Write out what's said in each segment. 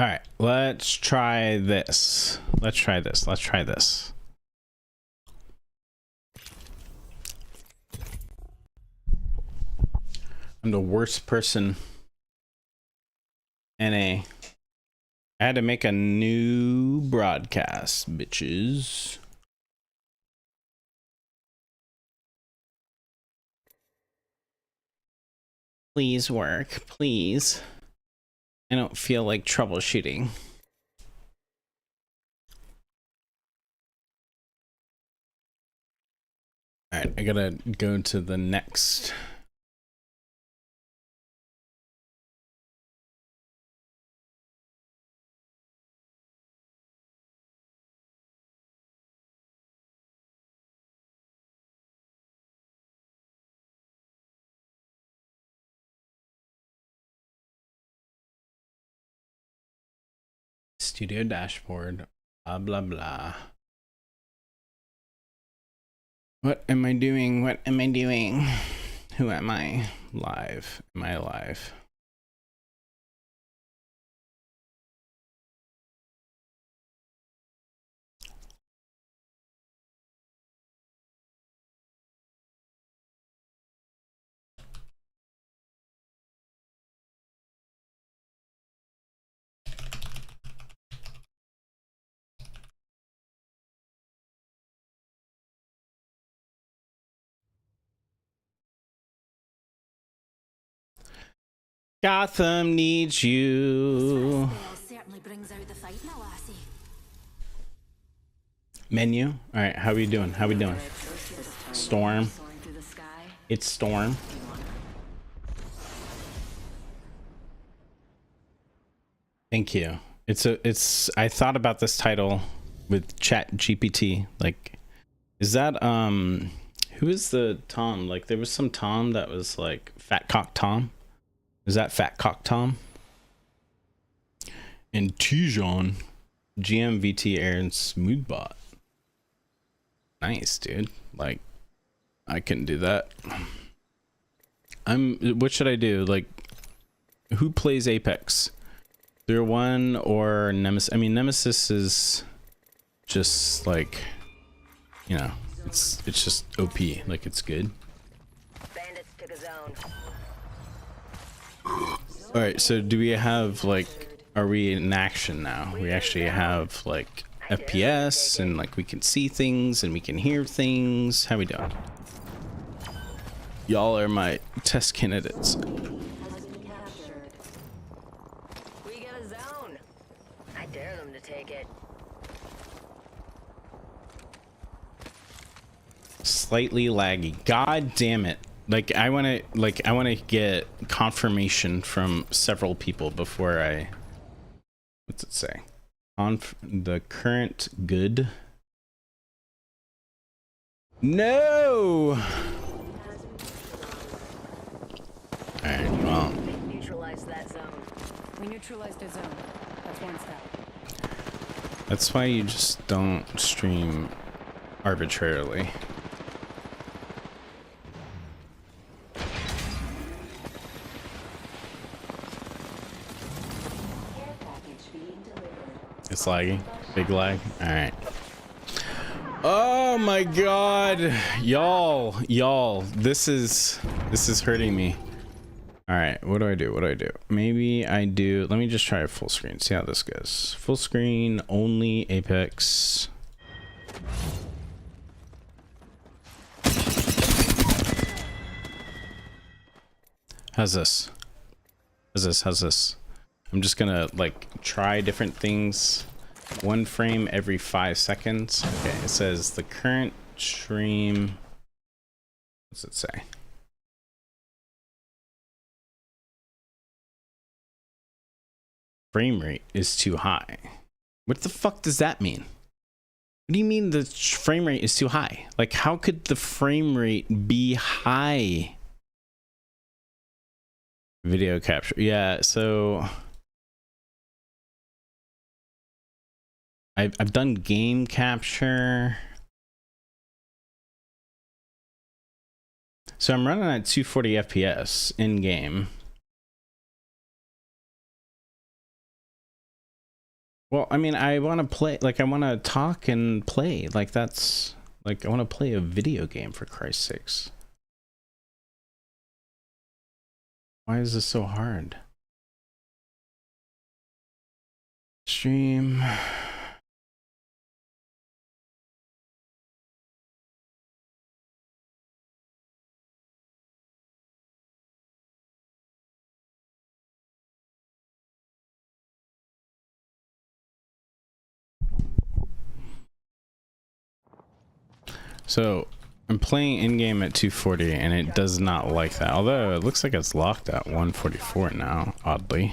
All right, let's try this. Let's try this. I'm the worst person. I had to make a new broadcast, bitches. Please work, please. I don't feel like troubleshooting. All right, I gotta go to the next. Studio dashboard, blah, blah, blah. What am I doing? What am I doing? Who am I? Live. Am I live? Gotham needs you. Menu. All right, how we doing? How we doing? Storm. It's Storm. Thank you. I thought about this title with Chat GPT. Like, is that who is the Tom? Like, there was some Tom that was like Fat Cock Tom. Is that Fat Cock Tom? And Tijon, GMVT Aaron Smoothbot. Nice, dude. Like, I can do that. What should I do? Like, who plays Apex? 301 or Nemesis? I mean, Nemesis is just like, you know, it's just OP. Like, it's good. Bandits took a zone. All right, so do we have like, are we in action now? We actually have like FPS and like we can see things and we can hear things. How we doing? Y'all are my test candidates. We get a zone. I dare them to take it. Slightly laggy. God damn it. Like I want to get confirmation from several people before I, what's it say? The current good. No. All right, well. Neutralize that zone. We neutralized a zone. That's one step. That's why you just don't stream arbitrarily. It's laggy. Big lag. All right. Oh my god. Y'all, this is hurting me. All right, what do I do? Maybe I do, let me just try a full screen, see how this goes. Full screen only Apex. How's this? How's this? I'm just gonna like try different things. 1 frame every 5 seconds. Okay, it says the current stream. What's it say? Frame rate is too high. What the fuck does that mean? What do you mean the frame rate is too high? Like, how could the frame rate be high? Video capture. Yeah, so I've done game capture. So I'm running at 240 FPS in game. Well, I mean, I want to play, like, I want to talk and play. Like, that's, like, I want to play a video game, for Christ's sakes. Why is this so hard? Stream. So, I'm playing in-game at 240, and it does not like that. Although, it looks like it's locked at 144 now, oddly.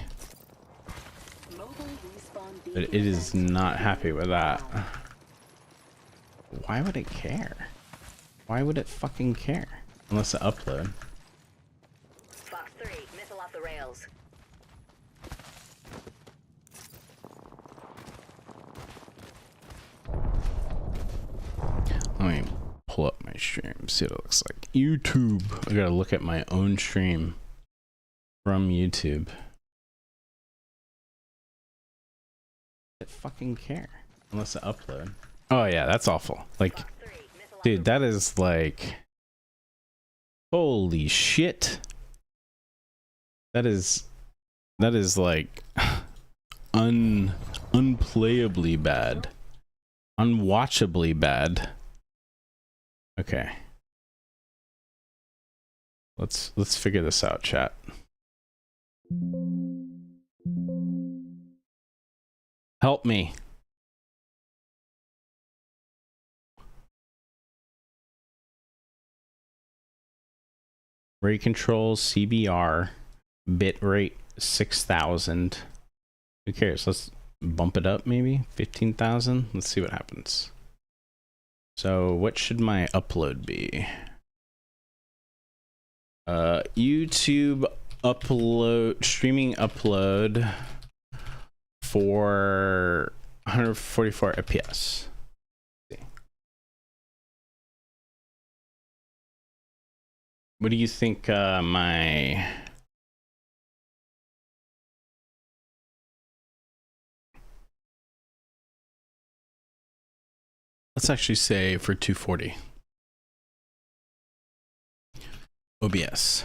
But it is not happy with that. Why would it care? Why would it fucking care? Unless it upload. Fox 3, missile off the rails. Let me pull up my stream, see what it looks like. YouTube. I gotta look at my own stream from YouTube. It fucking care unless it upload. Oh yeah, that's awful. Like, dude, that is like, holy shit. That is like unplayably bad, unwatchably bad. Okay, let's figure this out, chat. Help me. Rate controls, CBR, bitrate 6000. Who cares? Let's bump it up, maybe 15,000. Let's see what happens. So what should my upload be? YouTube upload, streaming upload for 144 FPS. What do you think my... Let's actually say for 240. OBS.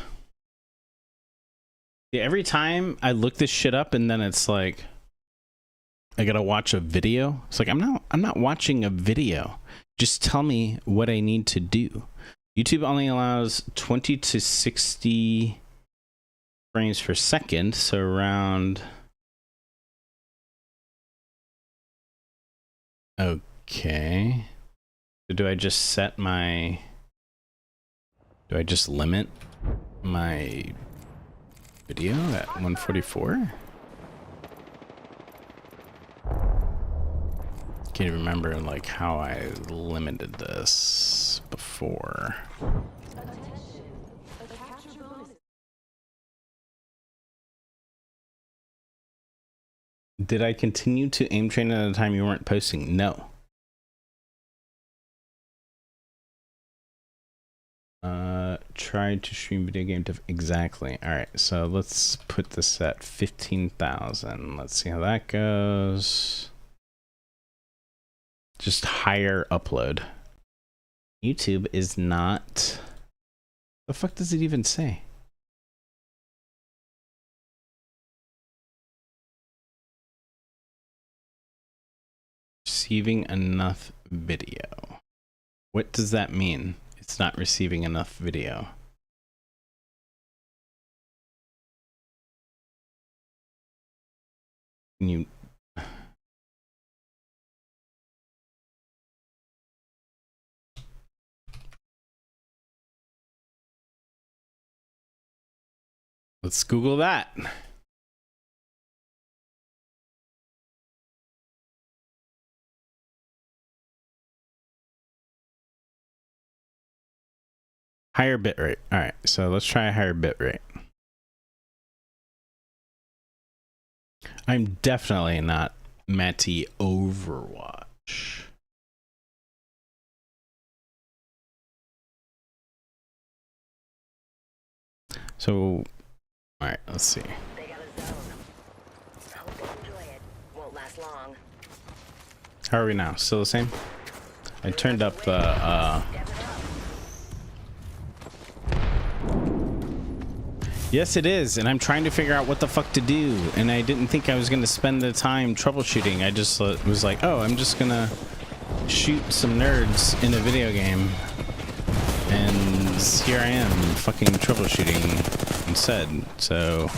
Yeah, every time I look this shit up and then it's like I gotta watch a video. It's like I'm not watching a video. Just tell me what I need to do. YouTube only allows 20 to 60 frames per second, so around... Okay. So do I just set my... Do I just limit my video at 144? Can't even remember like how I limited this before. Did I continue to aim train at a time you weren't posting? No. Tried to stream video game to exactly. All right, so let's put this at 15,000. Let's see how that goes. Just higher upload. YouTube is not... The fuck does it even say? Receiving enough video. What does that mean? It's not receiving enough video. Can you... Let's Google that. Higher bitrate. All right, so let's try a higher bitrate. I'm definitely not Matty Overwatch. So, all right, let's see. They got a zone. Hope they enjoy it. Won't last long. How are we now? Still the same? I turned up the Yes, it is, and I'm trying to figure out what the fuck to do, and I didn't think I was gonna spend the time troubleshooting. I just was like, oh, I'm just gonna shoot some nerds in a video game, and here I am fucking troubleshooting instead. So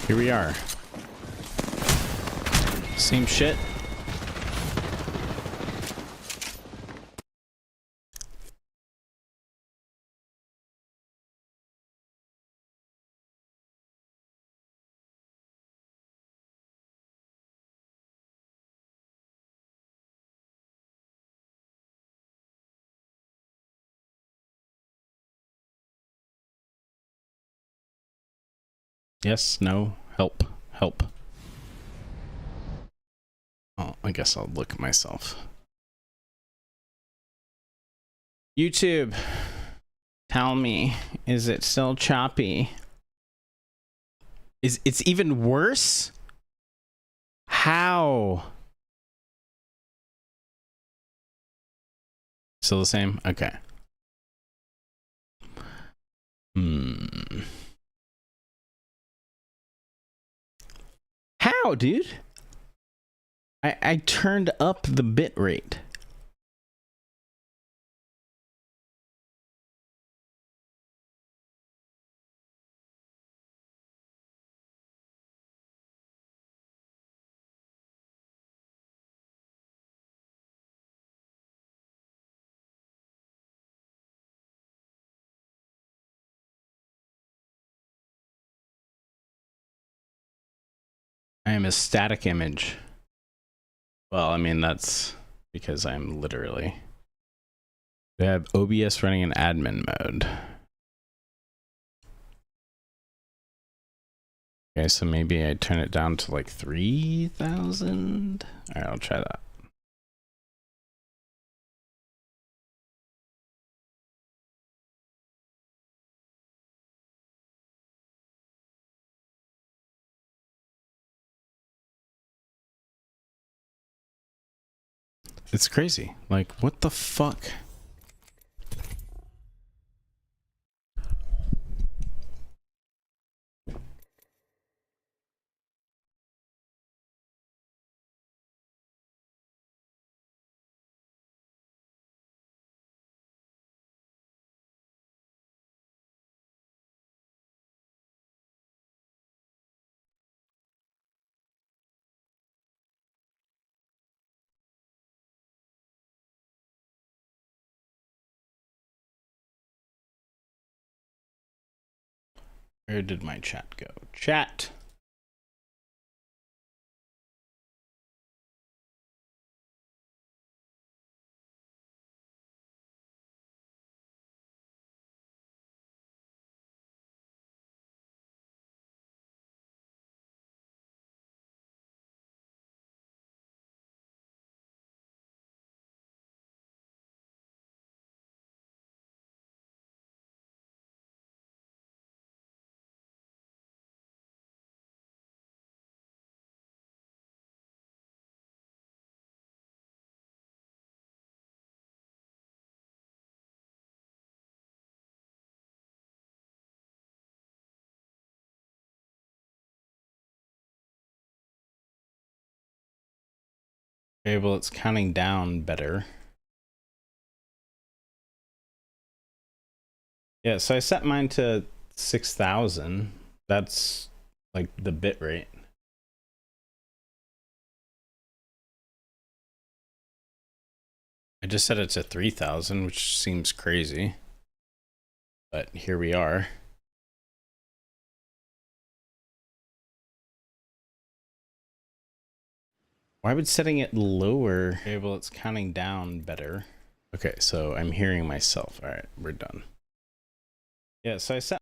here we are. Same shit. Yes, no, help, help. Oh, I guess I'll look myself. YouTube, tell me, is it still choppy? It's even worse? How? Still the same? Okay. How, dude? I turned up the bit rate. I am a static image. Well, I mean, that's because I'm literally... We have OBS running in admin mode. Okay, so maybe I turn it down to like 3,000. All right, I'll try that. It's crazy. Like, what the fuck? Where did my chat go? Chat. Okay, well, it's counting down better. Yeah, so I set mine to 6,000. That's like the bit rate. I just set it to 3,000, which seems crazy. But here we are. Why would setting it lower? Okay, well, it's counting down better. Okay, so I'm hearing myself. All right, we're done. Yeah, so I set...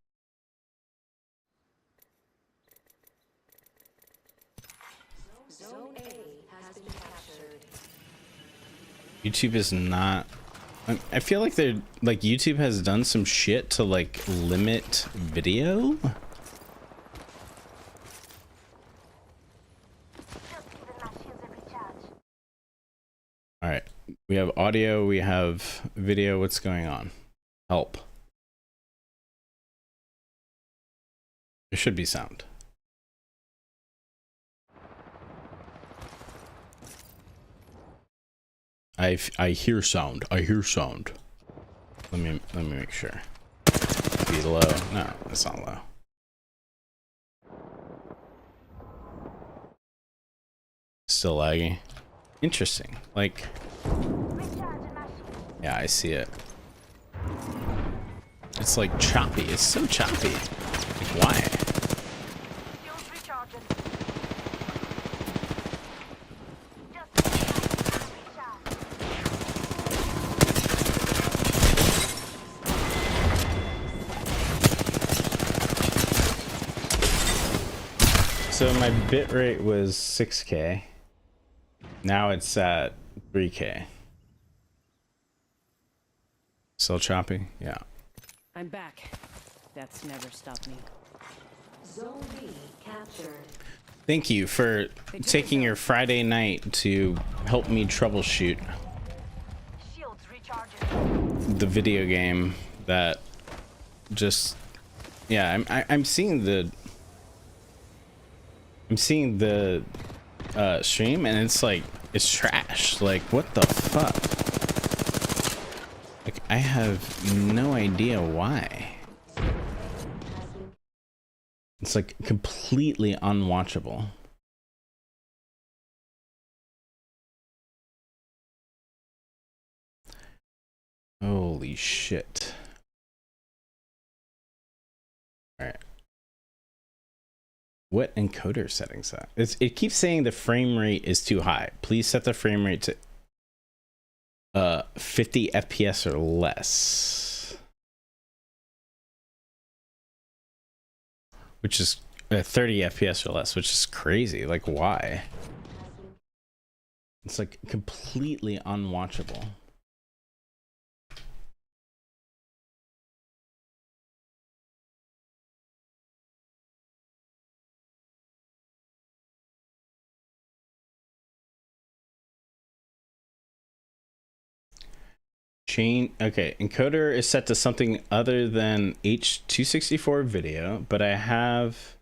Zone A has been captured. YouTube is not... I feel like they're... Like, YouTube has done some shit to, like, limit video? We have audio, we have video. What's going on? Help. There should be sound. I hear sound. I hear sound. Let me make sure. Be low. No, it's not low. Still laggy. Interesting. Like, yeah, I see it. It's like choppy. It's so choppy. Like, why? So my bitrate was 6K. Now it's at 3K. Still choppy? Yeah. I'm back. That's never stopped me. Zone B captured. Thank you for taking your Friday night to help me troubleshoot Shields recharging. the video game that just, yeah, I'm seeing the stream and it's like, it's trash. Like, what the fuck? Like, I have no idea why. It's like completely unwatchable. Holy shit. All right. What encoder settings that? It keeps saying the frame rate is too high. Please set the frame rate to 50 FPS or less. Which is 30 FPS or less, which is crazy. Like, why? It's like completely unwatchable. Okay, encoder is set to something other than H.264 video, but I have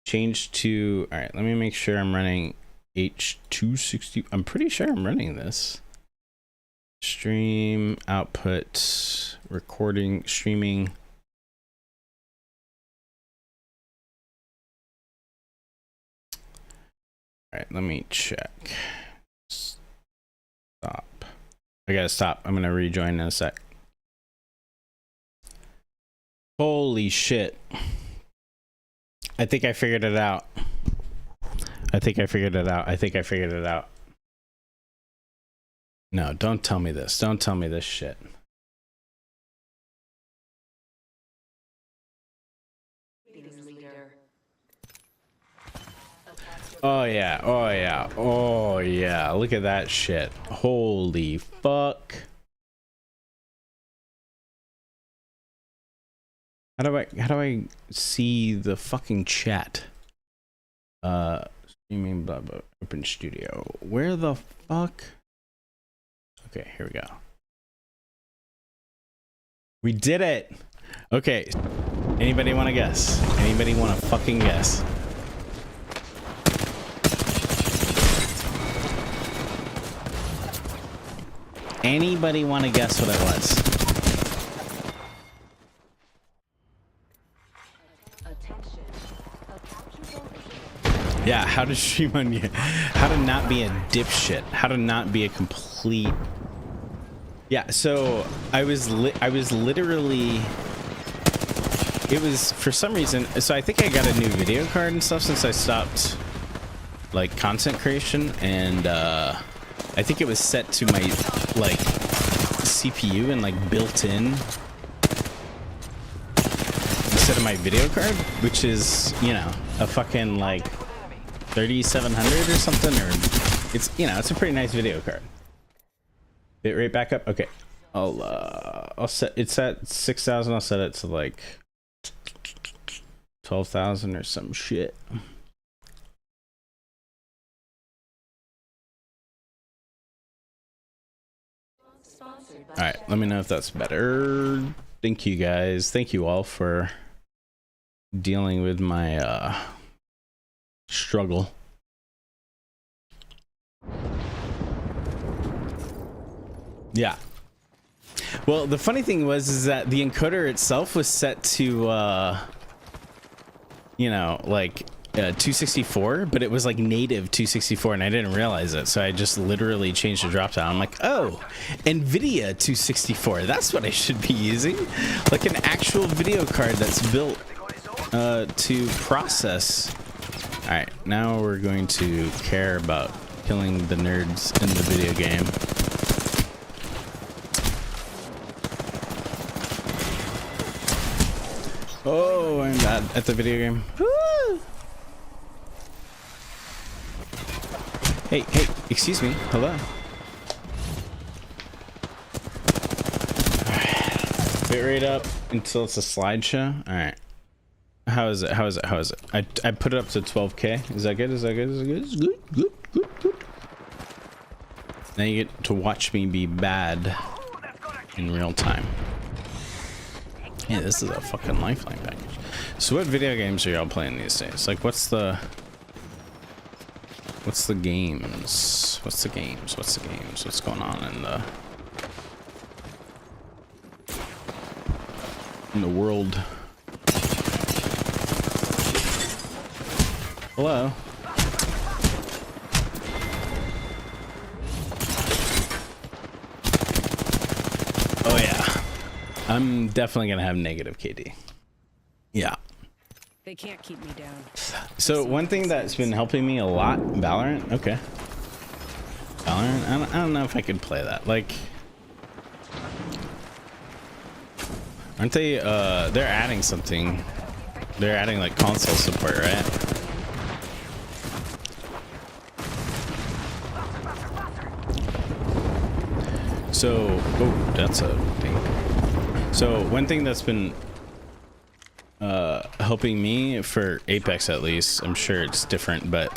changed to, all right, let me make sure I'm running H.260. I'm pretty sure I'm running this. Stream, output, recording, streaming. All right, let me check. Stop. I gotta stop. I'm gonna rejoin in a sec. Holy shit. I think I figured it out. I think I figured it out. I think I figured it out. No, don't tell me this. Don't tell me this shit. Oh yeah, oh yeah, oh yeah. Look at that shit. Holy fuck. How do I see the fucking chat? Streaming blah blah open studio. Where the fuck? Okay, here we go. We did it. Okay. Anybody want to guess? Anybody want to fucking guess? Anybody want to guess what it was? Yeah, how to stream on you? How to not be a dipshit? How to not be a complete? Yeah, so I was literally. It was for some reason. So I think I got a new video card and stuff since I stopped like content creation, and I think it was set to my like CPU and like built in instead of my video card, which is, you know, a fucking like 3700 or something, or it's, you know, it's a pretty nice video card. Bitrate back up. Okay, I'll set, it's at 6000. I'll set it to like 12,000 or some shit. All right, let me know if that's better. Thank you guys. Thank you all for dealing with my struggle. Yeah. Well, the funny thing is that the encoder itself was set to you know, like 264, but it was like native 264, and I didn't realize it, so I just literally changed the drop down. I'm like, oh, NVIDIA 264, that's what I should be using, like an actual video card that's built to process. All right, now we're going to care about killing the nerds in the video game. Oh, I'm bad at the video game. Woo! Hey, excuse me. Hello. Bit rate up until it's a slideshow. All right. How is it? How is it? How is it? I put it up to 12K. Is that good? Is that good? Is that good? It's good. Good. Now you get to watch me be bad in real time. Yeah, this is a fucking lifeline package. So what video games are y'all playing these days? Like, what's the games? What's the games? What's going on in the world? Hello. Oh yeah. I'm definitely gonna have negative KD. Yeah. They can't keep me down. So one thing that's been helping me a lot, Valorant. Okay. Valorant. I don't know if I could play that. Like, aren't they? They're adding something. They're adding like console support, right? So, oh, that's a thing. So one thing that's been helping me for Apex, at least, I'm sure it's different, but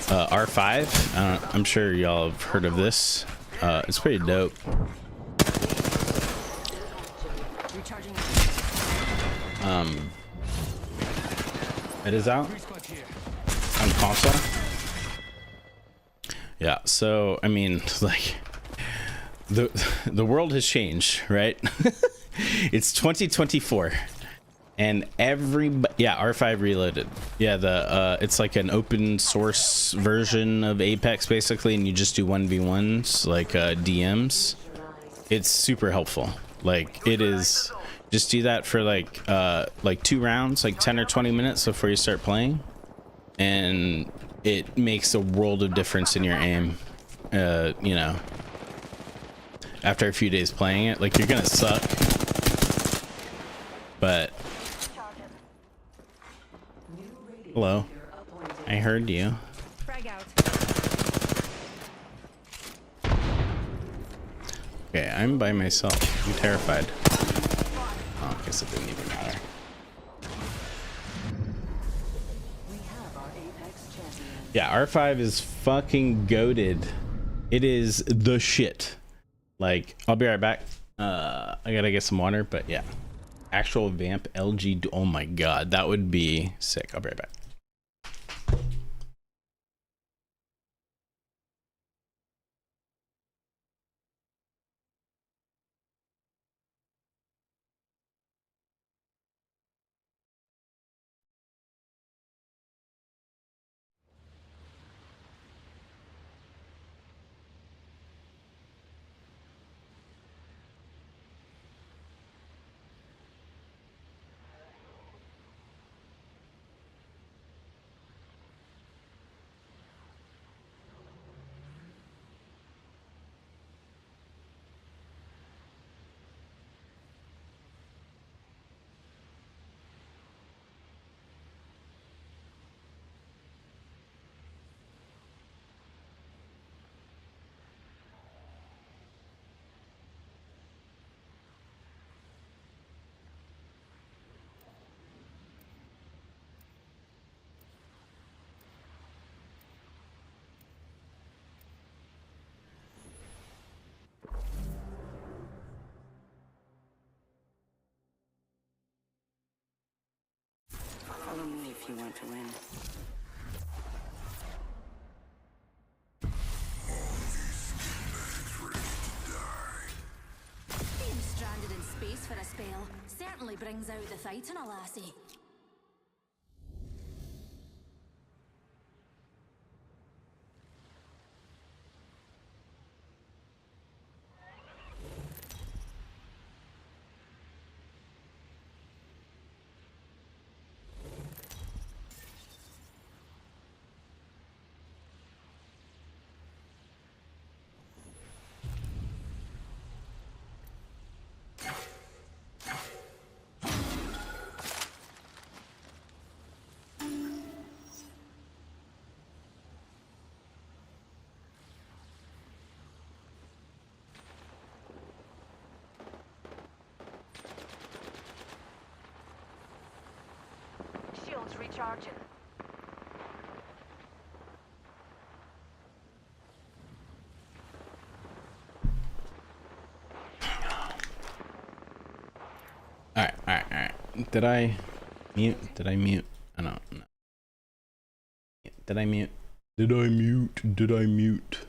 R5, I'm sure y'all have heard of this. It's pretty dope. It is out on console. Yeah, so I mean, like, the world has changed, right? It's 2024, and yeah, R5 Reloaded. Yeah, it's like an open source version of Apex basically, and you just do 1v1s like DMs. It's super helpful. Like, it is. Just do that for like 2 rounds, like 10 or 20 minutes before you start playing, and it makes a world of difference in your aim. You know, after a few days playing it, like, you're gonna suck, but hello, I heard you. Okay, I'm by myself. I'm terrified. Oh, I guess it didn't even matter. Yeah, R5 is fucking goated. It is the shit. Like, I'll be right back. I gotta get some water, but yeah. Actual Vamp LG. Oh my god, that would be sick. I'll be right back. want to win. Being stranded in space for a spell certainly brings out the fight in a lassie. Shields recharging. All right. Did I mute? Did I mute? I don't know. Did I mute? Did I mute? Did I mute?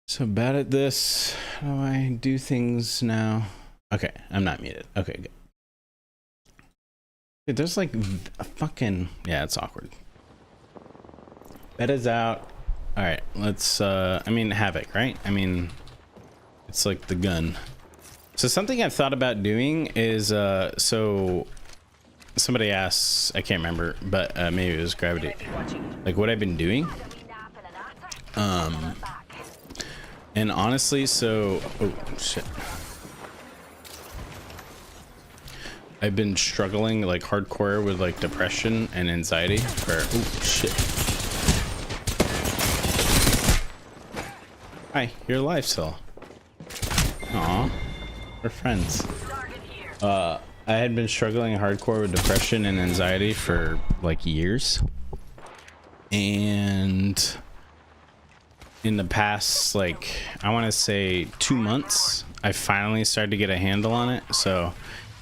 So bad at this. How do I do things now? Okay, I'm not muted. Okay, good. Dude, there's like a fucking... Yeah, it's awkward. Beta's out. All right, let's... I mean, Havoc, right? I mean, it's like the gun. So something I've thought about doing is... so somebody asks, I can't remember, but maybe it was Gravity. Like what I've been doing. And honestly, so... Oh, shit. I've been struggling like hardcore with like depression and anxiety for... Oh, shit. Hi, you're alive still. Aw, we're friends. I had been struggling hardcore with depression and anxiety for like years. And in the past, like, I want to say 2 months, I finally started to get a handle on it. So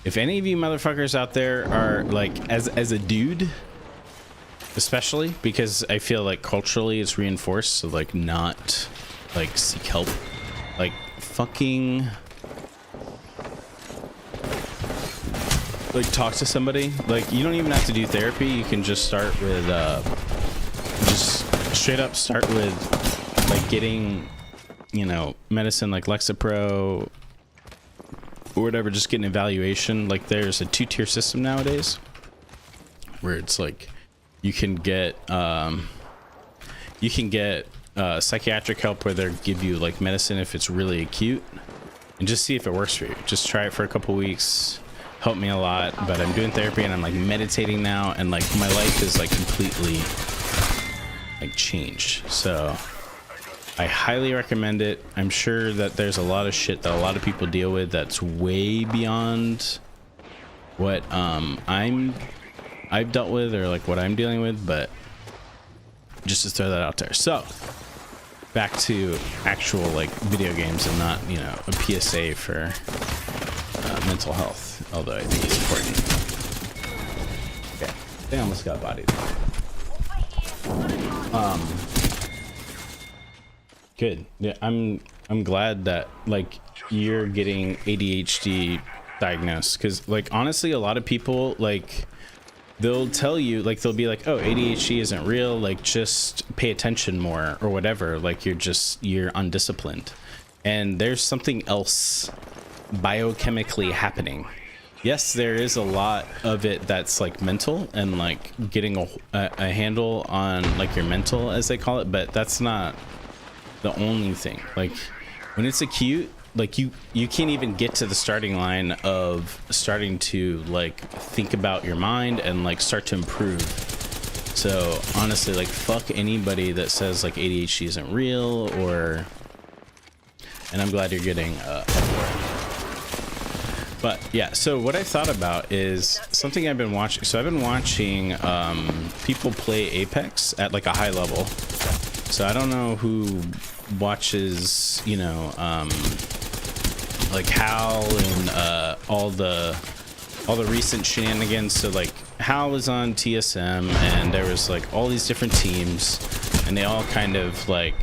if any of you motherfuckers out there are like, as a dude, especially because I feel like culturally it's reinforced to like not like seek help, like fucking like talk to somebody. Like you don't even have to do therapy. You can just start with just straight up start with like getting, you know, medicine like Lexapro or whatever, just get an evaluation. Like there's a 2-tier system nowadays where it's like you can get psychiatric help where they'll give you like medicine if it's really acute, and just see if it works for you. Just try it for a couple weeks. Helped me a lot. But I'm doing therapy and I'm like meditating now, and like my life is like completely like changed. So I highly recommend it. I'm sure that there's a lot of shit that a lot of people deal with that's way beyond what I've dealt with or like what I'm dealing with, but just to throw that out there. So back to actual like video games and not, you know, a PSA for mental health, although I think it's important. Okay, they almost got bodied. Good. Yeah, I'm glad that like you're getting ADHD diagnosed, because like honestly a lot of people like they'll tell you, like they'll be like, oh, ADHD isn't real, like just pay attention more or whatever, like you're undisciplined, and there's something else biochemically happening. Yes, there is a lot of it that's like mental and like getting a handle on like your mental, as they call it, but that's not the only thing. Like when it's acute, like you can't even get to the starting line of starting to like think about your mind and like start to improve. So honestly, like fuck anybody that says like ADHD isn't real, or, and I'm glad you're getting help for it. But yeah, so what I thought about is something I've been watching. So I've been watching people play Apex at like a high level. So I don't know who watches, you know, like Hal and all the all the recent shenanigans. So like Hal was on TSM, and there was like all these different teams, and they all kind of like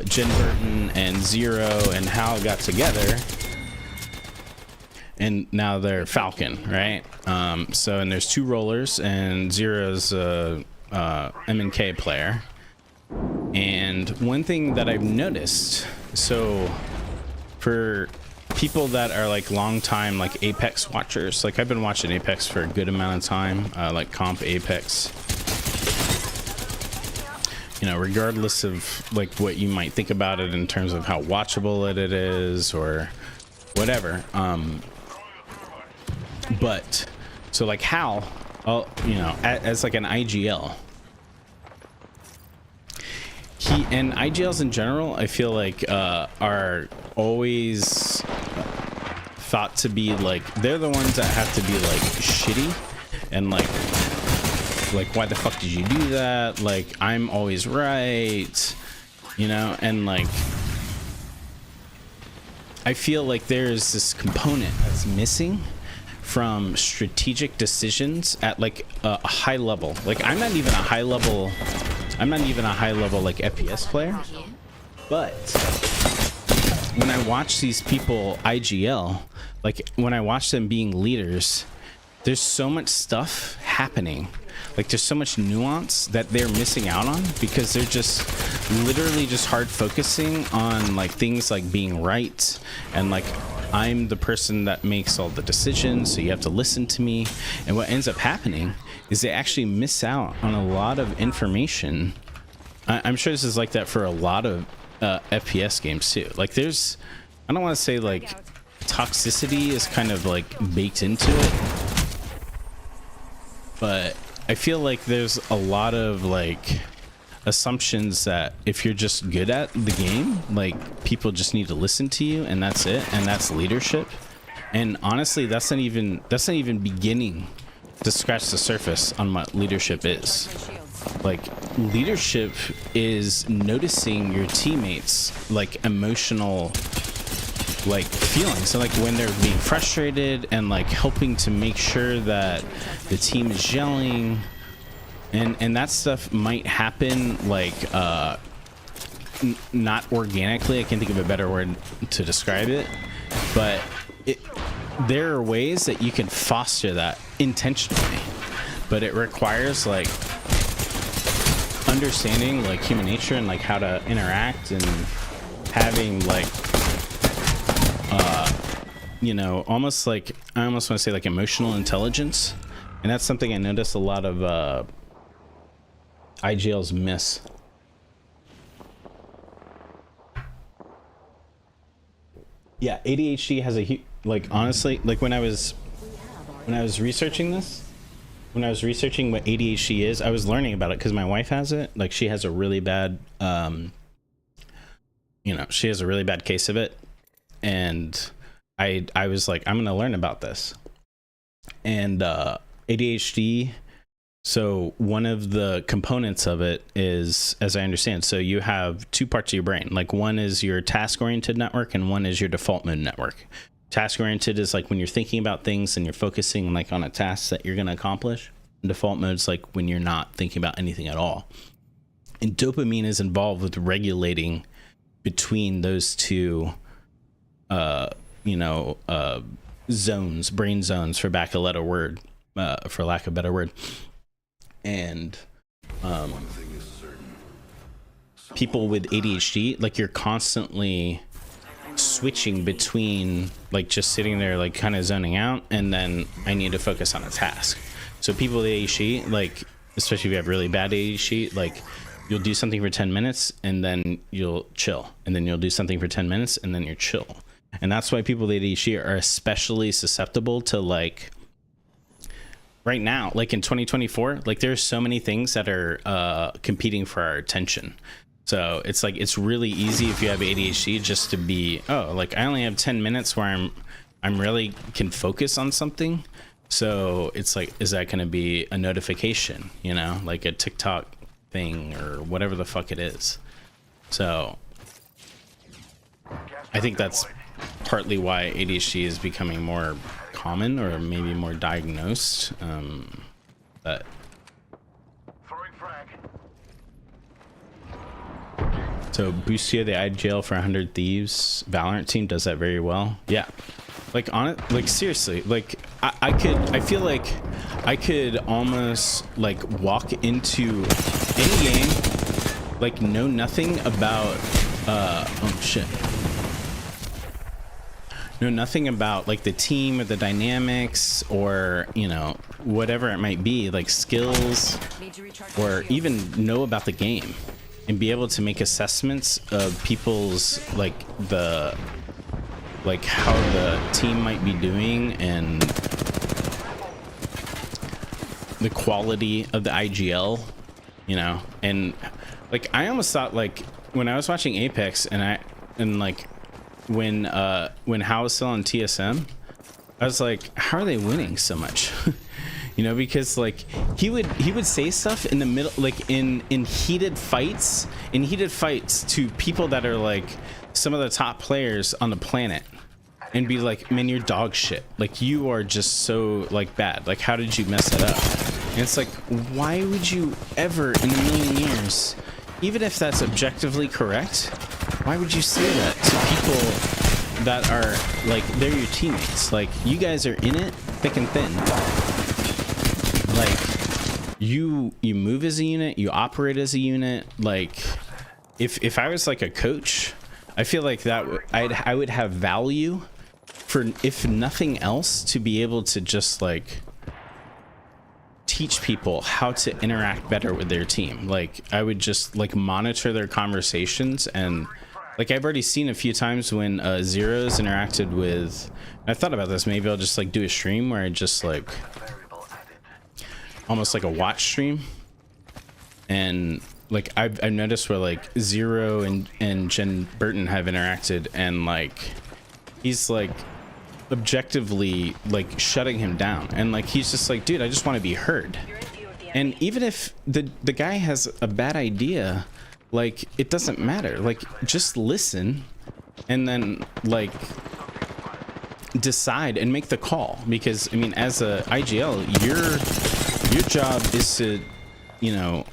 Jen Burton and Zero and Hal got together, and now they're Falcon, right? So, and there's 2 rollers, and Zero's a MNK player. And one thing that I've noticed, so for people that are like long time like Apex watchers, like I've been watching Apex for a good amount of time, like comp Apex, you know, regardless of like what you might think about it in terms of how watchable it is or whatever. But so like Hal, you know, as like an IGL, and IGLs in general, I feel like are always thought to be like, they're the ones that have to be like shitty and like why the fuck did you do that? Like, I'm always right, you know? And like, I feel like there's this component that's missing from strategic decisions at like a high level. Like, I'm not even a high level like FPS player, but when I watch these people IGL, like when I watch them being leaders, there's so much stuff happening. Like there's so much nuance that they're missing out on because they're just literally just hard focusing on like things like being right, and like I'm the person that makes all the decisions, so you have to listen to me. And what ends up happening is they actually miss out on a lot of information. I'm sure this is like that for a lot of FPS games too. Like there's, I don't want to say like toxicity is kind of like baked into it, but I feel like there's a lot of like assumptions that if you're just good at the game, like people just need to listen to you and that's it, and that's leadership. And honestly, that's not even beginning to scratch the surface on what leadership is. Like leadership is noticing your teammates like emotional like feelings, so like when they're being frustrated and like helping to make sure that the team is gelling, and that stuff might happen like not organically. I can't think of a better word to describe it, but there are ways that you can foster that intentionally, but it requires like understanding like human nature and like how to interact and having like you know, almost like, I almost want to say like emotional intelligence. And that's something I notice a lot of IGLs miss. Yeah, ADHD has a like, honestly, like when I was researching this, when I was researching what ADHD is, I was learning about it because my wife has it. Like she has a really bad you know, she has a really bad case of it, and I was like, I'm gonna learn about this. And ADHD, so one of the components of it is, as I understand, so you have 2 parts of your brain. Like one is your task-oriented network and one is your default mode network. Task-oriented is like when you're thinking about things and you're focusing like on a task that you're gonna accomplish. And default mode is like when you're not thinking about anything at all. And dopamine is involved with regulating between those 2 you know, zones, brain zones, for lack of a better word. And people with ADHD, like you're constantly switching between like just sitting there like kind of zoning out, and then I need to focus on a task. So people with ADHD, like especially if you have really bad ADHD, like you'll do something for 10 minutes and then you'll chill, and then you'll do something for 10 minutes and then you're chill. And that's why people with ADHD are especially susceptible to like right now, like in 2024, like there's so many things that are competing for our attention. So it's like, it's really easy if you have ADHD just to be, oh, like I only have 10 minutes where I'm really can focus on something. So it's like, is that going to be a notification, you know, like a TikTok thing or whatever the fuck it is. So I think that's partly why ADHD is becoming more common or maybe more diagnosed. But so Bustia, the IGL for 100 Thieves Valorant team does that very well. Yeah, like on it, like seriously, like I feel like I could almost like walk into any game, like know nothing about oh shit, know nothing about like the team or the dynamics or, you know, whatever it might be, like skills, or even know about the game and be able to make assessments of people's like how the team might be doing and the quality of the IGL, you know. And like I almost thought, like when I was watching Apex and like when Hal was still on TSM, I was like, how are they winning so much? You know, because like he would say stuff in the middle, like in heated fights to people that are like some of the top players on the planet, and be like, man, you're dog shit, like you are just so like bad, like how did you mess that up? And it's like, why would you ever in a million years, even if that's objectively correct, why would you say that to people that are like, they're your teammates? Like, you guys are in it thick and thin. Like, you move as a unit, you operate as a unit. Like, if I was like a coach, I feel like that I would have value for, if nothing else, to be able to just like teach people how to interact better with their team. Like, I would just like monitor their conversations, and like I've already seen a few times when Zero's interacted with, I thought about this, maybe I'll just like do a stream where I just like almost like a watch stream, and like I've noticed where like Zero and Jen Burton have interacted, and like he's like objectively like shutting him down, and like he's just like, dude, I just want to be heard. And even if the guy has a bad idea, like it doesn't matter, like just listen and then like decide and make the call. Because I mean, as a IGL, your job is to, you know,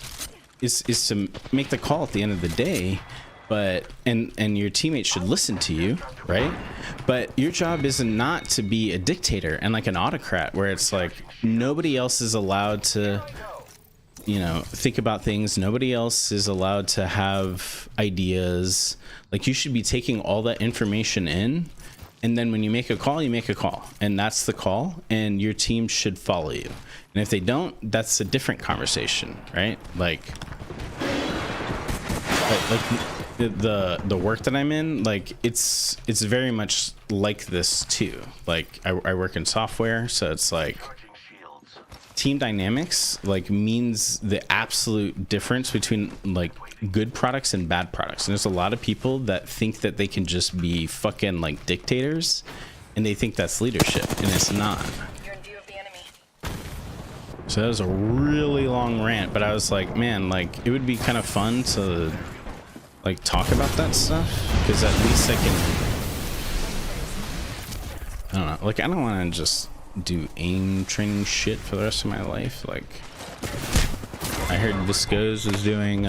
is to make the call at the end of the day. But and your teammates should listen to you, right? But your job is not to be a dictator and like an autocrat where it's like nobody else is allowed to, you know, think about things. Nobody else is allowed to have ideas. Like, you should be taking all that information in, and then when you make a call, you make a call, and that's the call, and your team should follow you. And if they don't, that's a different conversation, right? Like the work that I'm in, like it's very much like this too. Like I work in software, so it's like team dynamics like means the absolute difference between like good products and bad products. And there's a lot of people that think that they can just be fucking like dictators, and they think that's leadership, and it's not. You're in view of the enemy. So that was a really long rant, but I was like, man, like it would be kind of fun to like talk about that stuff, because at least I don't know, like I don't want to just do aim training shit for the rest of my life. Like, I heard Visco's was doing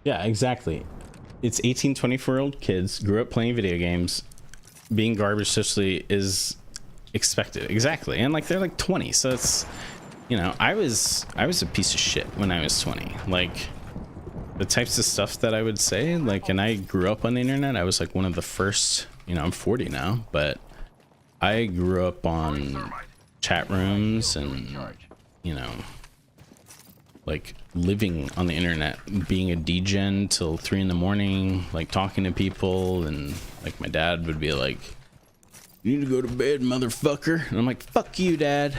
yeah, exactly. It's 18, 24-year-old kids grew up playing video games. Being garbage socially is expected. Exactly. And like they're like 20, so it's, you know, I was a piece of shit when I was 20. Like, the types of stuff that I would say, like, and I grew up on the internet. I was like one of the first, you know, I'm 40 now, but I grew up on chat rooms and, you know, like living on the internet, being a degen till 3 in the morning, like talking to people. And like my dad would be like, you need to go to bed, motherfucker. And I'm like, fuck you, Dad.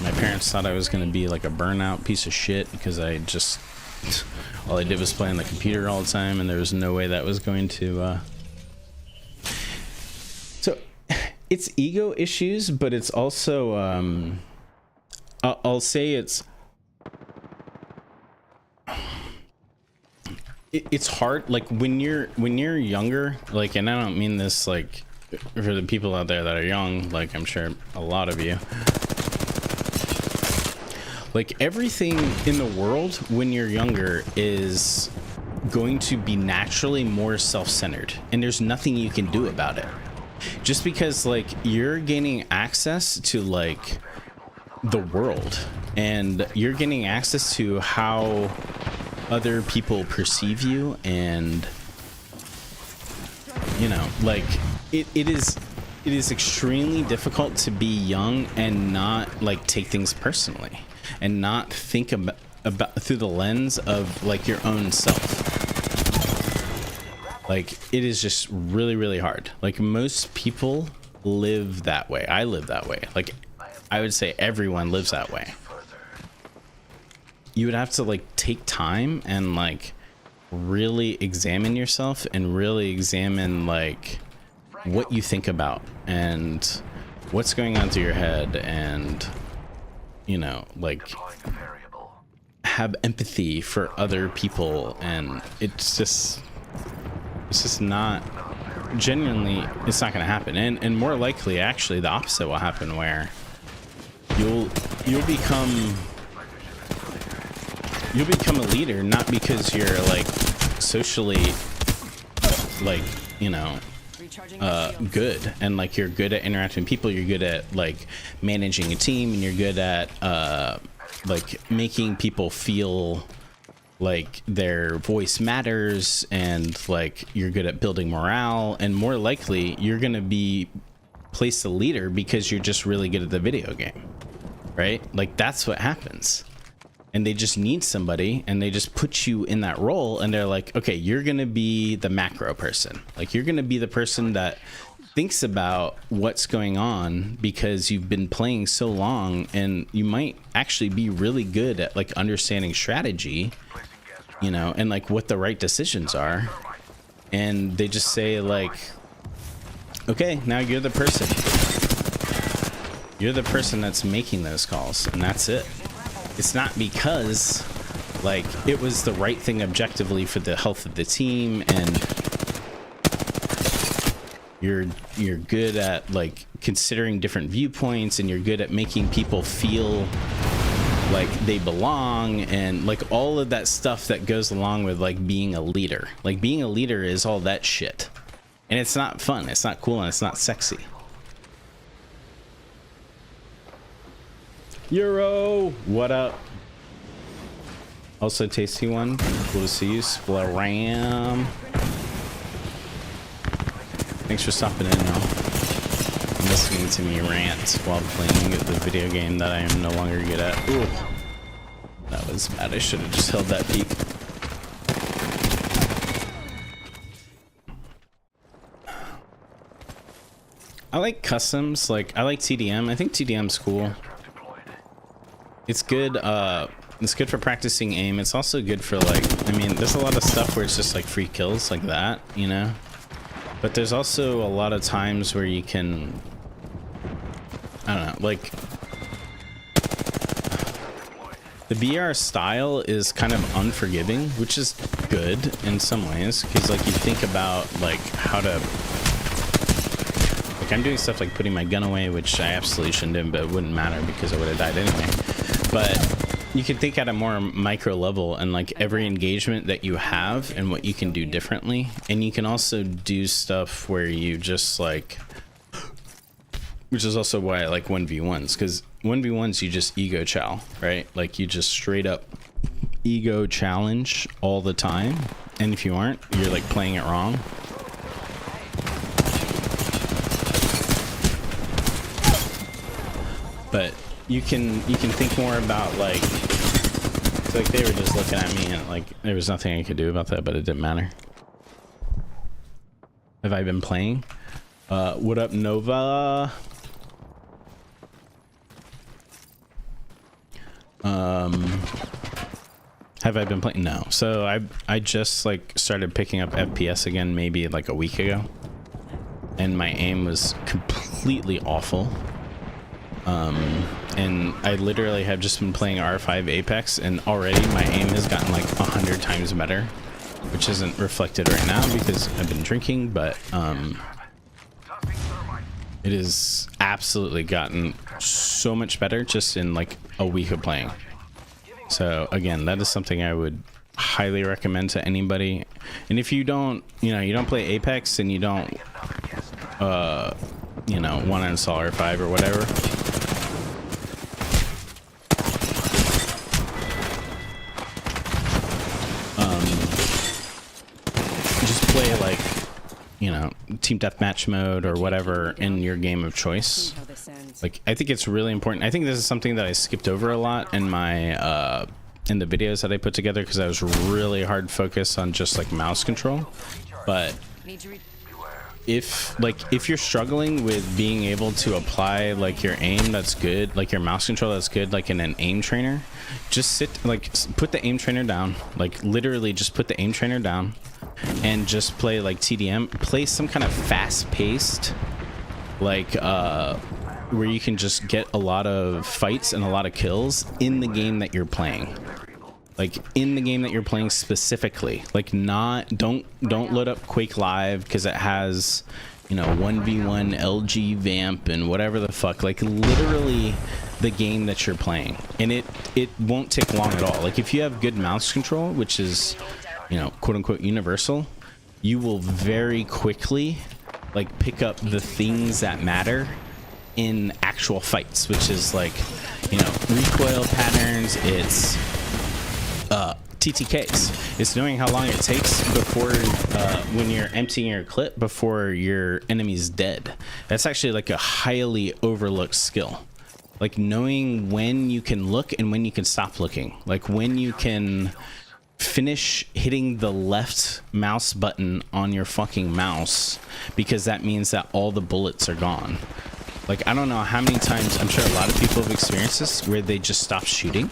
My parents thought I was going to be like a burnout piece of shit because I just, all I did was play on the computer all the time, and there was no way that was going to, so it's ego issues, but it's also, I'll say it's, it's hard, like when you're younger, like, and I don't mean this like for the people out there that are young, like I'm sure a lot of you, like everything in the world when you're younger is going to be naturally more self-centered, and there's nothing you can do about it. Just because like you're gaining access to like the world, and you're getting access to how other people perceive you, and you know, like it is extremely difficult to be young and not like take things personally and not think about through the lens of like your own self. Like it is just really, really hard. Like most people live that way. I live that way. Like I would say everyone lives that way. You would have to like take time and like really examine yourself and really examine like what you think about and what's going on through your head, and you know, like have empathy for other people. And it's just not genuinely, it's not going to happen. And more likely actually the opposite will happen, where you'll become a leader, not because you're like socially like, you know, good, and like you're good at interacting with people, you're good at like managing a team, and you're good at like making people feel like their voice matters, and like you're good at building morale. And more likely you're gonna be placed a leader because you're just really good at the video game, right? Like that's what happens. And they just need somebody, and they just put you in that role, and they're like, okay, you're gonna be the macro person. Like you're gonna be the person that thinks about what's going on because you've been playing so long, and you might actually be really good at like understanding strategy, you know, and like what the right decisions are. And they just say like, okay, now you're the person. You're the person that's making those calls, and that's it. It's not because like it was the right thing objectively for the health of the team, and you're good at like considering different viewpoints, and you're good at making people feel like they belong, and like all of that stuff that goes along with like being a leader. Like being a leader is all that shit, and it's not fun, it's not cool, and it's not sexy. Euro, what up? Also tasty one, cool to see you. Splaram. Thanks for stopping in, y'all. Listening to me rant while playing the video game that I am no longer good at. Ooh, that was bad. I should have just held that peak. I like customs, like I like TDM. I think TDM's cool. It's good. It's good for practicing aim. It's also good for like, I mean, there's a lot of stuff where it's just like free kills like that, you know, but there's also a lot of times where you can, I don't know, like the BR style is kind of unforgiving, which is good in some ways, because like you think about like how to, like I'm doing stuff like putting my gun away, which I absolutely shouldn't do, but it wouldn't matter because I would have died anyway. But you can think at a more micro level, and like every engagement that you have and what you can do differently. And you can also do stuff where you just like, which is also why I like 1v1s, because 1v1s you just ego chow, right? Like you just straight up ego challenge all the time, and if you aren't, you're like playing it wrong. But you can think more about like, it's like they were just looking at me, and like there was nothing I could do about that, but it didn't matter. Have I been playing? What up, Nova? Have I been playing? No. So I just like started picking up FPS again maybe like a week ago, and my aim was completely awful. And I literally have just been playing R5 Apex, and already my aim has gotten like 100 times better. which isn't reflected right now because I've been drinking, but it has absolutely gotten so much better just in like a week of playing. So again, that is something I would highly recommend to anybody. And if you don't, you don't play Apex and you don't, want to install R5 or whatever, just play like, team deathmatch mode or whatever in your game of choice. Like, I think it's really important. I think this is something that I skipped over a lot in my in the videos that I put together because I was really hard focused on just like mouse control. But if you're struggling with being able to apply like your aim that's good, like your mouse control that's good, like in an aim trainer, just put the aim trainer down, like literally just put the aim trainer down and just play like TDM, play some kind of fast-paced, like where you can just get a lot of fights and a lot of kills in the game that you're playing. Like in the game that you're playing specifically. Like don't load up Quake Live because it has, 1v1 LG vamp and whatever the fuck. Like literally the game that you're playing. And it won't take long at all. Like if you have good mouse control, which is, quote unquote universal, you will very quickly like pick up the things that matter in actual fights, which is like, recoil patterns, it's TTKs. It's knowing how long it takes before when you're emptying your clip before your enemy's dead. That's actually like a highly overlooked skill. Like knowing when you can look and when you can stop looking. Like when you can finish hitting the left mouse button on your fucking mouse, because that means that all the bullets are gone. Like, I don't know how many times, I'm sure a lot of people have experienced this, where they just stop shooting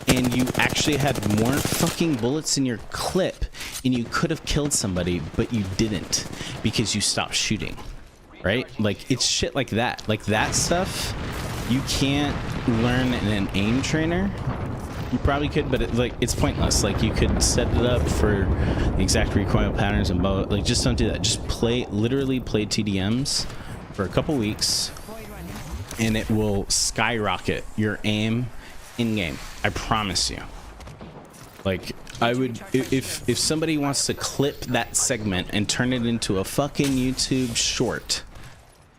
and you actually had more fucking bullets in your clip and you could have killed somebody, but you didn't because you stopped shooting, right? Like, it's shit like that. Like, that stuff you can't learn in an aim trainer. You probably could, but it's pointless. Like, you could set it up for the exact recoil patterns and blah, like, just don't do that. Just literally play TDMs for a couple weeks and it will skyrocket your aim in game. I promise you. Like, I would, if somebody wants to clip that segment and turn it into a fucking YouTube short,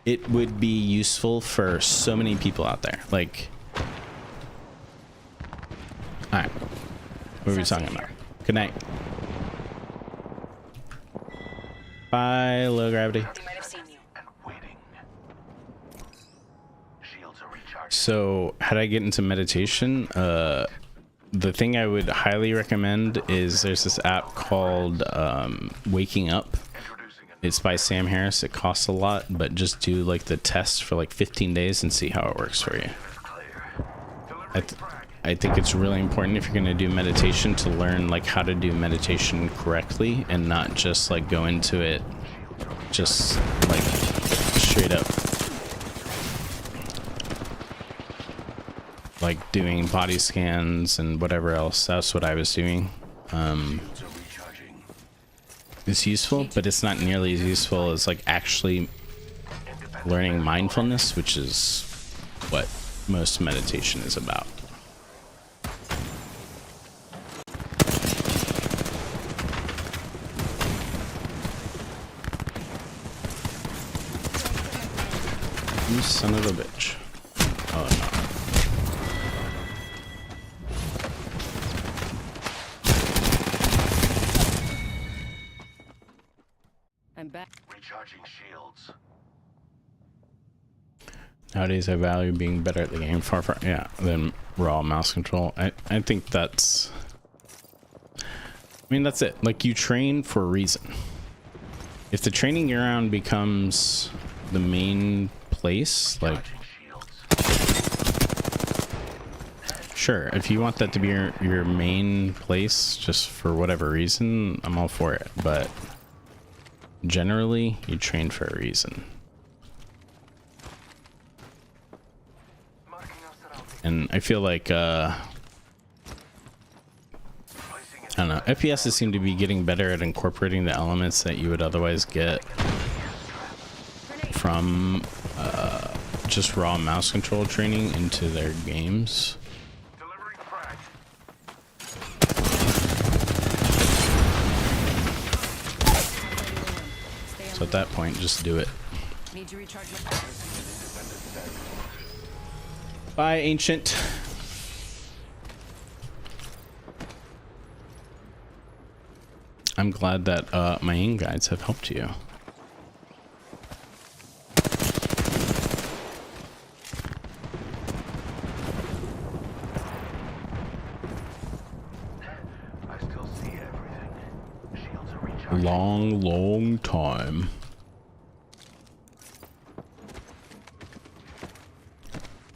it would be useful for so many people out there. Like, all right, what are we talking about? Good night. Bye, low gravity. So how did I get into meditation? The thing I would highly recommend is there's this app called Waking Up. It's by Sam Harris. It costs a lot, but just do like the test for like 15 days and see how it works for you. I think it's really important if you're going to do meditation to learn like how to do meditation correctly and not just like go into it just like straight up like doing body scans and whatever else. That's what I was doing. It's useful, but it's not nearly as useful as like actually learning mindfulness, which is what most meditation is about. You son of a bitch. Oh no. I'm back. Recharging shields. Nowadays I value being better at the game far than raw mouse control. I think that's, I mean, that's it. Like, you train for a reason. If the training ground becomes the main place, like, sure, if you want that to be your main place just for whatever reason, I'm all for it, but generally you train for a reason. And I feel like I don't know. FPSs seem to be getting better at incorporating the elements that you would otherwise get from just raw mouse control training into their games. Delivering frag. So at that point, just do it. Need to recharge my batteries. Bye, Ancient. I'm glad that my aim guides have helped you. I still see everything. Shields are recharging. Long time.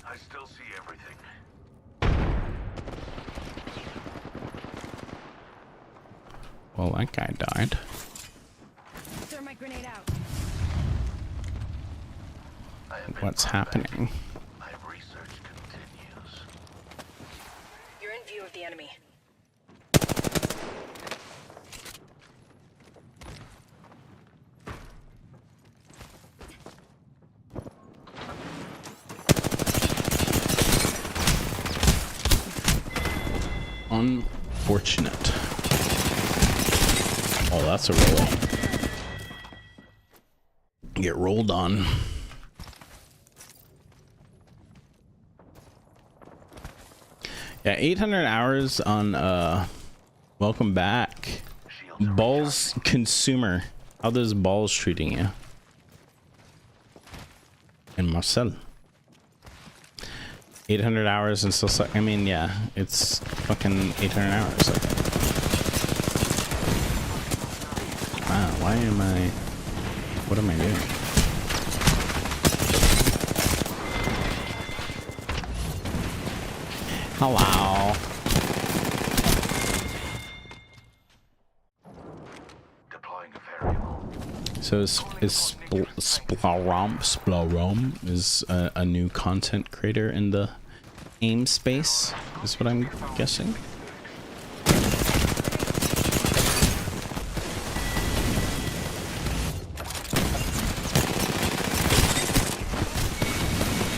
I still see everything. Well, that guy died. Thermite grenade out. I am in What's combat. happening? My research continues. You're in view of the enemy. Unfortunate. Oh, that's a roll. Get rolled on. Yeah, 800 hours on welcome back. Shields are Balls consumer. How does balls treating you? And Marcel. 800 hours and still suck. I mean, yeah, it's fucking 800 hours. Okay. Wow, why am I... What am I doing? Hello. deploying a variable. So Splorom is a new content creator in the AIM space, is what I'm guessing.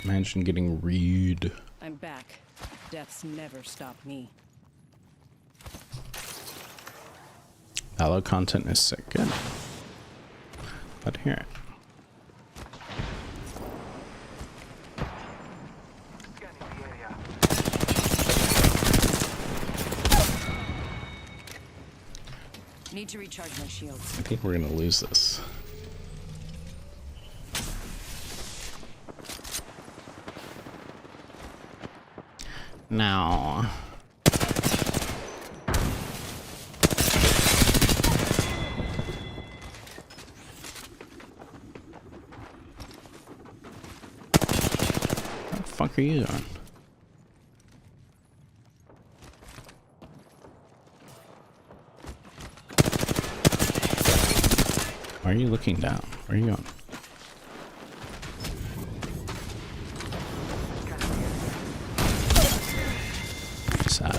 Imagine getting read. I'm back. Death's never stopped me. Allo content is sick. Good. Glad to hear it. Scanning the area. Need to recharge my shields. I think we're gonna lose this. No. What the fuck are you doing? Why are you looking down? Where are you going? Sad.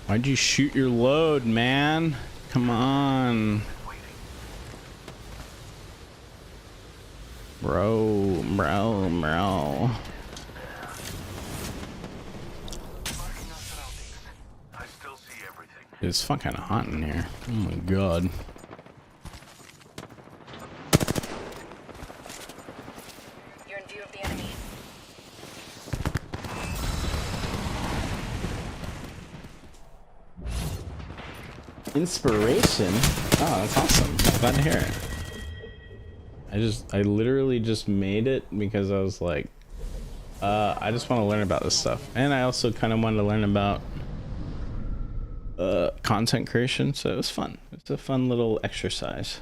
Why'd you shoot your load, man? Come on. Bro. I still see everything. It's fucking hot in here. Oh my god. You're in view of the enemy. Inspiration? Oh, that's awesome. Glad to hear it. I literally just made it because I was like, I just want to learn about this stuff. And I also kind of wanted to learn about content creation, so it was fun. It's a fun little exercise.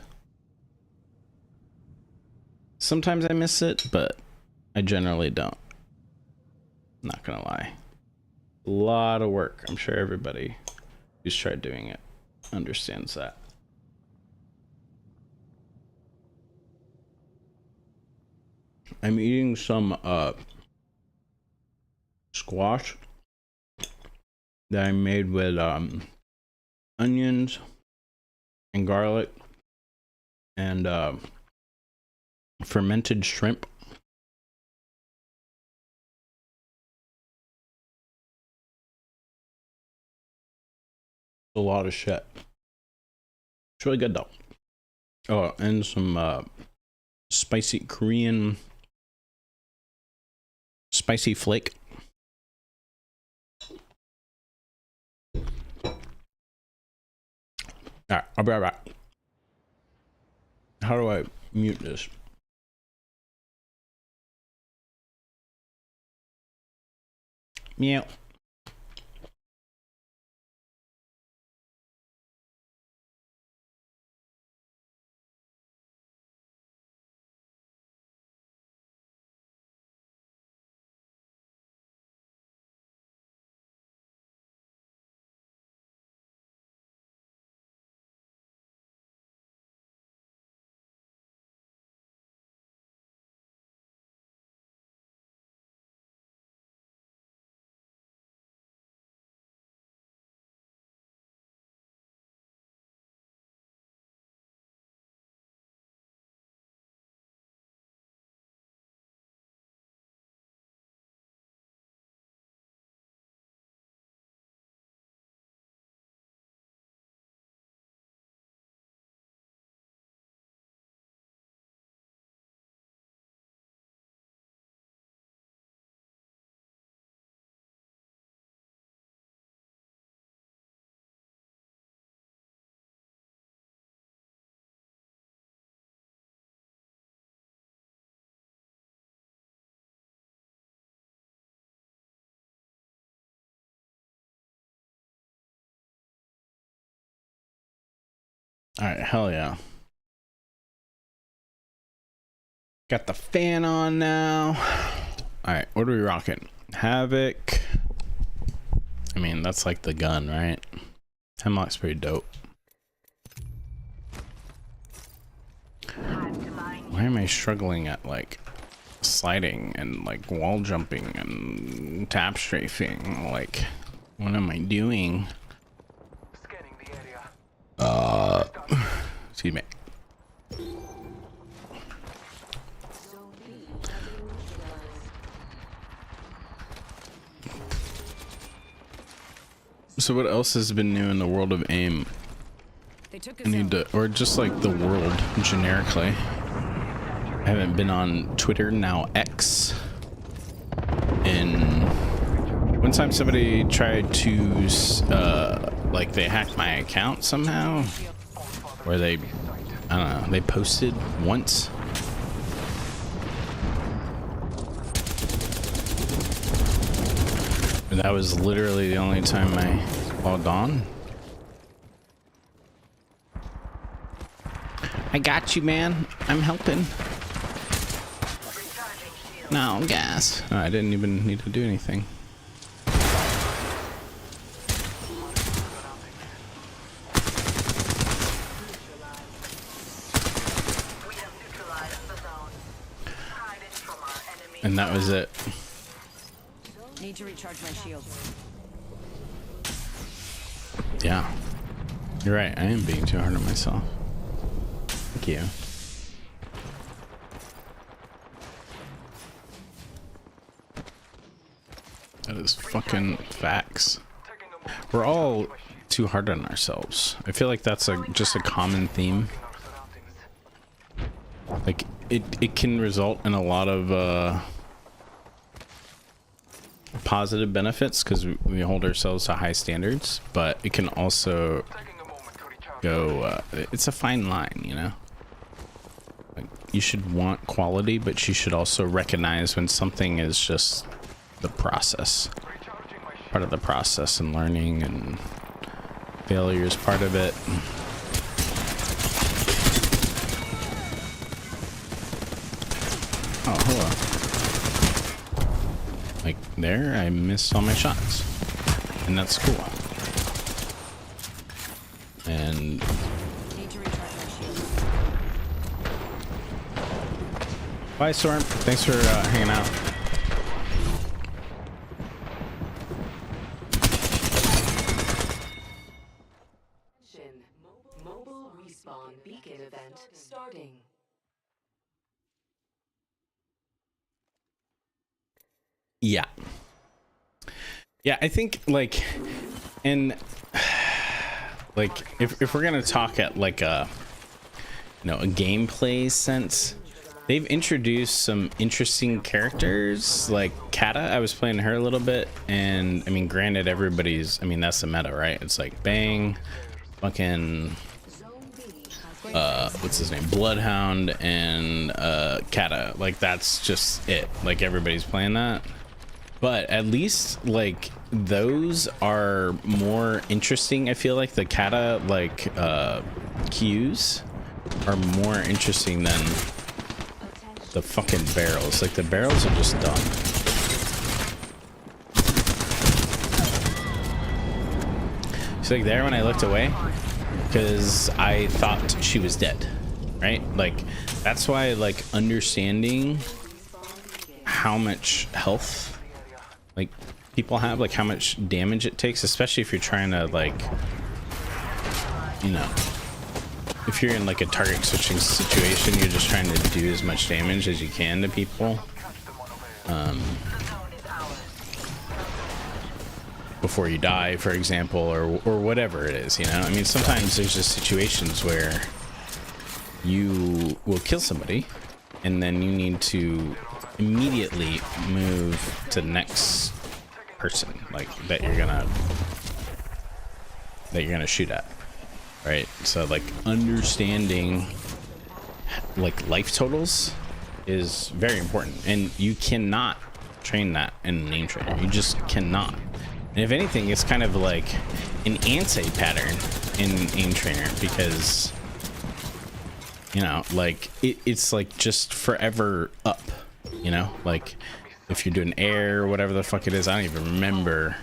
Sometimes I miss it, but I generally don't. Not gonna lie. A lot of work. I'm sure everybody who's tried doing it understands that. I'm eating some squash that I made with onions and garlic and fermented shrimp. A lot of shit. It's really good though. Oh, and some spicy Korean spicy flake. Alright, I'll be right back. How do I mute this? Meow. Alright, hell yeah. Got the fan on now. Alright, what are we rocking? Havoc. I mean, that's like the gun, right? Hemlock's pretty dope. Why am I struggling at like sliding and like wall jumping and tap strafing? Like, what am I doing? Scanning the area. Excuse me. So what else has been new in the world of AIM? They took I us need out. to, or just like the world generically. I haven't been on Twitter, now X. And one time somebody tried to, like they hacked my account somehow. Where they, I don't know, they posted once. And that was literally the only time I logged on. I got you, man. I'm helping. No, gas. Oh, I didn't even need to do anything. And that was it. Need to recharge my shields. Yeah. You're right. I am being too hard on myself. Thank you. That is fucking facts. We're all too hard on ourselves. I feel like that's just a common theme. Like it can result in a lot of positive benefits because we hold ourselves to high standards, but it can also go it's a fine line, you know. Like, you should want quality, but you should also recognize when something is just the process, part of the process, and learning, and failure is part of it. Oh, hello. Like there, I missed all my shots, and that's cool. And Need to recharge my shields. Bye, Storm. Thanks for hanging out. Mobile respawn beacon event starting. Yeah. Yeah, I think like, and like if we're gonna talk at like a, you know, a gameplay sense, they've introduced some interesting characters like Kata. I was playing her a little bit, and I mean, granted, everybody's, I mean, that's the meta, right? It's like Bang, fucking what's his name, Bloodhound, and Kata. Like that's just it. Like everybody's playing that. But at least like those are more interesting. I feel like the Kata like cues are more interesting than the fucking barrels. Like the barrels are just dumb. She's like there when I looked away because I thought she was dead, right? Like that's why like understanding how much health like people have, like how much damage it takes, especially if you're trying to like, you know, if you're in like a target switching situation, you're just trying to do as much damage as you can to people before you die, for example, or whatever it is, you know. I mean, sometimes there's just situations where you will kill somebody and then you need to immediately move to the next person, like that you're gonna shoot at, right? So like understanding like life totals is very important, and you cannot train that in an aim trainer. You just cannot. And if anything, it's kind of like an anti-pattern in aim trainer, because you know, like it's like just forever up, you know, like if you're doing air or whatever the fuck it is. I don't even remember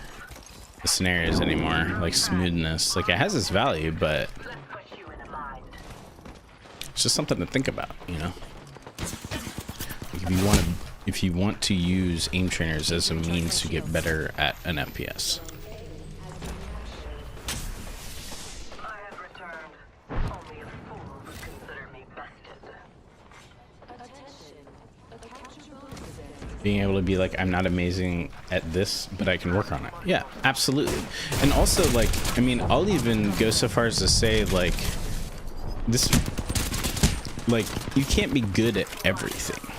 the scenarios anymore. Like smoothness, like it has its value, but it's just something to think about, you know. Like if you want to use aim trainers as a means to get better at an FPS. Being able to be like, I'm not amazing at this, but I can work on it. Yeah, absolutely. And also, like, I mean, I'll even go so far as to say, like, this, like, you can't be good at everything.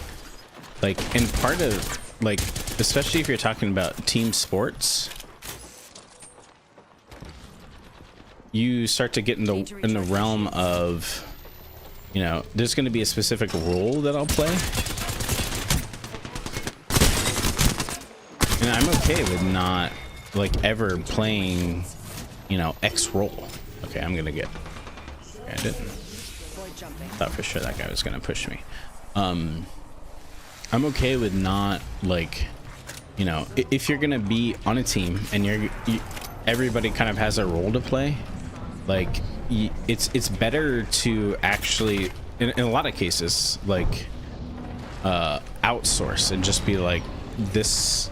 Like, and part of, like, especially if you're talking about team sports, you start to get in the realm of, you know, there's going to be a specific role that I'll play. And I'm okay with not like ever playing, you know, X role. Okay, I'm gonna get. Okay, I didn't. Thought for sure that guy was gonna push me. I'm okay with not like, you know, if you're gonna be on a team and everybody kind of has a role to play, like it's better to actually, in a lot of cases, like outsource and just be like this.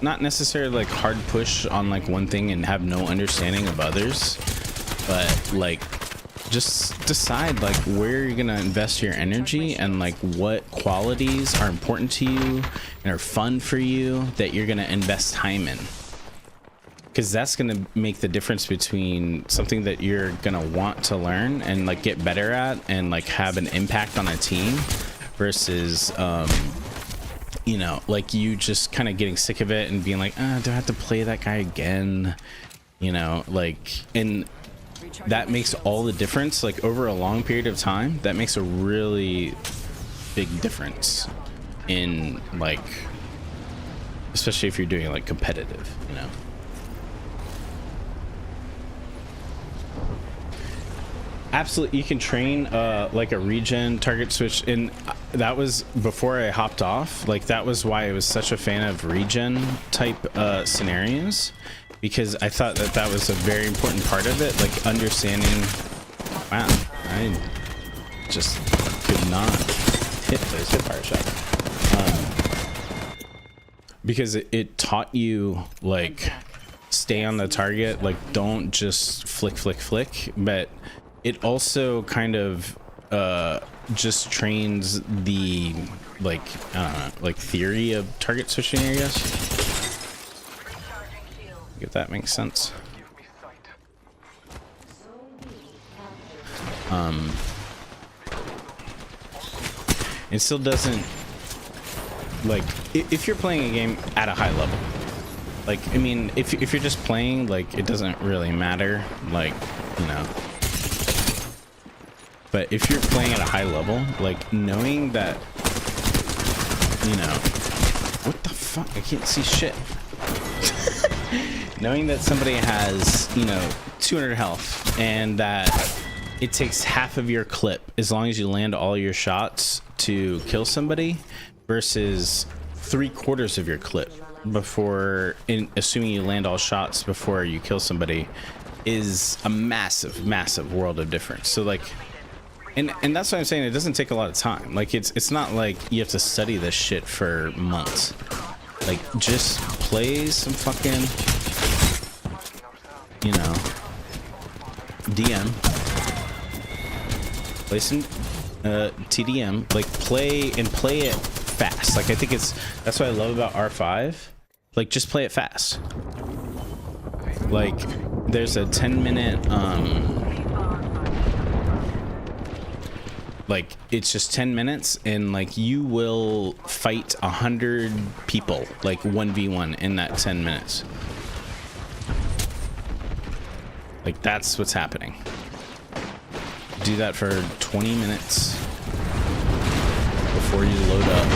Not necessarily like hard push on like one thing and have no understanding of others, but like just decide like where you're gonna invest your energy and like what qualities are important to you and are fun for you that you're gonna invest time in, because that's gonna make the difference between something that you're gonna want to learn and like get better at and like have an impact on a team versus you know, like you just kind of getting sick of it and being like, do I have to play that guy again? You know, like, and that makes all the difference. Like over a long period of time, that makes a really big difference in like, especially if you're doing like competitive, you know. Absolutely, you can train like a regen target switch, and that was before I hopped off. Like that was why I was such a fan of regen type scenarios, because I thought that that was a very important part of it, like understanding. Wow, I just could not hit fire shot. Because it taught you like stay on the target, like don't just flick, but it also kind of just trains the like I don't know, like theory of target switching, I guess. If that makes sense. It still doesn't, like, if you're playing a game at a high level, like, I mean, if you're just playing, like, it doesn't really matter, like, you know. But if you're playing at a high level, like, knowing that, you know, what the fuck? I can't see shit. Knowing that somebody has, you know, 200 health and that it takes half of your clip as long as you land all your shots to kill somebody versus 3/4 of your clip before, assuming you land all shots before you kill somebody, is a massive world of difference. So like, and that's what I'm saying, it doesn't take a lot of time. Like it's not like you have to study this shit for months. Like just play some fucking, you know, DM, play some TDM, like play it fast. Like I think that's what I love about R5. Like just play it fast. Like there's a 10-minute like it's just 10 minutes and like you will fight 100 people like 1v1 in that 10 minutes. Like that's what's happening. Do that for 20 minutes before you load up,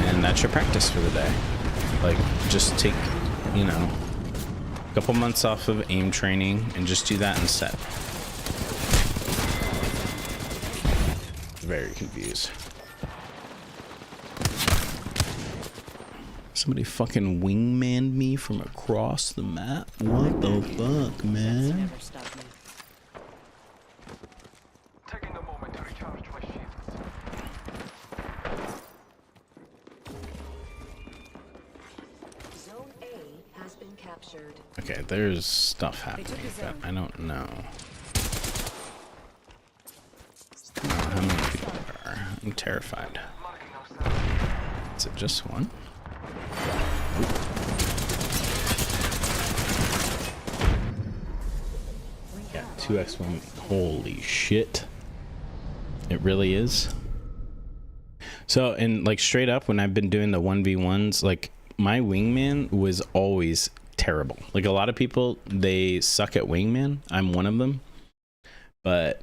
and that's your practice for the day. Like just take, you know, a couple months off of aim training and just do that instead. Very confused. Somebody fucking wingmaned me from across the map. What the fuck, man? Taking a moment to recharge my shields. Zone A has been captured. Okay, there's stuff happening, but I don't know. How many people there are? I'm terrified. Is it just one? Yeah, 2x1. Holy shit. It really is. So, and like straight up, when I've been doing the 1v1s, like my wingman was always terrible. Like a lot of people, they suck at wingman. I'm one of them. But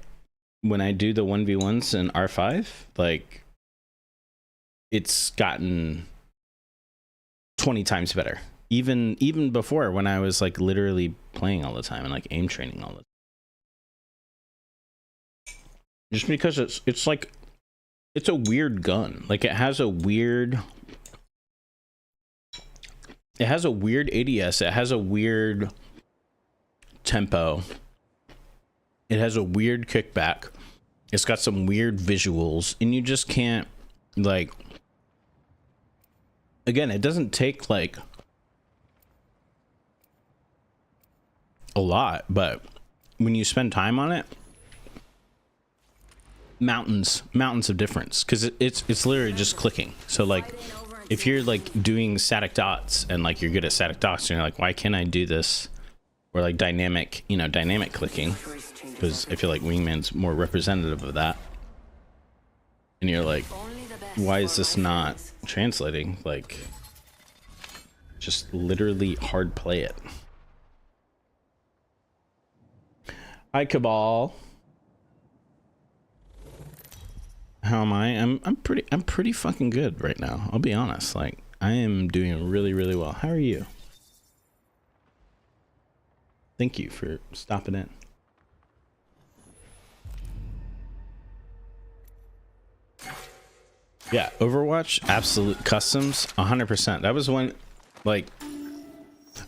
when I do the 1v1s in R5, like it's gotten 20 times better. Even before, when I was like literally playing all the time and like aim training all the time. Just because it's like, it's a weird gun. Like it has a weird ADS. It has a weird tempo. It has a weird kickback. It's got some weird visuals, and you just can't, like, again, it doesn't take like a lot, but when you spend time on it, mountains of difference, because it's literally just clicking. So like if you're like doing static dots and like you're good at static dots and you're like, why can't I do this? Or like dynamic clicking, because I feel like wingman's more representative of that. And you're like, why is this not translating? Like just literally hard play it. Hi Cabal. How am I? I'm pretty fucking good right now. I'll be honest. Like I am doing really well. How are you? Thank you for stopping in. Yeah, Overwatch, absolute customs, 100%. That was when, like,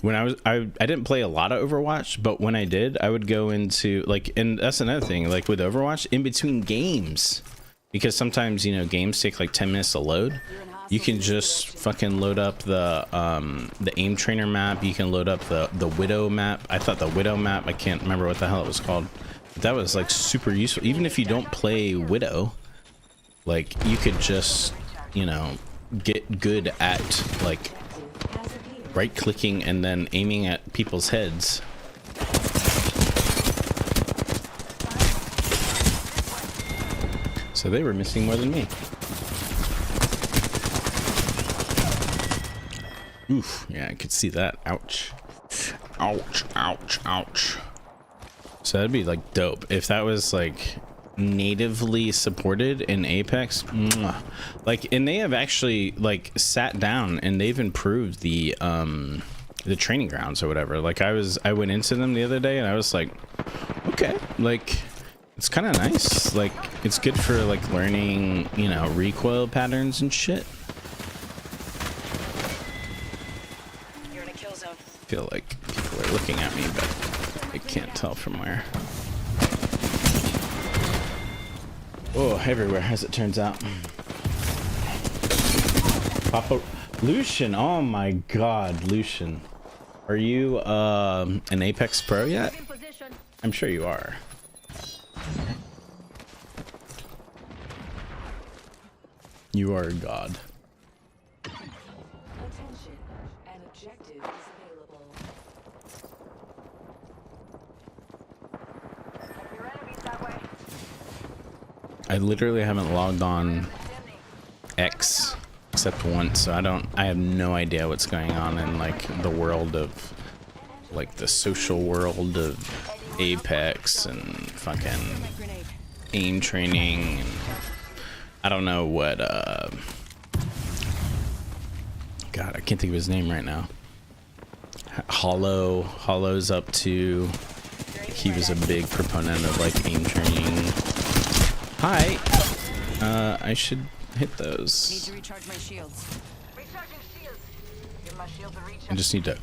when I didn't play a lot of Overwatch, but when I did, I would go into, like, and that's another thing, like with Overwatch, in between games, because sometimes, you know, games take like 10 minutes to load. You can just fucking load up the aim trainer map. You can load up the widow map. I thought the widow map, I can't remember what the hell it was called. But that was like super useful. Even if you don't play widow, like you could just, you know, get good at like right clicking and then aiming at people's heads. So they were missing more than me. Oof, yeah, I could see that. Ouch. Ouch, ouch, ouch. So that'd be like dope if that was like natively supported in Apex. Mwah. Like, and they have actually like sat down and they've improved the training grounds or whatever. Like I went into them the other day and I was like, okay, like it's kind of nice. Like it's good for like learning, you know, recoil patterns and shit. I feel like people are looking at me, but I can't tell from where. Oh, everywhere, as it turns out. Papa Lucian, oh my god, Lucian. Are you an Apex Pro yet? I'm sure you are. You are a god. Attention, an objective is available. Your enemy's that way. I literally haven't logged on X except once, so I have no idea what's going on in like the world of like the social world of Apex and fucking aim training and I don't know what God, I can't think of his name right now. Hollow's up to. He was a big proponent of like aim training. Hi. I should hit those. Need to recharge my shields. Recharging shields. Give my shield a recharge. I just need to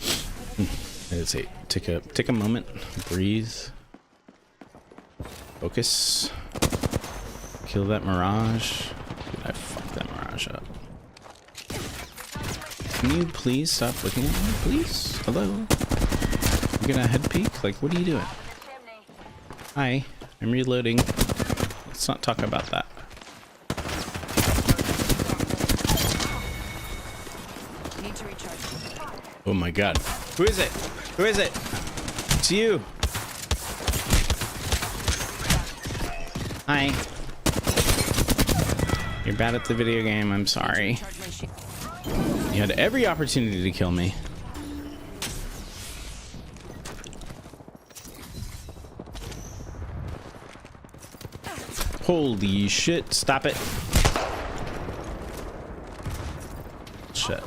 meditate. Take a moment, breathe, focus, kill that mirage. Dude, I fucked that mirage up. Can you please stop looking at me, please? Hello? You gonna head peek? Like, what are you doing? Hi, I'm reloading. Let's not talk about that. Need to recharge. Oh my god. Who is it? Who is it? It's you. Hi. You're bad at the video game, I'm sorry. Recharge my shield. You had every opportunity to kill me. Holy shit, stop it. Shit.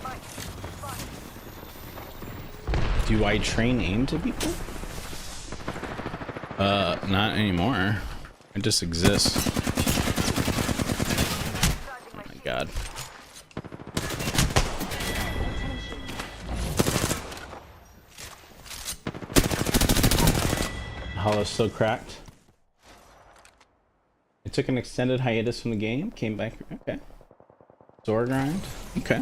Do I train aim to people? Not anymore. I just exist. Oh my god. Hollow's still cracked. I took an extended hiatus from the game, came back. Okay. Door grind. Okay.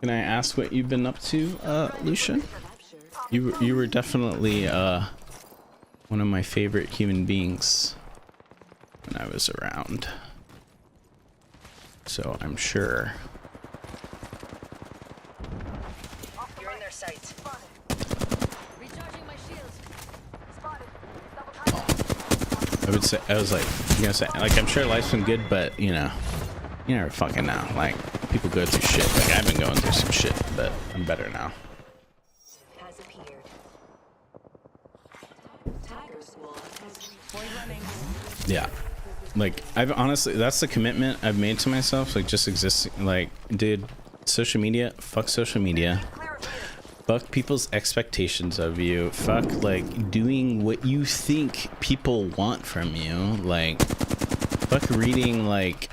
Can I ask what you've been up to, Lucian? You were definitely one of my favorite human beings when I was around. So I'm sure. You're in their sights. Recharging my shields. I would say, I was like, you know, say, like, I'm sure life's been good, but you know, you never fucking know. Like, people go through shit. Like, I've been going through some shit, but I'm better now. Has appeared. Tiger Squad has Running. Yeah. Like, I've honestly, that's the commitment I've made to myself. Like, just existing. Like, dude, social media, fuck social media. Fuck people's expectations of you. Fuck, like, doing what you think people want from you. Like, fuck reading, like,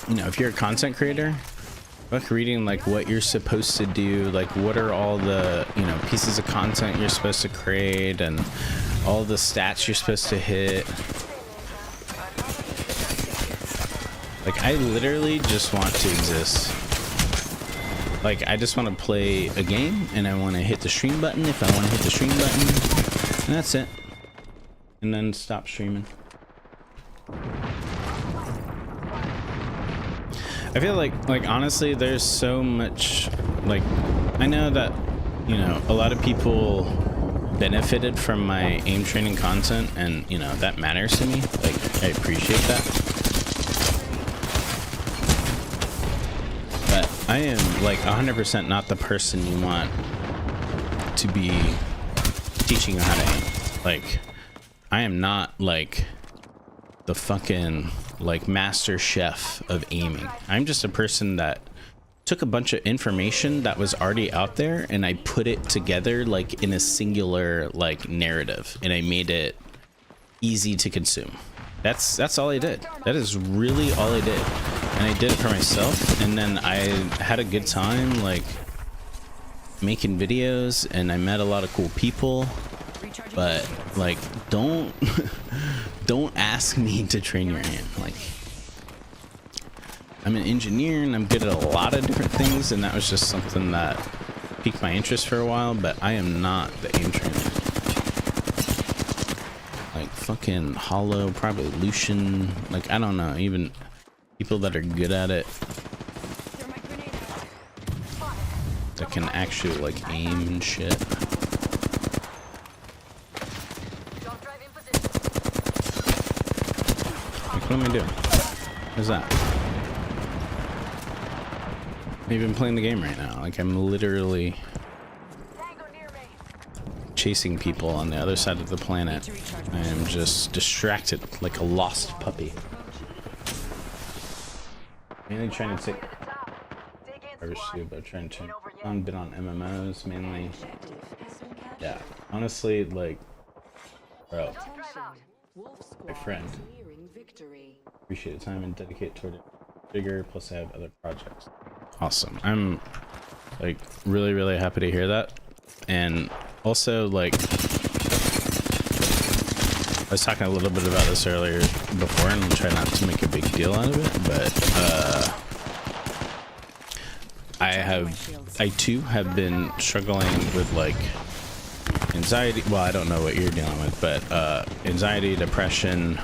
you know, if you're a content creator, fuck reading, like, what you're supposed to do. Like, what are all the, you know, pieces of content you're supposed to create and all the stats you're supposed to hit. Like, I literally just want to exist. Like, I just want to play a game, and I want to hit the stream button if I want to hit the stream button, and that's it. And then stop streaming. I feel like honestly, there's so much, like, I know that, you know, a lot of people benefited from my aim training content, and, you know, that matters to me. Like, I appreciate that. But I am, like, 100% not the person you want to be teaching you how to aim. Like, I am not, like, the fucking, like, master chef of aiming. I'm just a person that took a bunch of information that was already out there, and I put it together, like, in a singular, like, narrative, and I made it easy to consume. That's all I did. That is really all I did. And I did it for myself, and then I had a good time, like, making videos, and I met a lot of cool people. But, like, don't ask me to train your aim. Like, I'm an engineer and I'm good at a lot of different things, and that was just something that piqued my interest for a while, but I am not the aim trainer. Like, fucking Hollow, probably Lucian, like, I don't know, even people that are good at it, that can actually, like, aim and shit. What am I doing? What's that? I'm even playing the game right now. Like, I'm literally chasing people on the other side of the planet. I am just distracted like a lost puppy. Mainly trying to take but trying to been on MMOs mainly. Yeah, honestly, like, bro, my friend. Appreciate the time and dedicate toward it bigger, plus I have other projects. Awesome. I'm, like, really happy to hear that. And also, like, I was talking a little bit about this earlier before, and I'm trying not to make a big deal out of it, but I too have been struggling with, like, anxiety. Well, I don't know what you're dealing with, but anxiety, depression,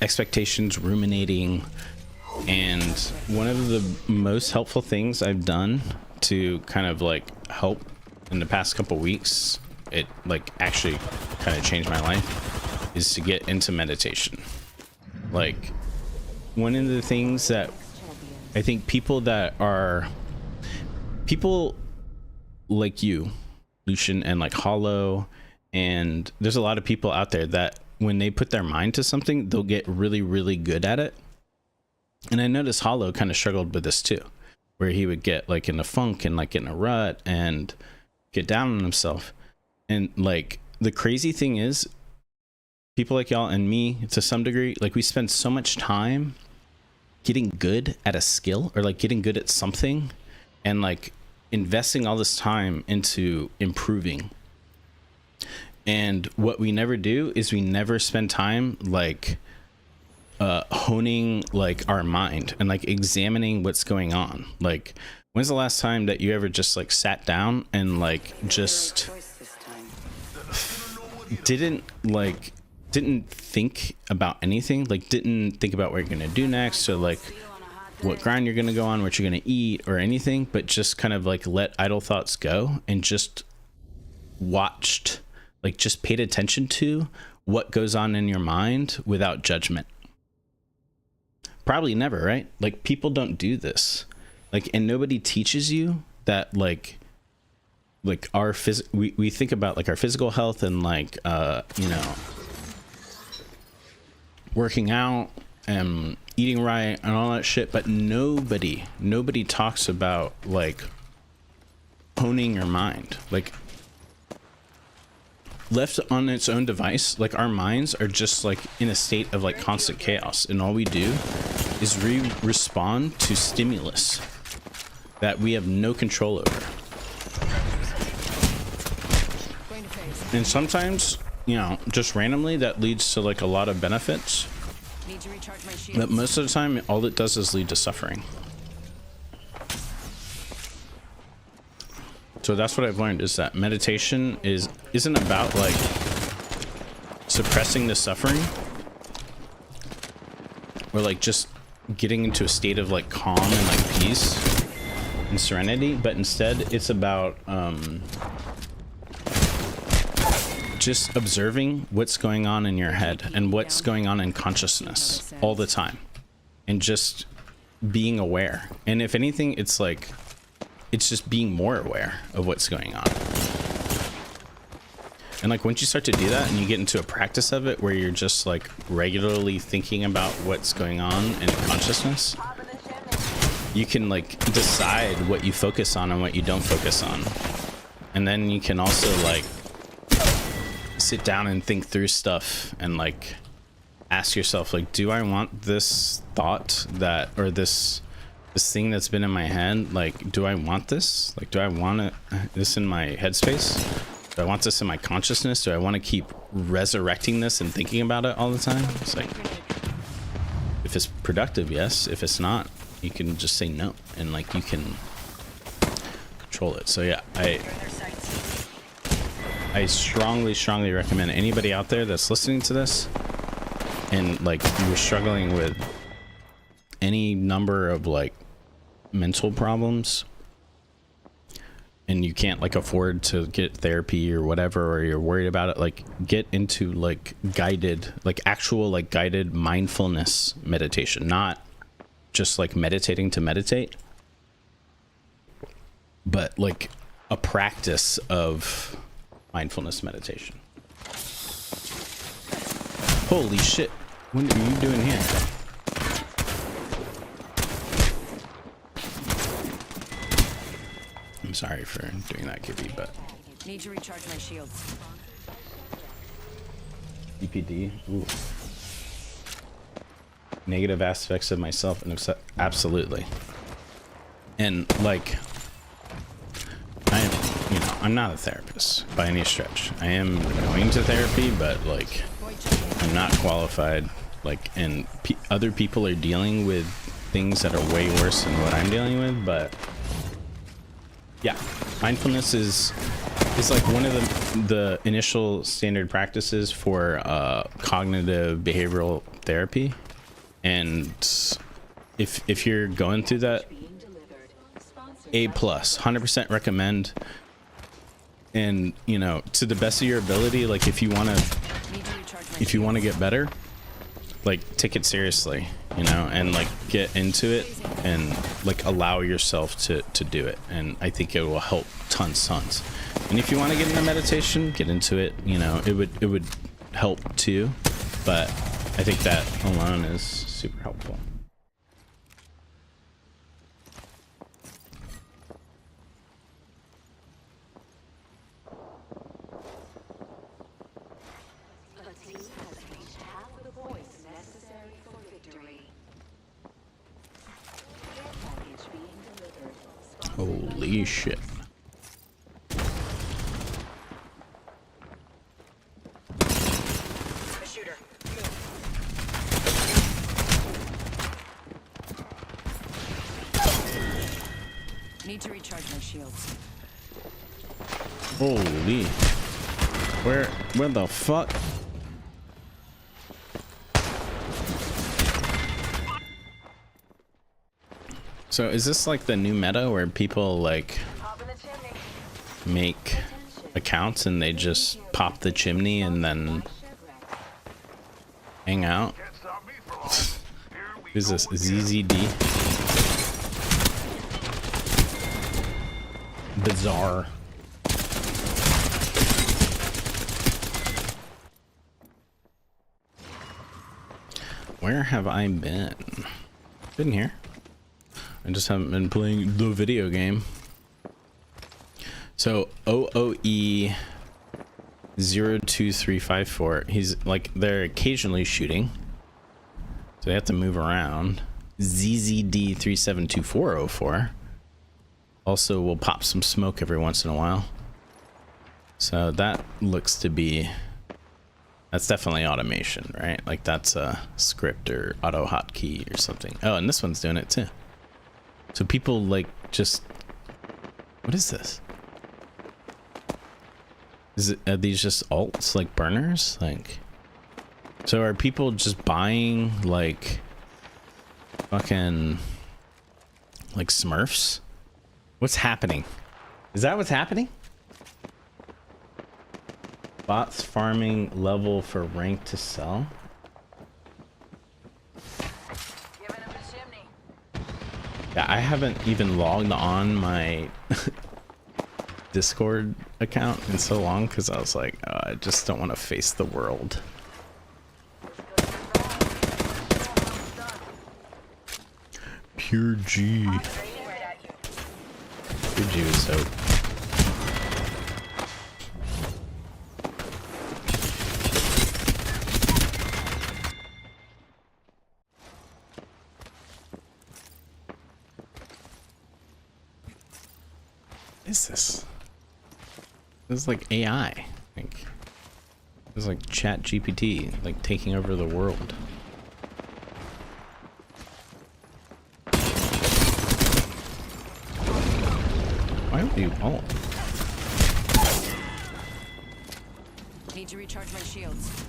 expectations, ruminating, and one of the most helpful things I've done to kind of, like, help in the past couple weeks, it, like, actually kind of changed my life, is to get into meditation. Like, one of the things that I think people like you, Lucian, and, like, Hollow, and there's a lot of people out there that when they put their mind to something, they'll get really good at it. And I noticed Hollow kind of struggled with this too, where he would get, like, in a funk and, like, in a rut and get down on himself. And, like, the crazy thing is, people like y'all and me, to some degree, like, we spend so much time getting good at a skill, or, like, getting good at something, and, like, investing all this time into improving. And what we never do is we never spend time, like, honing, like, our mind and, like, examining what's going on. Like, when's the last time that you ever just, like, sat down and, like, just didn't think about anything, like, didn't think about what you're gonna do next, or, like, what grind you're gonna go on, what you're gonna eat, or anything, but just kind of, like, let idle thoughts go and just watched, like, just paid attention to what goes on in your mind without judgment? Probably never, right? Like, people don't do this. Like, and nobody teaches you that, like our we think about, like, our physical health and, like, you know, working out and eating right and all that shit, but nobody talks about, like, honing your mind. Like, left on its own device, like, our minds are just, like, in a state of, like, constant chaos, and all we do is respond to stimulus that we have no control over. And sometimes, you know, just randomly that leads to like a lot of benefits. Need to recharge my shield. But most of the time, all it does is lead to suffering. So that's what I've learned, is that meditation isn't about like suppressing the suffering or like just getting into a state of like calm and like peace and serenity, but instead it's about just observing what's going on in your head and what's going on in consciousness all the time, and just being aware. And if anything, it's like, it's just being more aware of what's going on. And like once you start to do that and you get into a practice of it where you're just like regularly thinking about what's going on in consciousness, you can like decide what you focus on and what you don't focus on. And then you can also like sit down and think through stuff and like ask yourself, like, do I want this thought that, or this thing that's been in my head, like, do I want this? Like, do I want this in my headspace? Do I want this in my consciousness? Do I want to keep resurrecting this and thinking about it all the time? It's like, if it's productive, yes. If it's not, you can just say no, and like you can control it. So yeah, I strongly recommend anybody out there that's listening to this and like you're struggling with any number of like mental problems and you can't like afford to get therapy or whatever, or you're worried about it, like get into like guided, like actual like guided mindfulness meditation, not just like meditating to meditate, but like a practice of mindfulness meditation. Holy shit, what are you doing here? I'm sorry for doing that, Gibby, but Need to recharge my shields. EPD. Ooh. Negative aspects of myself, and absolutely. And like, I'm not a therapist by any stretch. I am going to therapy, but like, I'm not qualified. Like, and other people are dealing with things that are way worse than what I'm dealing with. But yeah, mindfulness is like one of the initial standard practices for cognitive behavioral therapy. And if you're going through that, A+, 100% recommend. And you know, to the best of your ability, like if you want to get better, like take it seriously, you know, and like get into it and like allow yourself to do it. And I think it will help tons. And if you want to get into meditation, get into it, you know, it would help too, but I think that alone is super helpful. Holy shit. A shooter. Need to recharge my shields. Holy. Where the fuck? So is this like the new meta where people like make accounts and they just pop the chimney and then hang out? Who's this? ZZD? Bizarre. Where have I been? Been here. I just haven't been playing the video game. So OOE 02354. He's like, they're occasionally shooting, so they have to move around. ZZD 372404 also will pop some smoke every once in a while. So that looks to be, that's definitely automation, right? Like that's a script or auto hotkey or something. Oh, and this one's doing it too. So people like just, what is this? Are these just alts, like burners? Like, so are people just buying like fucking like Smurfs? What's happening? Is that what's happening? Bots farming level for rank to sell? Giving him a chimney. Yeah, I haven't even logged on my Discord account in so long because I was like, oh, I just don't want to face the world. Pure G. Pure G was so. What is this? This is like AI. Like, this is like Chat GPT, like taking over the world. Why would you ult? Need to recharge my shields.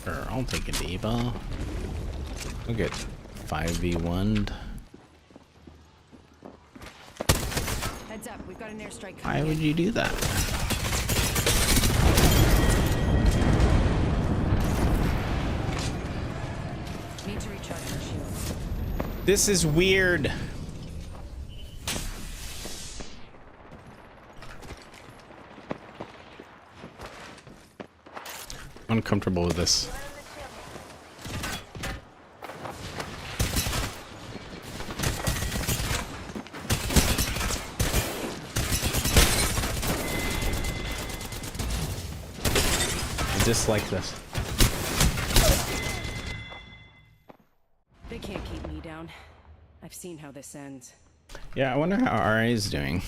Sure, I'll take a D-ball. We'll get 5v1'd. Heads up, we've got an airstrike Why coming would in. you do that? Need to recharge my shields. This is weird. Uncomfortable with this. I dislike this. They can't keep me down. I've seen how this ends. Yeah, I wonder how RA is doing.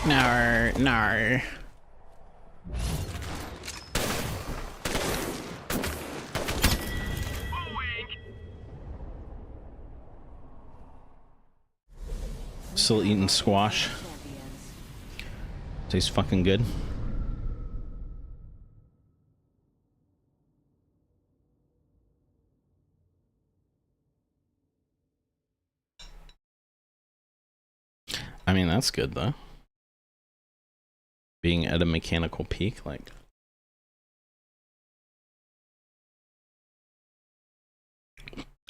No, no. Still eating squash. Tastes fucking good. I mean, that's good though. Being at a mechanical peak, like.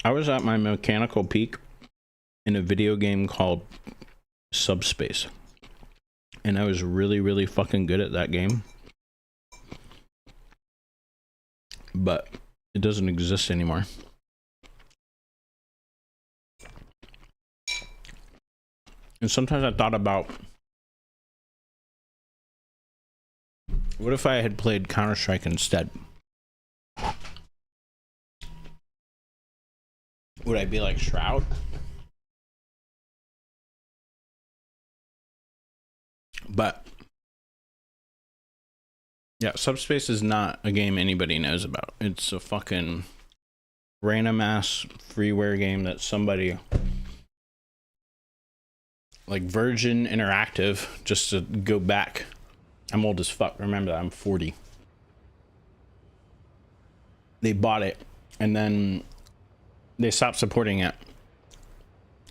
I was at my mechanical peak in a video game called Subspace. And I was really, really fucking good at that game. But it doesn't exist anymore. And sometimes I thought about, what if I had played Counter-Strike instead? Would I be like Shroud? But yeah, Subspace is not a game anybody knows about. It's a fucking random ass freeware game that somebody like Virgin Interactive, just to go back. I'm old as fuck. Remember that I'm 40. They bought it and then they stopped supporting it.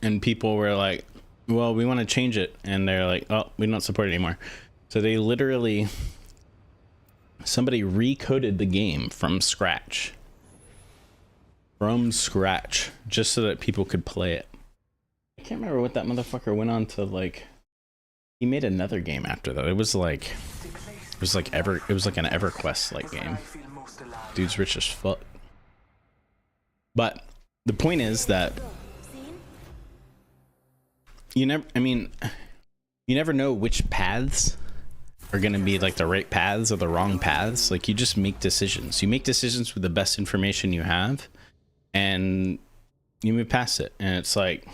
And people were like, well, we want to change it. And they're like, oh, we don't support it anymore. So they literally, somebody recoded the game from scratch. From scratch. Just so that people could play it. I can't remember what that motherfucker went on to, like, he made another game after that. It was like an EverQuest like game. Dude's rich as fuck. But the point is that you never, I mean, you never know which paths are going to be like the right paths or the wrong paths. Like, you just make decisions. You make decisions with the best information you have, and you move past it. And it's like,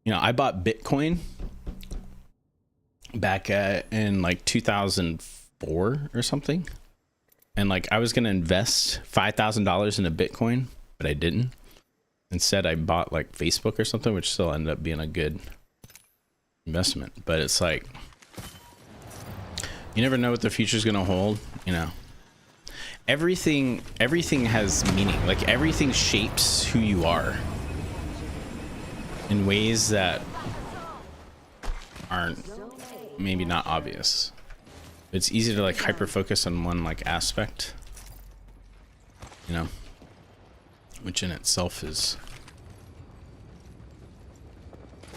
you know, I bought Bitcoin back in like 2004 or something. And like, I was going to invest $5,000 in a Bitcoin, but I didn't. Instead, I bought like Facebook or something, which still ended up being a good investment. But it's like, you never know what the future's going to hold, you know. Everything has meaning. Like, everything shapes who you are in ways that aren't maybe not obvious. It's easy to like hyper focus on one like aspect, you know, which in itself is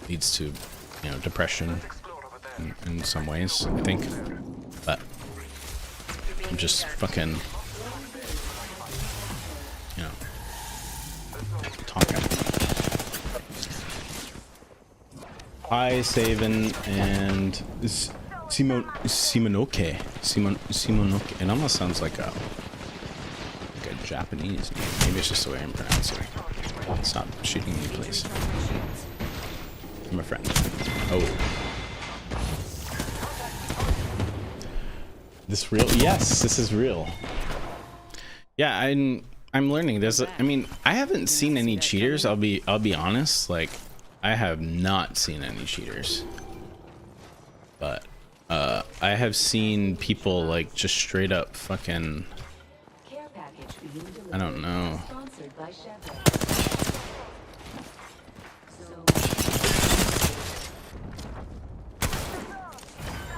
leads to, you know, depression in some ways, I think. But I'm just fucking, you know, talking. Hi, Saven and Simonoke. It almost sounds like a Japanese name. Maybe it's just the way I'm pronouncing it. Stop shooting me, please. I'm a friend. Oh. This real? Yes, this is real. Yeah, I'm learning. I mean, I haven't seen any cheaters. I'll be honest. Like, I have not seen any cheaters. But I have seen people like just straight up fucking, I don't know.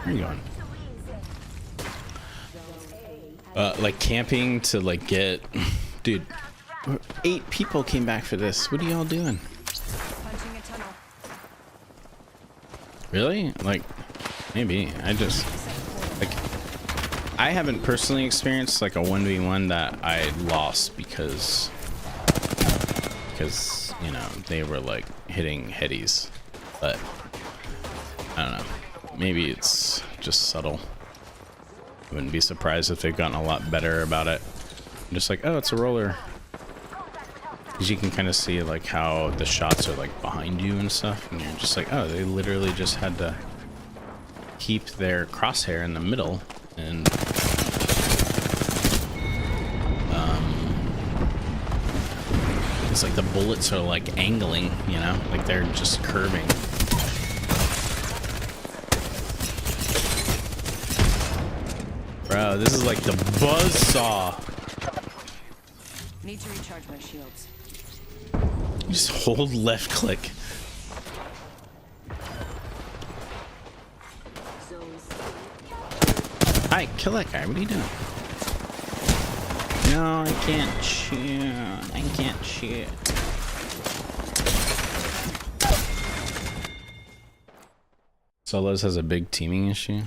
Where are you going? Like camping to like get, dude, 8 people came back for this. What are y'all doing? Punching a tunnel. Really? Like, maybe. Like, I haven't personally experienced like a 1v1 that I lost because, you know, they were like hitting headies. But I don't know. Maybe it's just subtle. I wouldn't be surprised if they've gotten a lot better about it. Just like, oh, it's a roller. Because you can kind of see like how the shots are like behind you and stuff. And you're just like, oh, they literally just had to keep their crosshair in the middle. And it's like the bullets are like angling, you know, like they're just curving. Bro, this is like the buzzsaw. Need to recharge my shields. Just hold left click. Hi, kill that guy. What are you doing? No, I can't shoot. I can't shoot. Solos has a big teaming issue.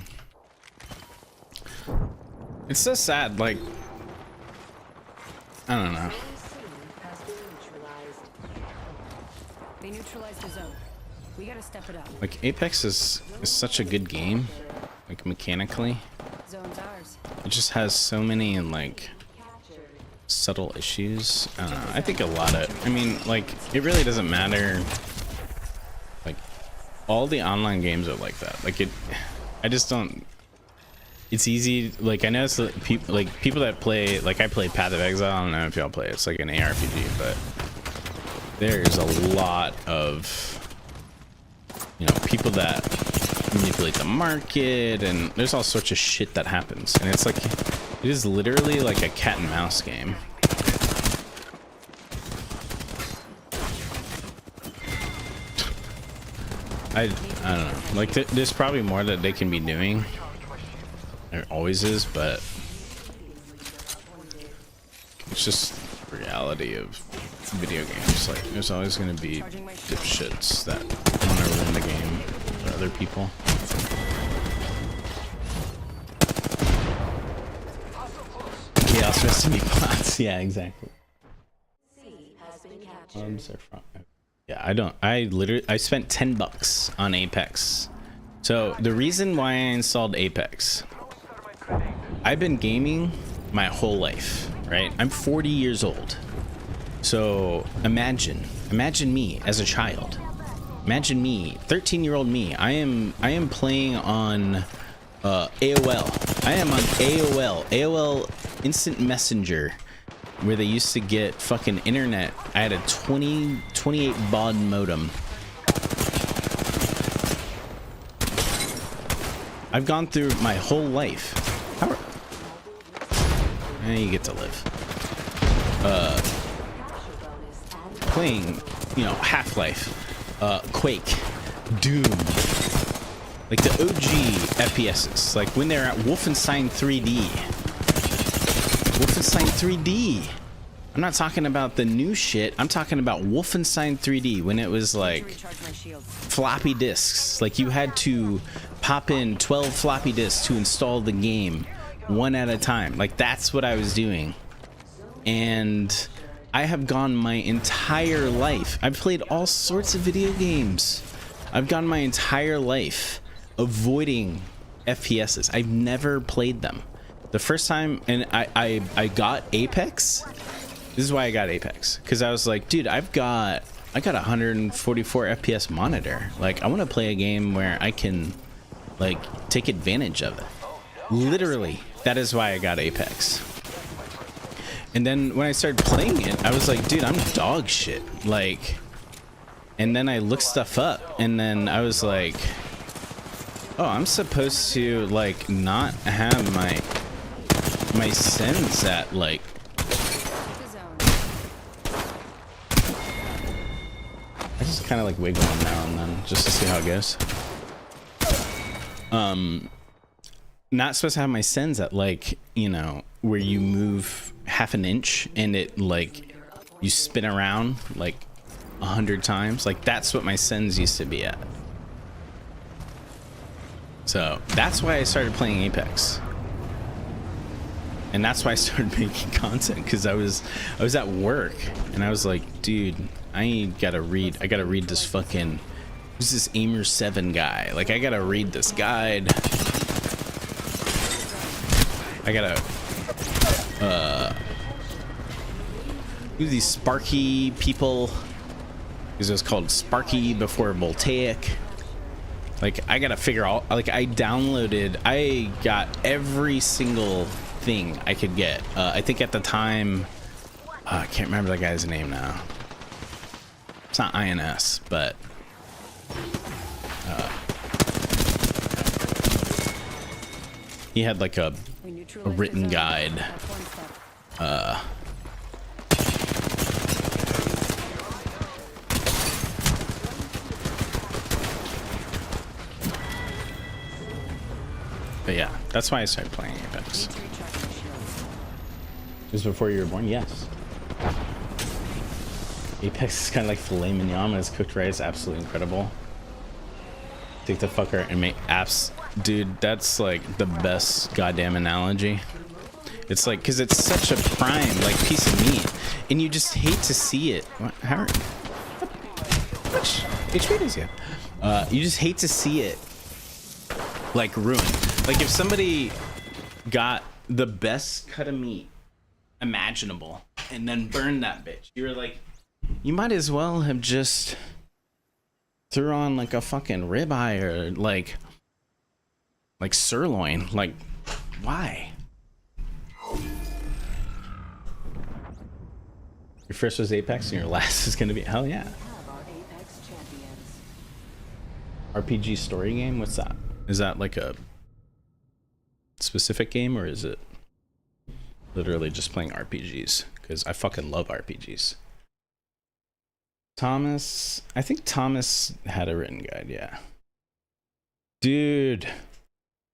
It's so sad, like, I don't know. They neutralized the zone. We gotta step it up. Like, Apex is such a good game, like, mechanically. Zone's ours. It just has so many, like, subtle issues. I don't know. I think a lot of, I mean, like, it really doesn't matter. Like, all the online games are like that. Like, I just don't. It's easy, like, I know it's people that play, like, I play Path of Exile. I don't know if y'all play it. It's like an ARPG, but there's a lot of, you know, people that manipulate the market, and there's all sorts of shit that happens. And it's like, it is literally like a cat and mouse game. I don't know. Like, there's probably more that they can be doing. There always is, but it's just the reality of video games. Like, there's always going to be dipshits that want to ruin the game for other people. Chaos Recipe bots. Yeah, exactly. Are from. Yeah, I spent $10 on Apex. So the reason why I installed Apex, I've been gaming my whole life, right? I'm 40 years old. So imagine me as a child. Imagine me, 13-year-old me. I am playing on AOL. I am on AOL Instant Messenger, where they used to get fucking internet. I had a 28 baud modem. I've gone through my whole life. You get to live. Playing, you know, Half-Life, Quake, Doom, like the OG FPSs, like when they're at Wolfenstein 3D. Wolfenstein 3D. I'm not talking about the new shit. I'm talking about Wolfenstein 3D when it was like floppy disks. Like you had to pop in 12 floppy disks to install the game one at a time. Like that's what I was doing. And I have gone my entire life. I've played all sorts of video games. I've gone my entire life avoiding FPSs. I've never played them. The first time, and I got Apex. This is why I got Apex, because I was like, dude, I got a 144 FPS monitor. Like, I want to play a game where I can, like, take advantage of it. Literally, that is why I got Apex. And then when I started playing it, I was like, dude, I'm dog shit. Like, and then I looked stuff up, and then I was like, oh, I'm supposed to, like, not have my sends at, like, I just kind of like wiggle them now and then just to see how it goes. Not supposed to have my sends at, like, you know, where you move half an inch and it, like, you spin around like 100 times. Like, that's what my sends used to be at. So that's why I started playing Apex. And that's why I started making content, because I was at work and I was like, dude, I gotta read this fucking, who's this Aimer 7 guy? Like, I gotta read this guide. I gotta who these Sparky people, because it was called Sparky before Voltaic. Like, I gotta figure out, like, I got every single thing I could get. I think at the time, I can't remember that guy's name now. It's not INS, but he had like a written guide. But yeah, that's why I started playing Apex. Just before you were born? Yes. Apex is kind of like filet mignon when it's cooked right. It's absolutely incredible. Take the fucker and make apps. Dude, that's like the best goddamn analogy. It's like, because it's such a prime, like, piece of meat. And you just hate to see it. What? How much HP does he have? You just hate to see it, like, ruined. Like, if somebody got the best cut of meat imaginable and then burned that bitch, you were like, you might as well have just threw on like a fucking ribeye or like sirloin. Like, why? Your first was Apex and your last is gonna be, hell yeah. RPG story game? What's that? Is that like a specific game, or is it literally just playing RPGs? Because I fucking love RPGs. Thomas, I think Thomas had a written guide, yeah. Dude,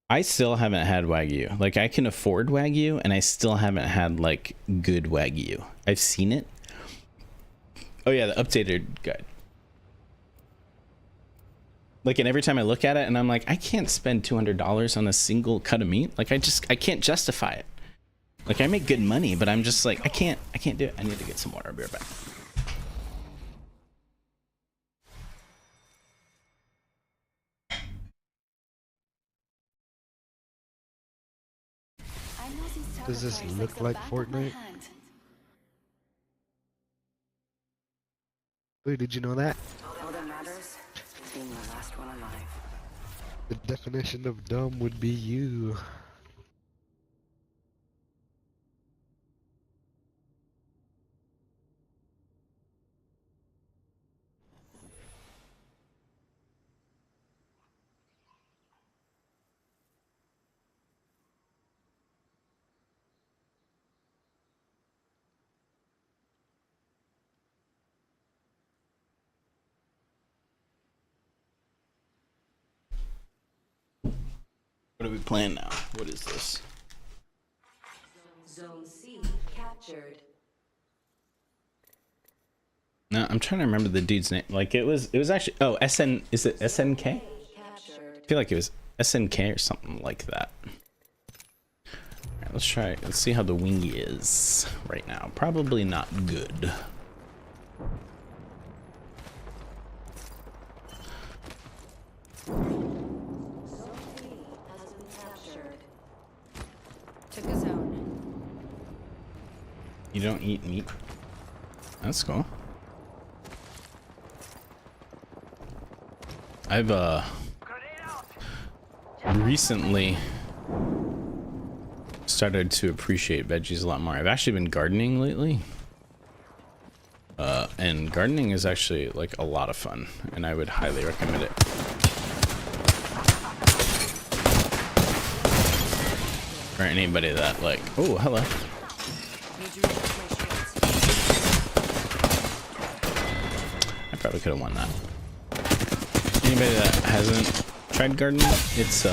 I still haven't had Wagyu. Like, I can afford Wagyu, and I still haven't had, like, good Wagyu. I've seen it. Oh yeah, the updated guide. Like, and every time I look at it, and I'm like, I can't spend $200 on a single cut of meat. Like, I can't justify it. Like, I make good money, but I'm just like, I can't do it. I need to get some water. I'll be right back. Does this look like Fortnite? Wait, did you know that? All that matters is being the last one alive. The definition of dumb would be you. What are we playing now? What is this? Zone C captured. No, I'm trying to remember the dude's name. Like it was actually, oh, SN, is it SNK? Captured. I feel like it was SNK or something like that. Alright, let's try, let's see how the wingy is right now. Probably not good. Took a zone. You don't eat meat? That's cool. I've recently started to appreciate veggies a lot more. I've actually been gardening lately. And gardening is actually like a lot of fun, and I would highly recommend it. For anybody that like, oh, hello. I probably could have won that. Anybody that hasn't tried gardening, it's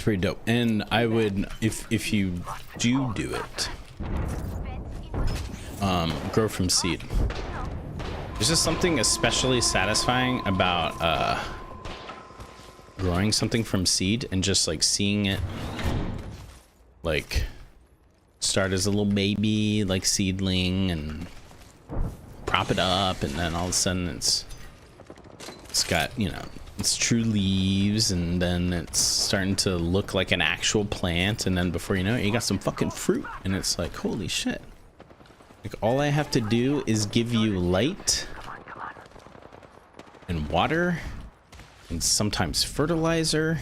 pretty dope. And I would, if you do it, grow from seed. There's just something especially satisfying about growing something from seed and just like seeing it like start as a little baby, like seedling, and prop it up, and then all of a sudden it's got, you know, it's true leaves, and then it's starting to look like an actual plant, and then before you know it, you got some fucking fruit, and it's like, holy shit. Like all I have to do is give you light and water and sometimes fertilizer,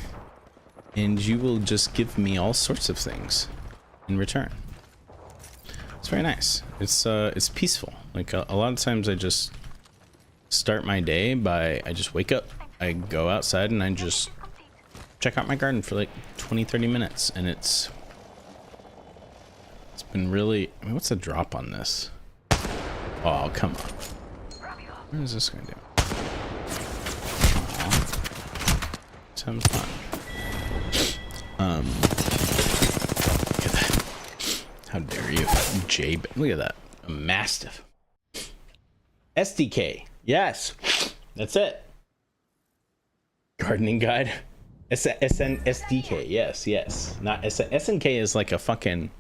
and you will just give me all sorts of things in return. It's very nice. It's peaceful. Like a lot of times I just start my day by, I just wake up, I go outside, and I just check out my garden for like 20-30 minutes, and it's been really, I mean, what's the drop on this? Oh, come on. What is this gonna do? It's having fun. Look at that. How dare you, Jay? Look at that. A mastiff. SDK. Yes. That's it. Gardening guide. SDK. Yes, yes. Not SNK is like a fucking,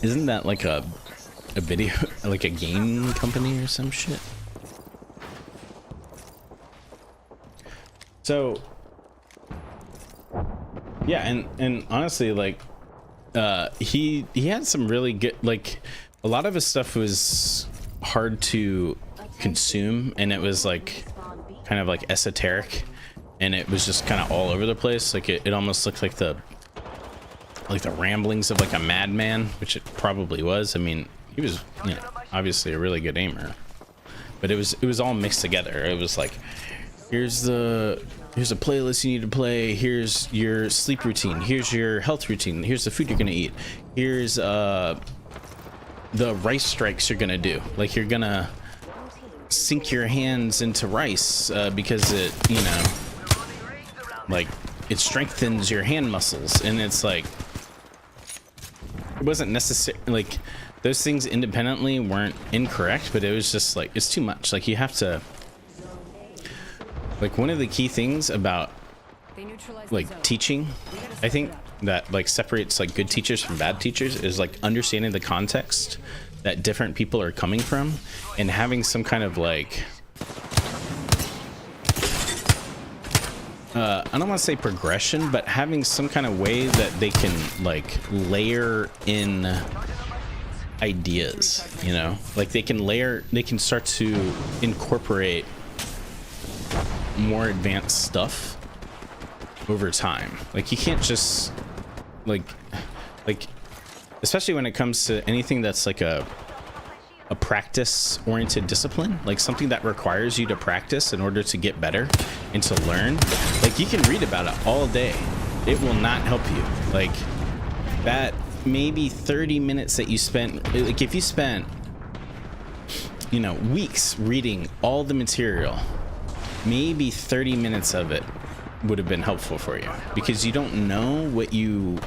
isn't that like a video, like a game company or some shit? So yeah, and honestly, like he had some really good, like a lot of his stuff was hard to consume, and it was like kind of like esoteric, and it was just kind of all over the place. Like it almost looked like the ramblings of like a madman, which it probably was. I mean, he was, you know, obviously a really good aimer, but it was all mixed together. It was like, here's a playlist you need to play, here's your sleep routine, here's your health routine, here's the food you're gonna eat, here's the rice strikes you're gonna do. Like you're gonna sink your hands into rice because it, you know, like it strengthens your hand muscles. And it's like, it wasn't necessary, like those things independently weren't incorrect, but it was just like, it's too much. Like you have to, like one of the key things about like teaching, I think that like separates like good teachers from bad teachers is like understanding the context that different people are coming from, and having some kind of like I don't want to say progression, but having some kind of way that they can like layer in ideas, you know, like they can start to incorporate more advanced stuff over time. Like you can't just like especially when it comes to anything that's like a practice oriented discipline, like something that requires you to practice in order to get better and to learn. Like you can read about it all day, it will not help you. Like that maybe 30 minutes that you spent, like if you spent, you know, weeks reading all the material, maybe 30 minutes of it would have been helpful for you, because you don't know what you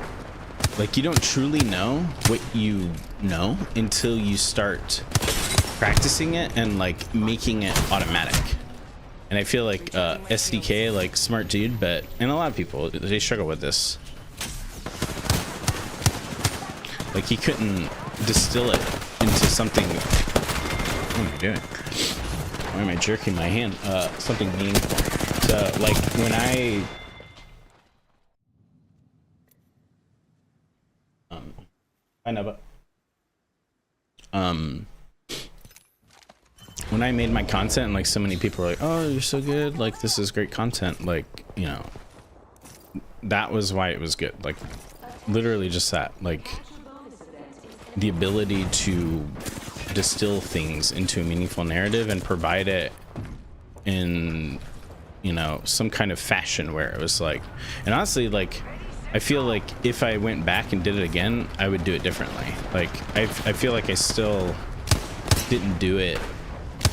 like, you don't truly know what you know until you start practicing it and like making it automatic. And I feel like SDK, like smart dude, but and a lot of people, they struggle with this. Like he couldn't distill it into something. What am I doing? Why am I jerking my hand? Something meaningful. So like when I know, but when I made my content, and like so many people were like, oh, you're so good, like this is great content, like, you know, that was why it was good. Like literally just that, like the ability to distill things into a meaningful narrative and provide it in, you know, some kind of fashion where it was like, and honestly, like I feel like if I went back and did it again, I would do it differently. Like I feel like I still didn't do it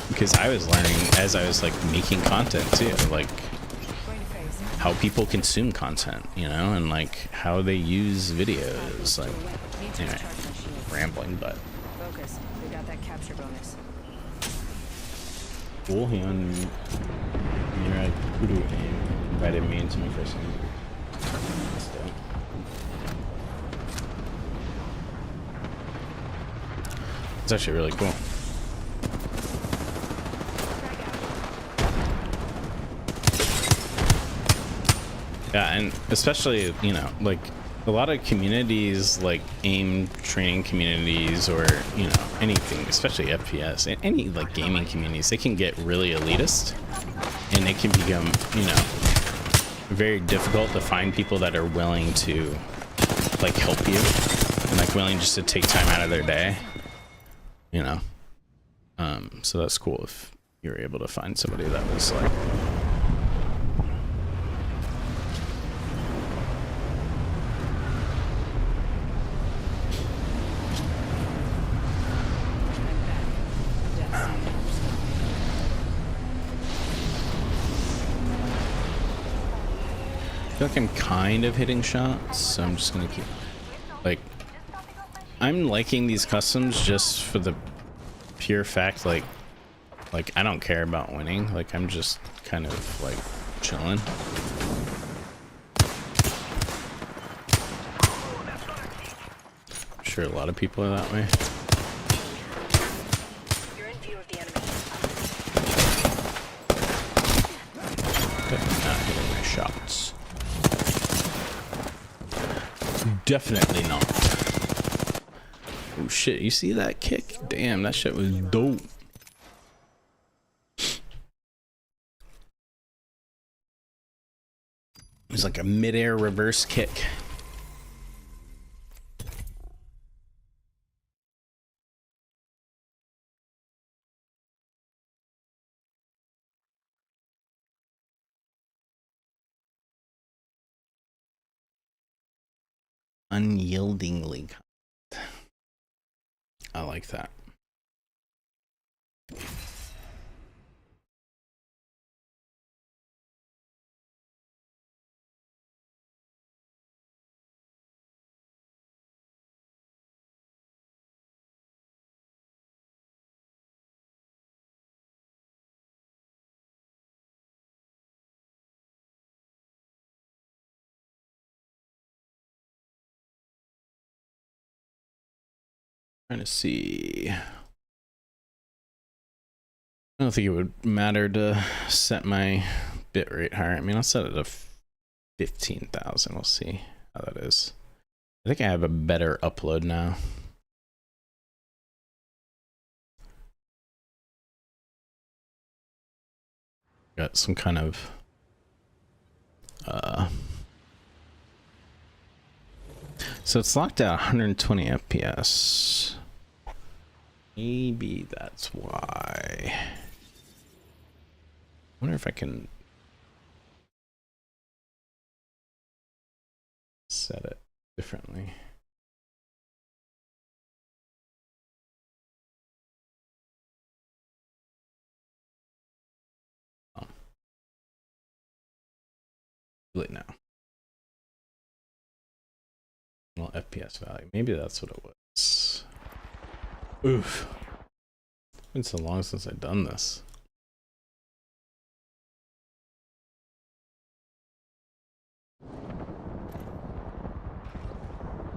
because I was learning as I was like making content too, like how people consume content, you know, and like how they use videos. Like anyway, rambling, but Focus. We got that capture bonus. cool. He on Mira Kudu invited me into my first game. That's dope. It's actually really cool. Yeah, and especially, you know, like a lot of communities, like aim training communities, or, you know, anything, especially FPS, and any like gaming communities, they can get really elitist, and it can become, you know, very difficult to find people that are willing to like help you and like willing just to take time out of their day, you know. So that's cool if you're able to find somebody that was like I feel like I'm kind of hitting shots, so I'm just gonna keep like I'm liking these customs just for the pure fact like I don't care about winning. Like I'm just kind of like chilling. I'm sure a lot of people are that way. You're in view of the enemy. Definitely not hitting my shots. Definitely not. Oh shit, you see that kick? Damn, that shit was dope. It was like a mid-air reverse kick. Unyieldingly. I like that. Trying to see. I don't think it would matter to set my bitrate higher. I mean, I'll set it to 15,000. We'll see how that is. I think I have a better upload now. Got some kind of so it's locked at 120 FPS. Maybe that's why. I wonder if I can set it differently. Oh. Really now. Well, FPS value. Maybe that's what it was. Oof. It's been so long since I've done this.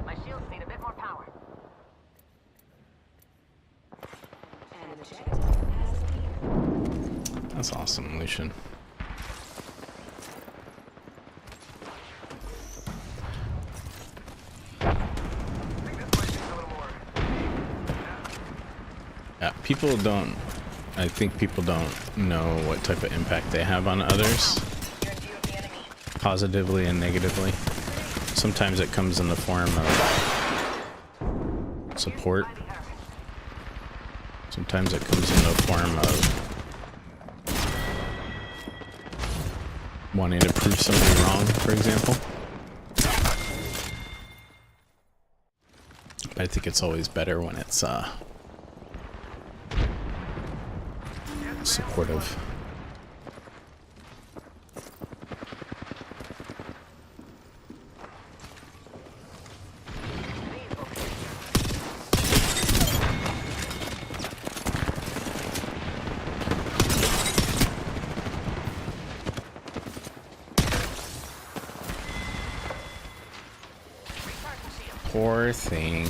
My shields need a bit more power. That's awesome, Lucian. Yeah, people don't, I think people don't know what type of impact they have on others, positively and negatively. Sometimes it comes in the form of support. Sometimes it comes in the form of wanting to prove somebody wrong, for example. But I think it's always better when it's supportive. Poor thing.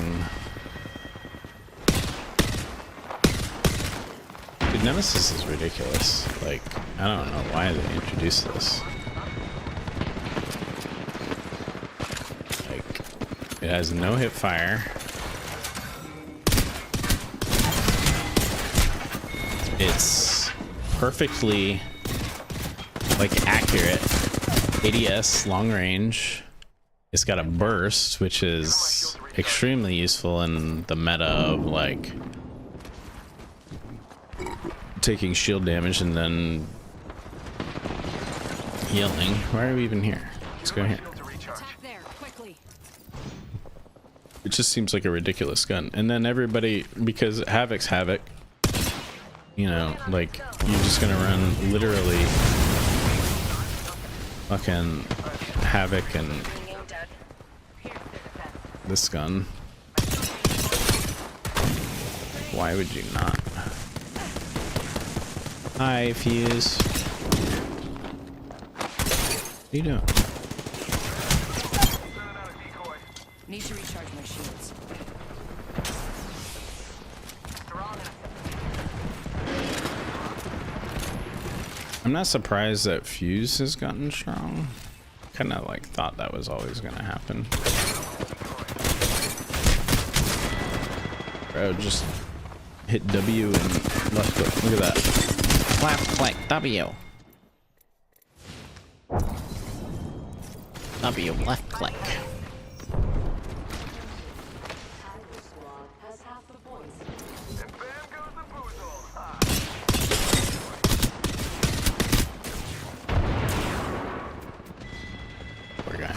Dude, Nemesis is ridiculous. Like, I don't know why they introduced this. Like, it has no hip fire. It's perfectly, like, accurate. ADS, long range. It's got a burst, which is extremely useful in the meta of, like, taking shield damage and then healing. Why are we even here? Let's go here. Attack there, quickly. It just seems like a ridiculous gun. And then everybody, because Havoc's Havoc, you know, like, you're just gonna run literally fucking Havoc and this gun. Why would you not? Hi, Fuse. What are you doing? Need to recharge my shields. I'm not surprised that Fuse has gotten strong. Kind of like thought that was always gonna happen. Bro, just hit W and left click. Look at that. Left click W. W, left click. Poor guy.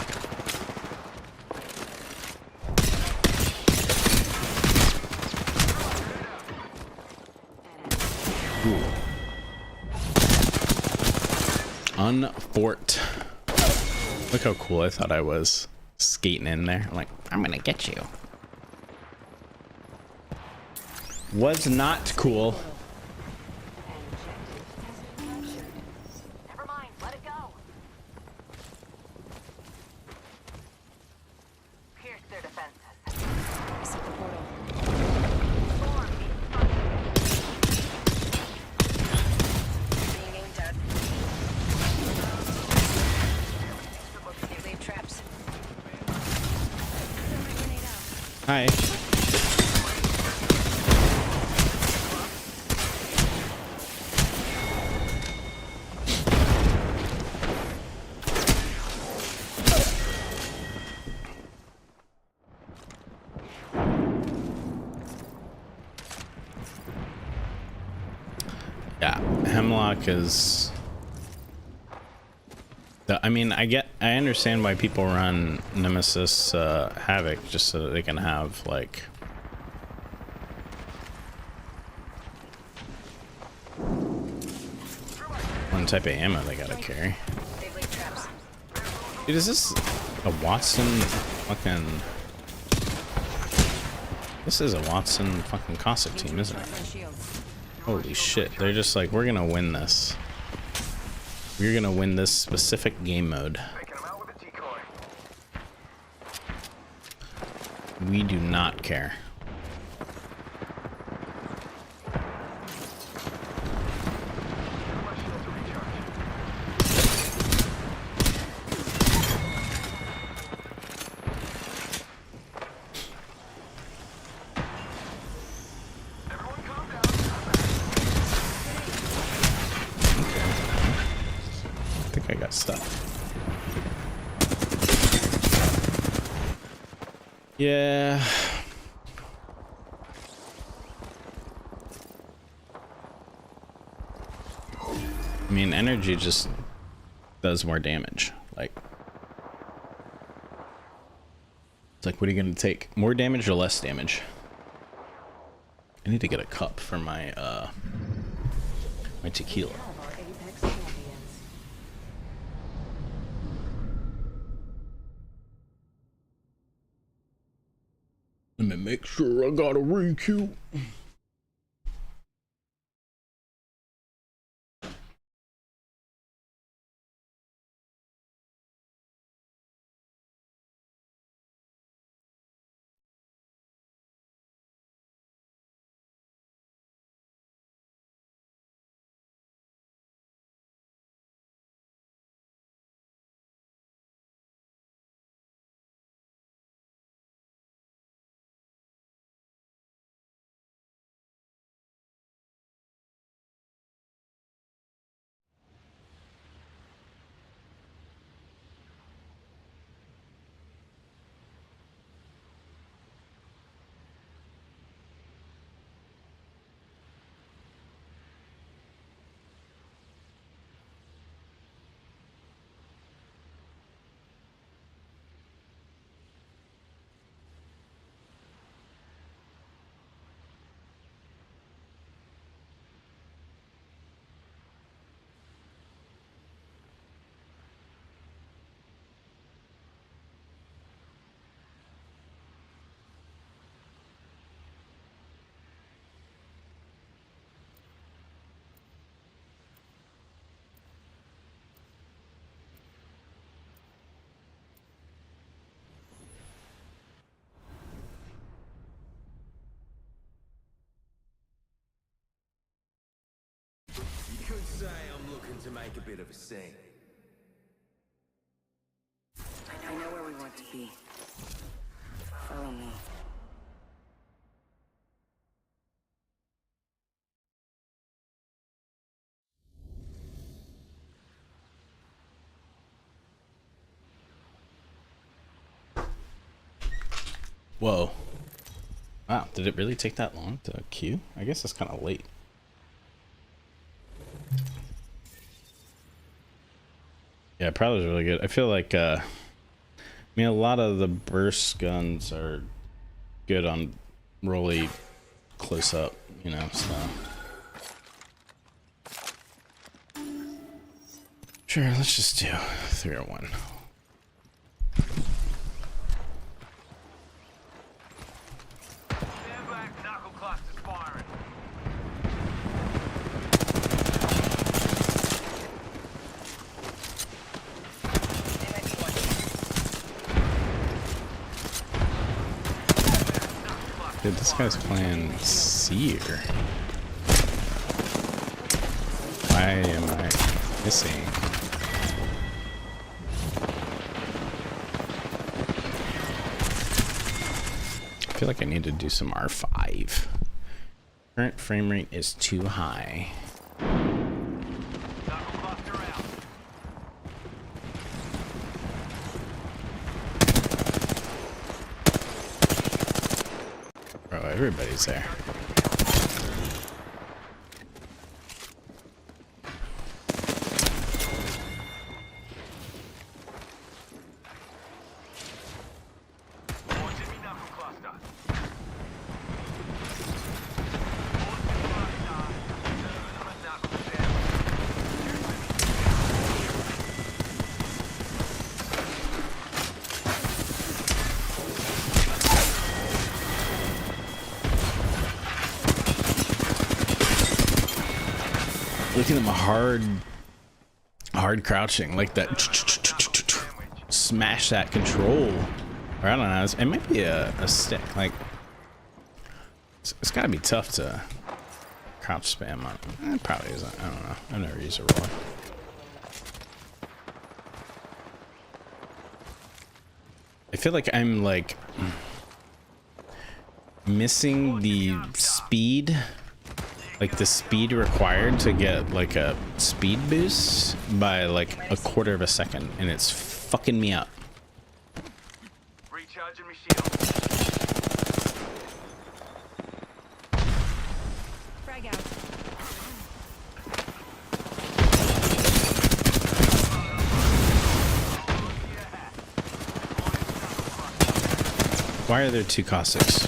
Ooh. Unfort. Look how cool I thought I was skating in there. I'm like, I'm gonna get you. Was not cool. Never mind, let it go. Pierce their defenses. I see the portal. Storm being aimed at. Hi. Yeah, Hemlock is... I mean, I understand why people run Nemesis Havoc, just so that they can have, like... one type of ammo they gotta carry. Dude, is this a Watson fucking... This is a Watson fucking Cossack team, isn't it? Holy shit, they're just like, we're gonna win this. We're gonna win this specific game mode. We do not care. I got stuck. Yeah. I mean, energy just does more damage. Like, it's like, what are you gonna take? More damage or less damage? I need to get a cup for my my tequila. Let me make sure I got a re-queue. You could say I'm looking to make a bit of a scene. I know where we want to be. Follow me. Whoa. Wow, did it really take that long to queue? I guess it's kind of late. Yeah, probably was really good. I feel like, I mean, a lot of the burst guns are good on really close up, you know, so. Sure, let's just do 301. Stand back, knuckle clusters firing. Dude, this guy's playing Seer. Why am I missing? I feel like I need to do some R5. Current frame rate is too high. Bro, everybody's there. Look at them hard crouching like that. Smash that control. Or I don't know. It might be a stick. Like it's gotta be tough to crouch spam on. It probably isn't. I don't know. I've never used a roller. I feel like I'm like missing the speed. Like the speed required to get like a speed boost by like a quarter of a second, and it's fucking me up. Recharging my shield. Frag out. Why are there two caustics?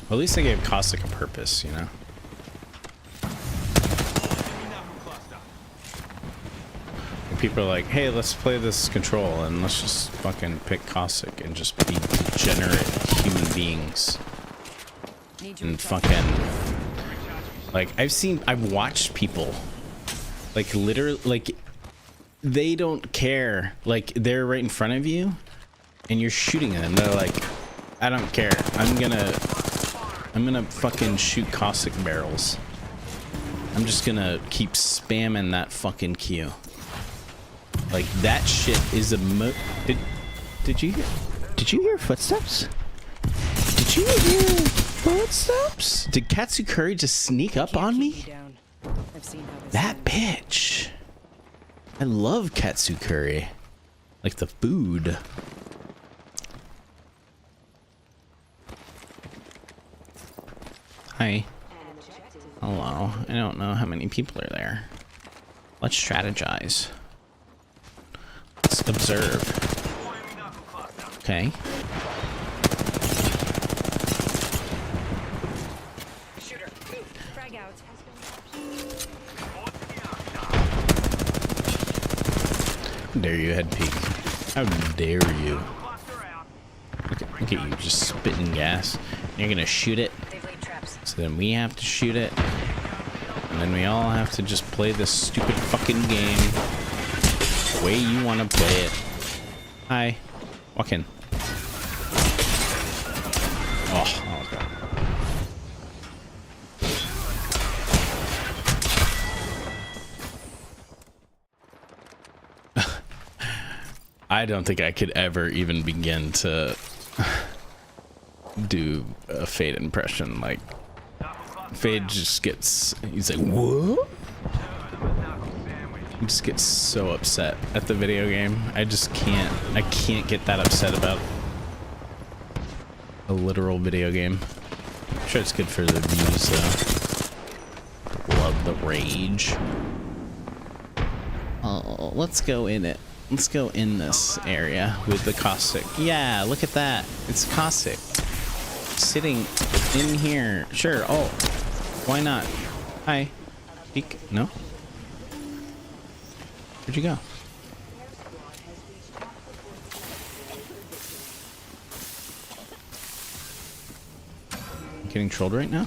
Well, at least I gave Caustic a purpose, you know? And people are like, hey, let's play this control and let's just fucking pick Caustic and just be degenerate human beings. And fucking... Like, I've watched people, like, literally, like, they don't care. Like, they're right in front of you and you're shooting at them. They're like, I don't care. I'm gonna fucking shoot caustic barrels. I'm just gonna keep spamming that fucking Q. Like that shit is a Did you hear footsteps? Did you hear footsteps? Did Katsukuri just sneak up on me? That bitch. I love Katsukuri. Like the food. Hi. Hello. I don't know how many people are there. Let's strategize. Let's observe. Okay. Frag out. How dare you, head peek? How dare you? Look at you just spitting gas. You're gonna shoot it. So then we have to shoot it. And then we all have to just play this stupid fucking game the way you want to play it. Hi. Walk in. Oh god. I don't think I could ever even begin to do a Fade impression. Like, Fade just gets, he's like, what? He just gets so upset at the video game. I can't get that upset about a literal video game. I'm sure it's good for the views though. Love the rage. Oh, let's go in it. Let's go in this area with the caustic. Yeah, look at that. It's caustic. Sitting in here. Sure. Oh, why not? Hi. Peek. No? Where'd you go? Getting trolled right now?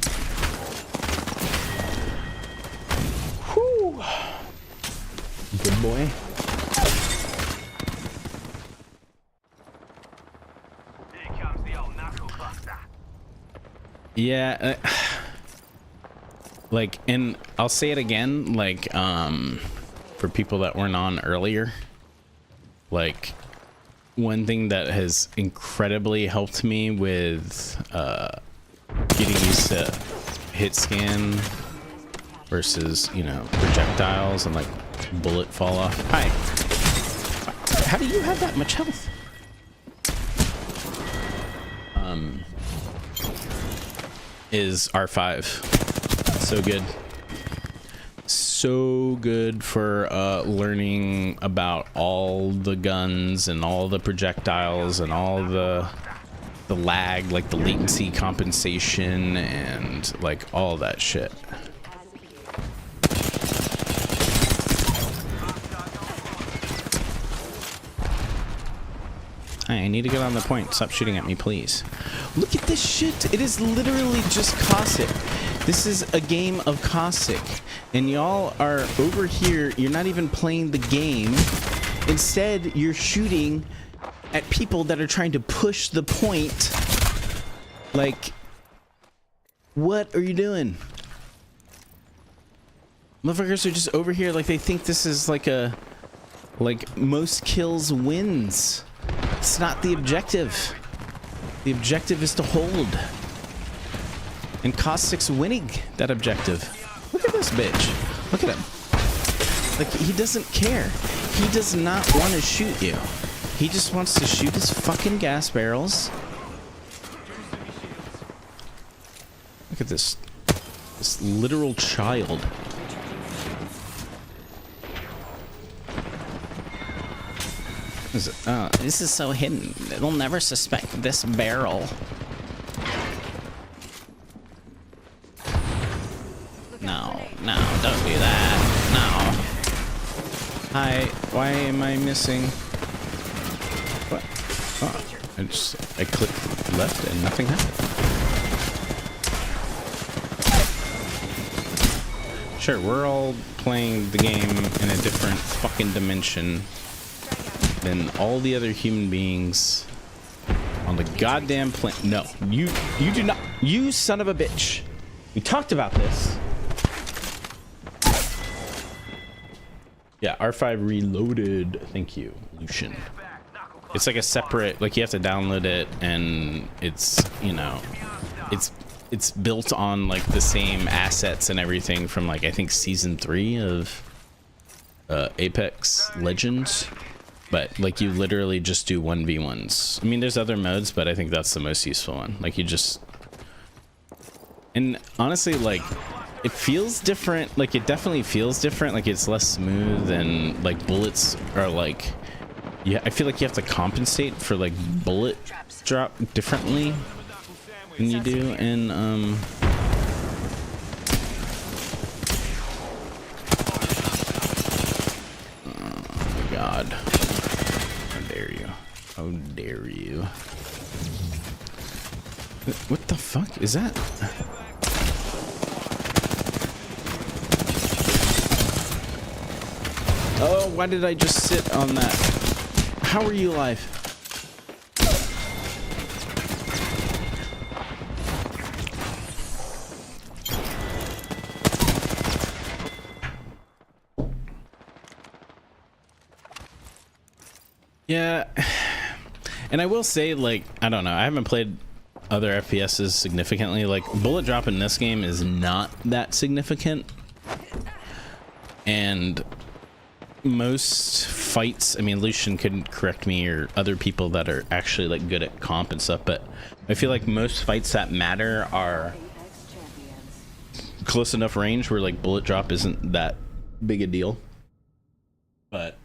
Whew. Good boy. Yeah, like, and I'll say it again, like, for people that weren't on earlier, like, one thing that has incredibly helped me with getting used to hit scan versus, you know, projectiles and like bullet fall off. Hi. How do you have that much health? Is R5. So good. So good for learning about all the guns and all the projectiles and all the lag, like the latency compensation and like all that shit. Hi, I need to get on the point. Stop shooting at me, please. Look at this shit. It is literally just Cossack. This is a game of Cossack. And y'all are over here. You're not even playing the game. Instead, you're shooting at people that are trying to push the point. Like, what are you doing? Motherfuckers are just over here like they think this is like a... like, most kills wins. It's not the objective. The objective is to hold. And Cossack's winning that objective. Look at this bitch. Look at him. Like, he doesn't care. He does not want to shoot you. He just wants to shoot his fucking gas barrels. Look at this. This literal child. This is so hidden. They'll never suspect this barrel. No, no, don't do that. No. Hi, why am I missing? What? Oh, I clicked left and nothing happened. Sure, we're all playing the game in a different fucking dimension than all the other human beings on the goddamn planet. No, you do not. You son of a bitch. We talked about this. Yeah, R5 reloaded. Thank you, Lucian. It's like a separate, like you have to download it, and it's, you know, it's built on like the same assets and everything from like I think season 3 of Apex Legends. But like you literally just do 1v1s. I mean, there's other modes, but I think that's the most useful one. Like you just, and honestly, like it feels different. Like it definitely feels different. Like it's less smooth, and like bullets are like, yeah, I feel like you have to compensate for like bullet drop differently than you do in oh my god. How dare you? How dare you? What the fuck is that? Oh, why did I just sit on that? How are you alive? Yeah, and I will say, like, I don't know, I haven't played other FPSs significantly. Like, bullet drop in this game is not that significant, and most fights, I mean, Lucian couldn't correct me, or other people that are actually like good at comp and stuff, but I feel like most fights that matter are close enough range where like bullet drop isn't that big a deal. But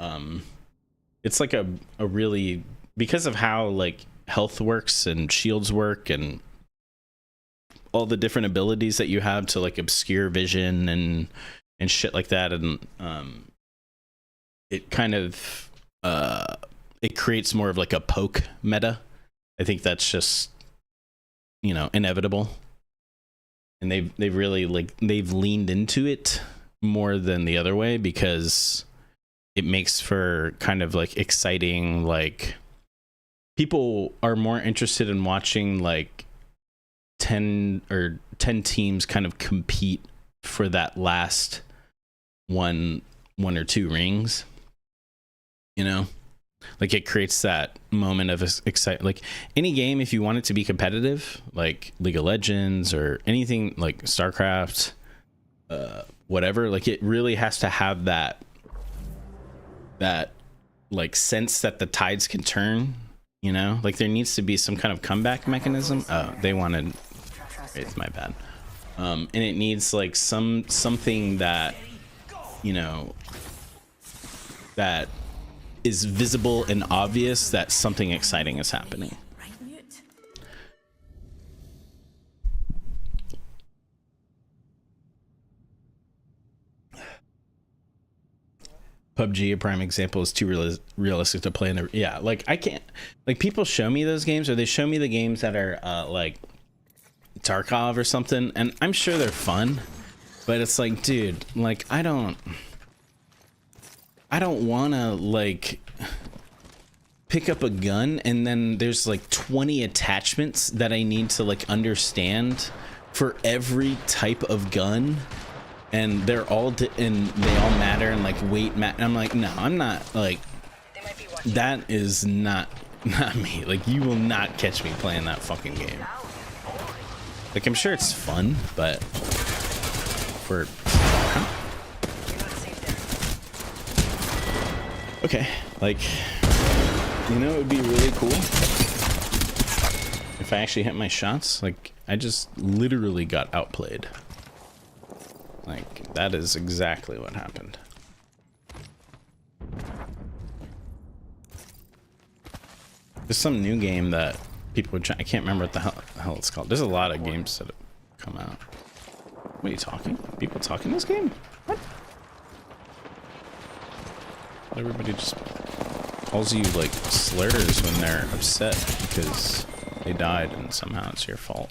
it's like a really, because of how like health works and shields work and all the different abilities that you have to like obscure vision and shit like that, and it kind of it creates more of like a poke meta. I think that's just, you know, inevitable, and they've really like they've leaned into it more than the other way, because it makes for kind of like exciting, like people are more interested in watching like 10 teams kind of compete for that last one or two rings, you know, like it creates that moment of excitement. Like any game, if you want it to be competitive, like League of Legends or anything like StarCraft, whatever, like it really has to have that like sense that the tides can turn, you know, like there needs to be some kind of comeback mechanism. Oh, they wanted, it's my bad. And it needs like something that, you know, that is visible and obvious that something exciting is happening. PUBG, a prime example, is too realistic to play in the, yeah, like I can't, like people show me those games, or they show me the games that are like Tarkov or something, and I'm sure they're fun, but it's like, dude, like I don't want to like pick up a gun and then there's like 20 attachments that I need to like understand for every type of gun, and they're all and they all matter, and like weight matter. I'm like, no, I'm not, like that is not me. Like you will not catch me playing that fucking game. Like I'm sure it's fun, but for okay, like, you know, it would be really cool if I actually hit my shots. Like I just literally got outplayed. Like that is exactly what happened. There's some new game that people would try. I can't remember what the hell it's called. There's a lot of games that have come out. What are you talking? People talking this game? What? Everybody just calls you like slurs when they're upset because they died and somehow it's your fault.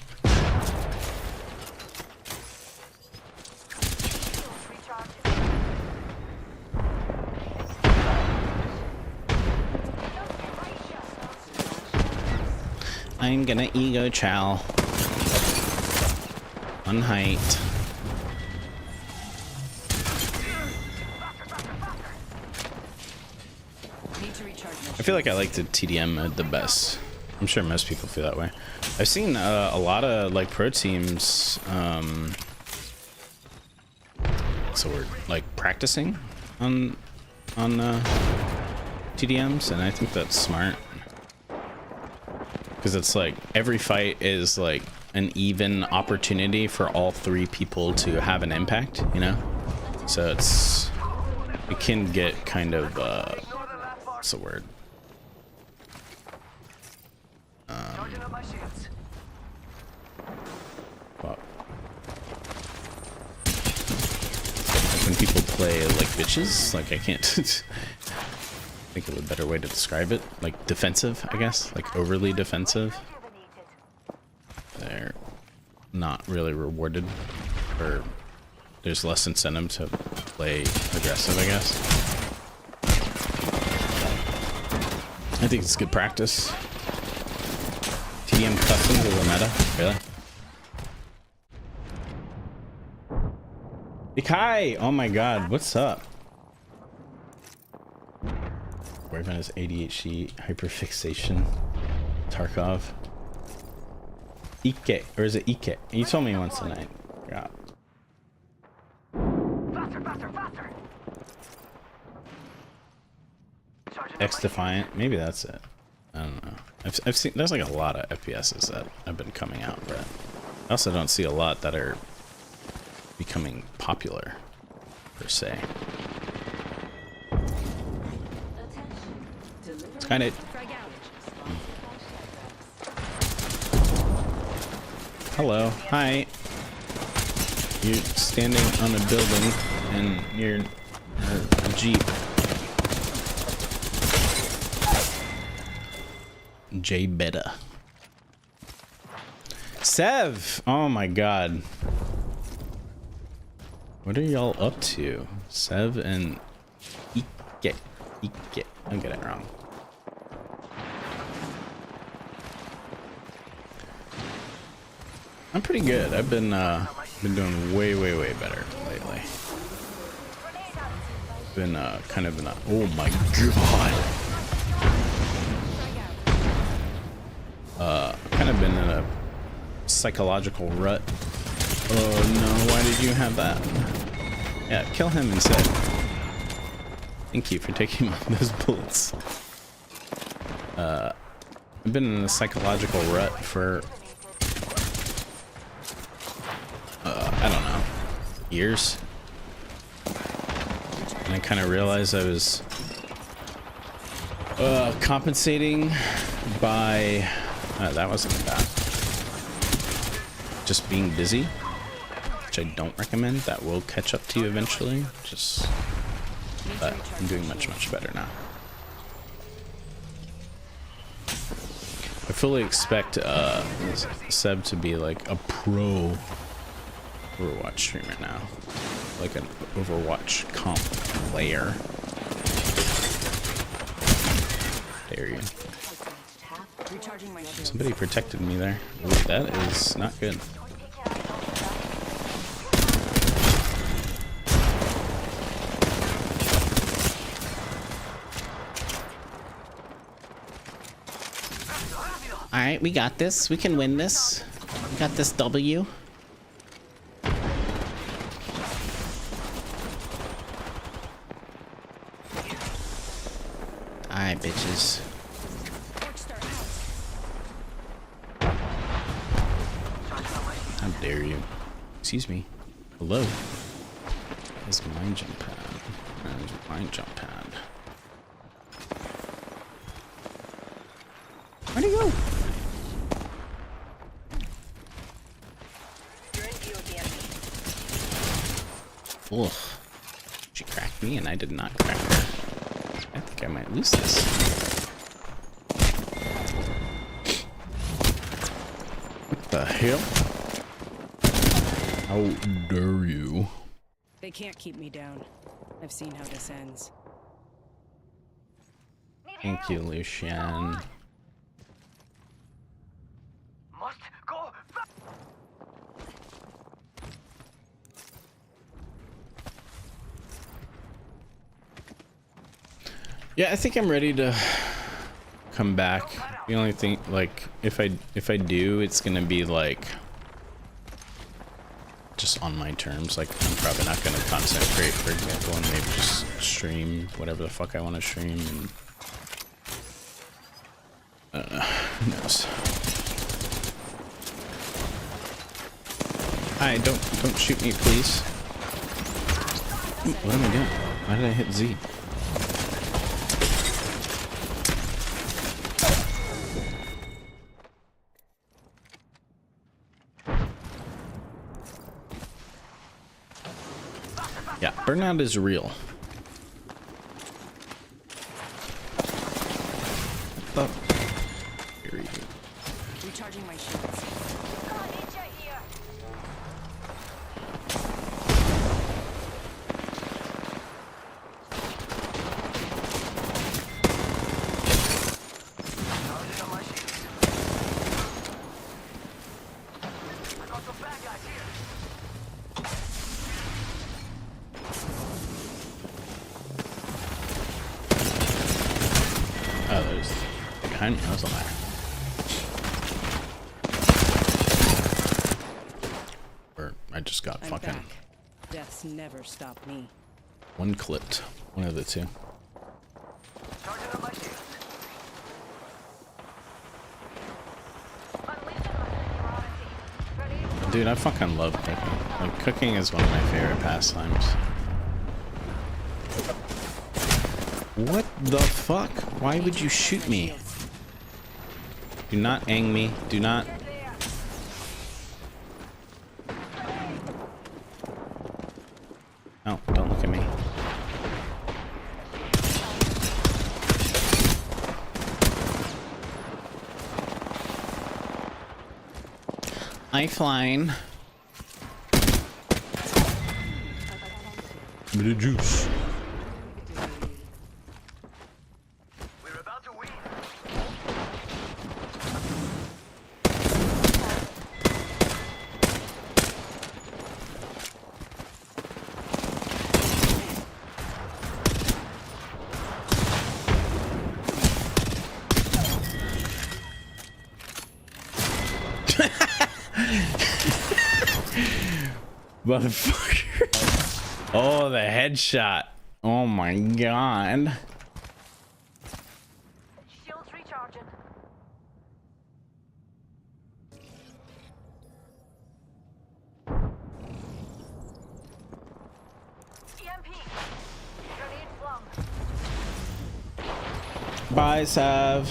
I'm gonna ego chow on height. I feel like I like the TDM mode the best. I'm sure most people feel that way. I've seen a lot of like pro teams, so we're like practicing on TDMs, and I think that's smart. Because it's like every fight is like an even opportunity for all three people to have an impact, you know? So it can get kind of, what's the word? Well, like when people play like bitches, like I can't think of a better way to describe it, like defensive, I guess, like overly defensive. They're not really rewarded, or there's less incentive to play aggressive, I guess. I think it's good practice. TDM customs is a meta, really. Ikai! Oh my god, what's up? Boyfriend has ADHD, hyperfixation, Tarkov. Ike, or is it Ike? You told me once tonight. God. X Defiant, maybe that's it. I don't know. I've seen, there's like a lot of FPSs that have been coming out, but I also don't see a lot that are becoming popular per se. It's kind of. Hello, hi. You're standing on a building and you're a Jeep. J Beta. Sev! Oh my god. What are y'all up to? Sev and Ike. I'm getting it wrong. I'm pretty good. I've been doing way better lately. Been kind of in a, oh my god. Kind of been in a psychological rut. Oh no, why did you have that? Yeah, kill him instead. Thank you for taking those bullets. I've been in a psychological rut for I don't know, years. And I kind of realized I was compensating by that wasn't bad. Just being busy, which I don't recommend. That will catch up to you eventually. But I'm doing much better now. I fully expect Seb to be like a pro Overwatch streamer now, like an Overwatch comp player. Dare you? Somebody protected me there. Ooh, that is not good. All right, we got this. We can win this. We got this W. Alright, bitches. How dare you? Excuse me. Hello. That's my jump pad. That's my jump pad. Where'd he go? Ugh. She cracked me and I did not crack her. I think I might lose this. What the hell? How dare you? They can't keep me down. I've seen how this ends. Thank you, Lucian. Must go back. Yeah, I think I'm ready to come back. The only thing, like, if I do, it's gonna be like just on my terms. Like, I'm probably not gonna content create, for example, and maybe just stream whatever the fuck I want to stream. And I don't know. Who knows? Hi, don't shoot me, please. What am I doing? Why did I hit Z? Yeah, burnout is real. What the? Here you go. Recharging my shields. Oh, there's behind me. I was on there. Or I just got I'm fucking back. Death's never stopped me. one clipped. One of the two. Charging up my shield. Dude, I fucking love cooking. Like, cooking is one of my favorite pastimes. What the fuck? Why would you shoot me? Do not ang me. Do not. No, don't look at me. Lifeline. Bit of juice. We're about to win. Motherfucker. Oh, the headshot. Oh my god. Shields recharging. EMP. Grenade flung. Bye, Sav.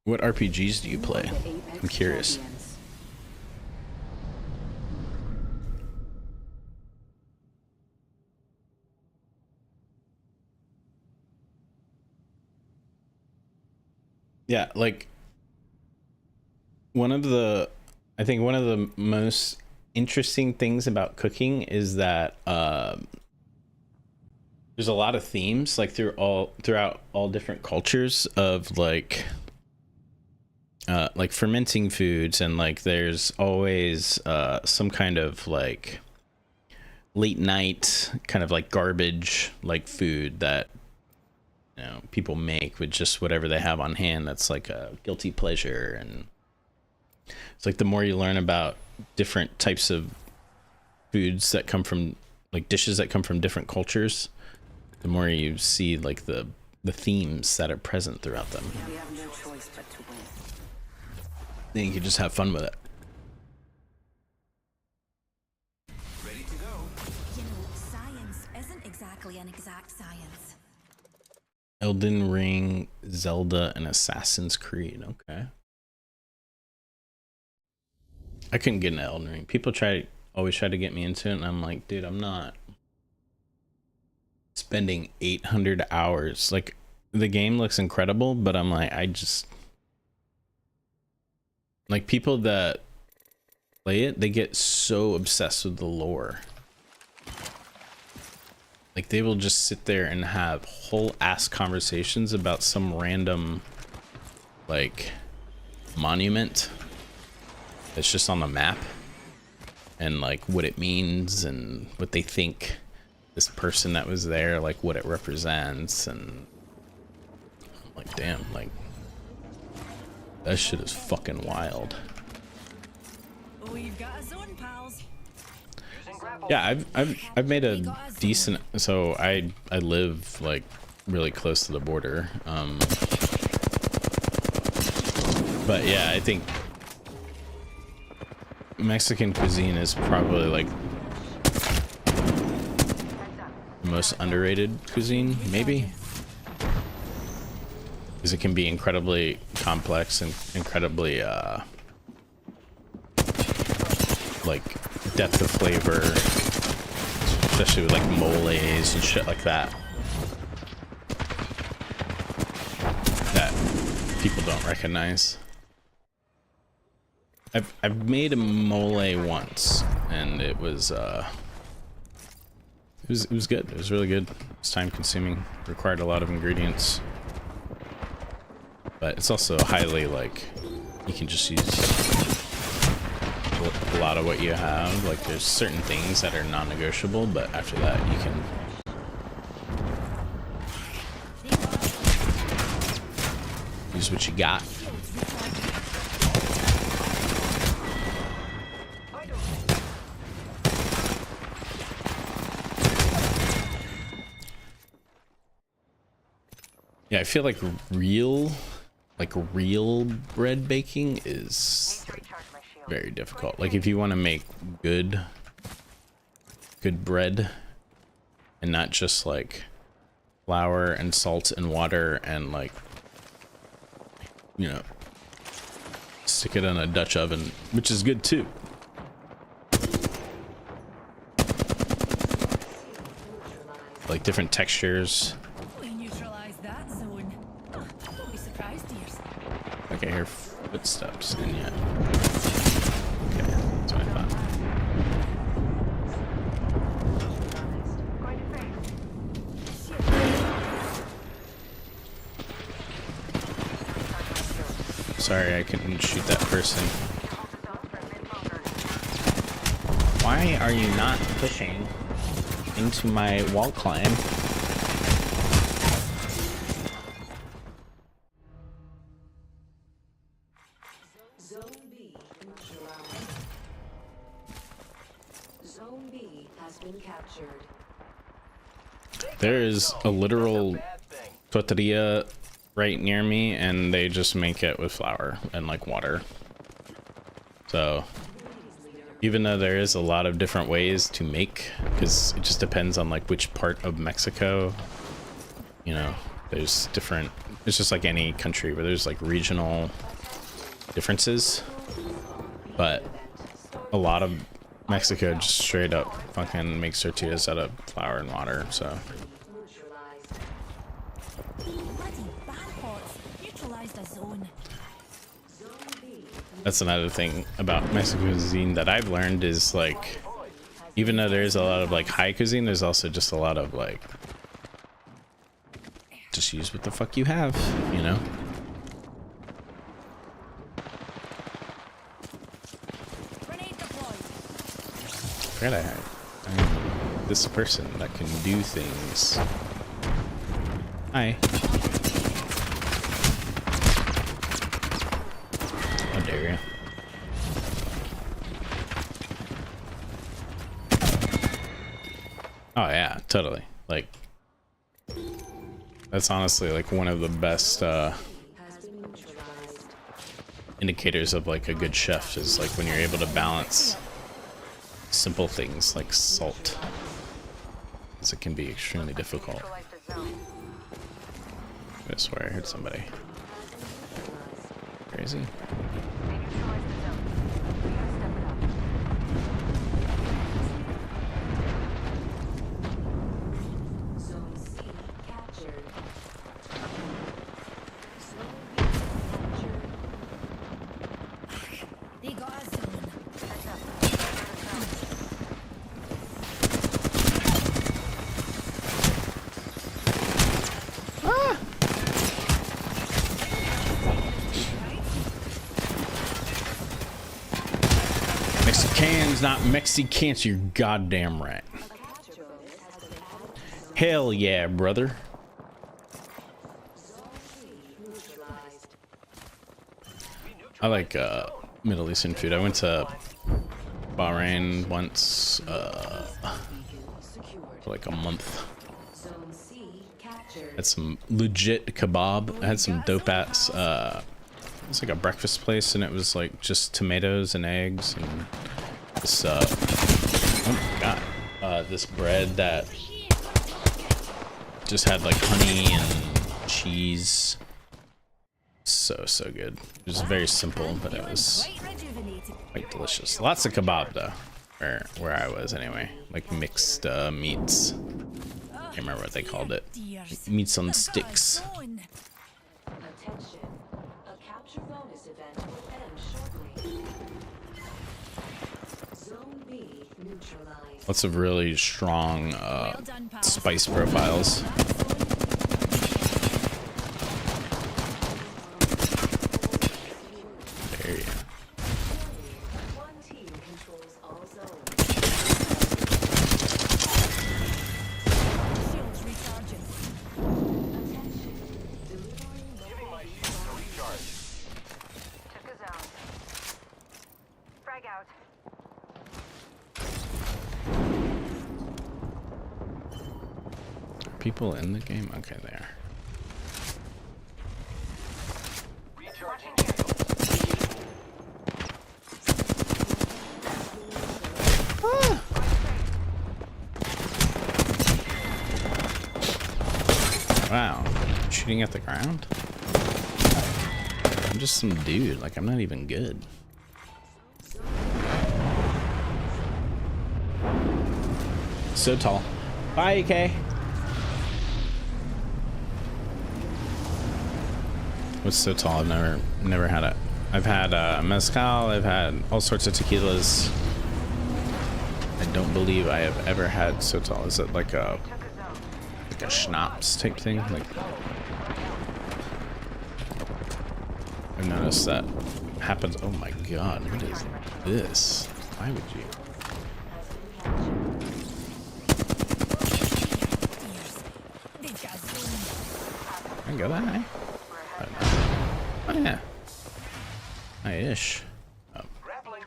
What RPGs do you play? I'm curious. Yeah, like I think one of the most interesting things about cooking is that there's a lot of themes like throughout all different cultures of like fermenting foods, and like there's always some kind of like late night kind of like garbage like food that, you know, people make with just whatever they have on hand that's like a guilty pleasure. And it's like the more you learn about different types of foods that come from like dishes that come from different cultures, the more you see like the themes that are present throughout them. We have no choice but to win. Then you can just have fun with it. Ready to go. You know, science isn't exactly an exact science. Elden Ring, Zelda, and Assassin's Creed. Okay. I couldn't get into Elden Ring. People always try to get me into it, and I'm like, dude, I'm not spending 800 hours. Like, the game looks incredible, but I'm like, like, people that play it, they get so obsessed with the lore. Like, they will just sit there and have whole ass conversations about some random, like, monument that's just on the map, and like what it means and what they think this person that was there, like what it represents. And I'm like, damn, like that shit is fucking wild. We've got a zone, pals. Yeah, I've made a decent, so I live like really close to the border, but yeah, I think Mexican cuisine is probably like the most underrated cuisine, maybe, because it can be incredibly complex and incredibly like depth of flavor, especially with like moles and shit like that people don't recognize. I've made a mole once, and it was good. It was really good. It's time consuming, required a lot of ingredients, but it's also highly like you can just use a lot of what you have. Like there's certain things that are non-negotiable, but after that you can use what you got. Yeah, I feel like real bread baking is like very difficult. Like if you want to make good bread and not just like flour and salt and water and like, you know, stick it in a Dutch oven, which is good too. Like different textures. Okay, I hear footsteps in yet. Okay, that's what I thought. Sorry, I couldn't shoot that person. Why are you not pushing into my wall climb. Zone B neutralized. Zone B has been captured. There is a literal tortilla right near me, and they just make it with flour and like water. So even though there is a lot of different ways to make, because it just depends on like which part of Mexico, you know, there's different, it's just like any country where there's like regional differences, but a lot of Mexico just straight up fucking makes tortillas out of flour and water. So Bloody bandpots neutralized a zone. that's another thing about Mexican cuisine that I've learned is like, even though there's a lot of like high cuisine, there's also just a lot of like, just use what the fuck you have, you know? Grenade deployed. I am this person that can do things. Hi. How dare you? Oh yeah, totally. Like, that's honestly like one of the best indicators of like a good chef is like when you're able to balance simple things like salt, because it can be extremely difficult. I swear I heard somebody. Crazy. Zone C captured. They got a zone. Mexicans, not Mexicans, you're goddamn right. Hell yeah, brother. I like Middle Eastern food. I went to Bahrain once for like a month. Zone C captured. Had some legit kebab. I had some dope ass it's like a breakfast place, and it was like just tomatoes and eggs and this oh my god, this bread that just had like honey and cheese. So good. It was very simple, but it was quite delicious. Lots of kebab though, where I was anyway, like mixed meats. Can't remember what they called it. Meats on sticks. Attention. A capture bonus event will end shortly. Zone B neutralized. Lots of really strong spice profiles. There you go. One team controls all zones. Shields recharging. Attention. Delivering Giving my shields a recharge. Took a zone. Frag out. Are people in the game? Okay, they are. Recharging. Wow, shooting at the ground? I'm just some dude, like I'm not even good. So tall. Bye, EK. What's so tall? I've never had it. I've had mezcal, I've had all sorts of tequilas. I don't believe I have ever had so tall. Is it like a schnapps type thing? Like, I've noticed that happens. Oh my god, what is this? Why would you? I go that high? Oh yeah. High-ish. Oh. Grappling.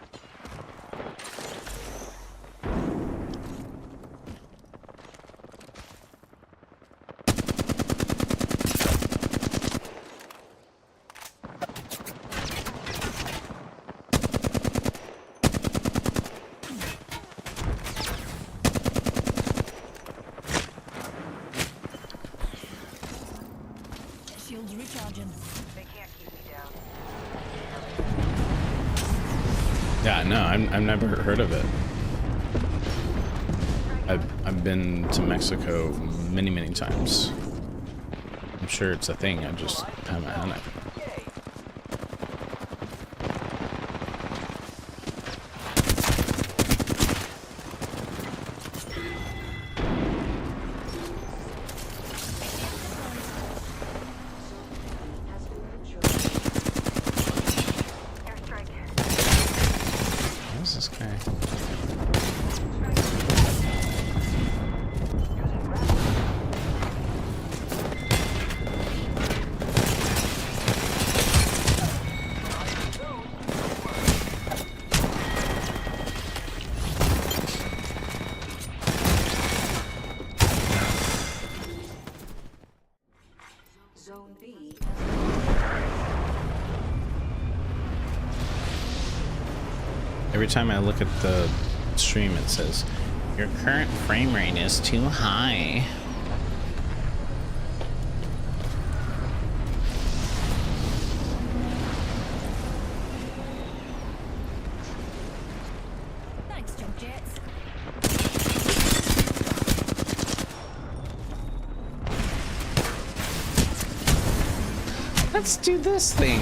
Shields recharging. They can't keep me down. Yeah, no, I've never heard of it. I've been to Mexico many times. I'm sure it's a thing. I just haven't had it. Airstrike. Who's this guy? Zone B. Every time I look at the stream, it says, your current frame rate is too high. Thanks, jump jets. Let's do this thing.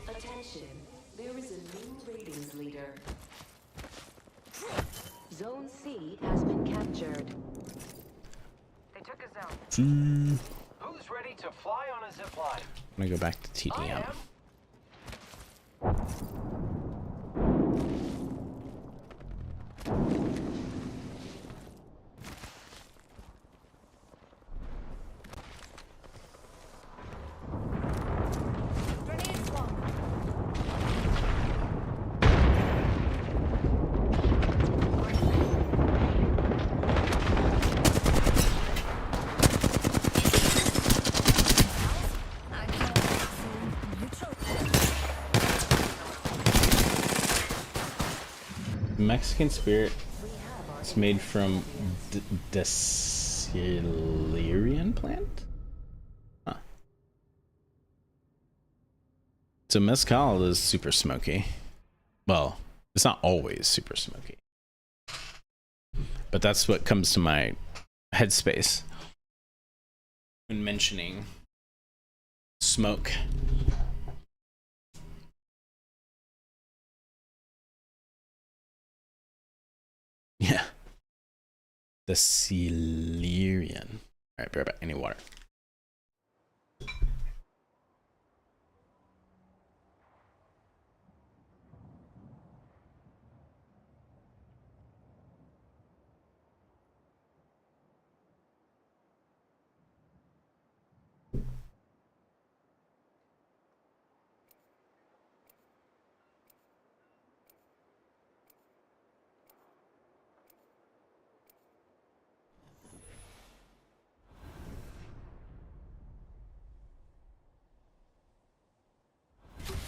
Attention. There is a new ratings leader. Zone C has been captured. They took a zone. Who's ready to fly on a zip line? I'm gonna go back to I TDM. am. Grenade flung. I call zone neutral. Mexican spirit is made from Decilerian plant? Huh. So mezcal is super smoky. Well, it's not always super smoky. But that's what comes to my headspace when mentioning smoke. Yeah. The Celerian. Alright, be right back. I need water.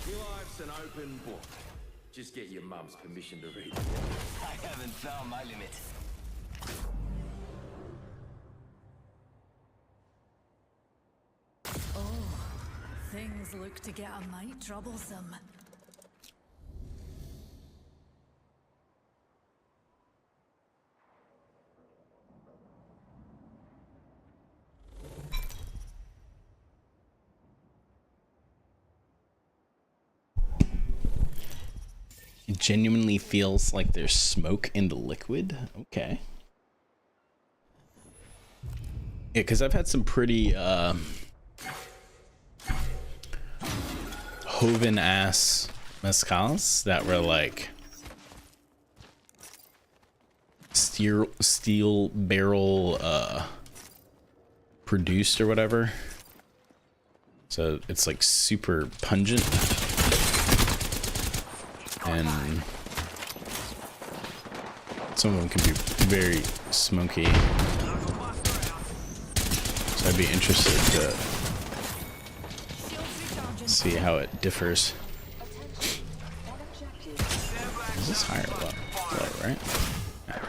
Your life's an open book. Just get your mum's permission to read. I haven't found my limit. Things look to get a mite troublesome. It genuinely feels like there's smoke in the liquid. Okay. Yeah, because I've had some pretty hoven ass mezcals that were like steel barrel produced or whatever. So it's like super pungent and some of them can be very smoky. So I'd be interested to see how it differs. Is this higher or low? Low, right? Yeah.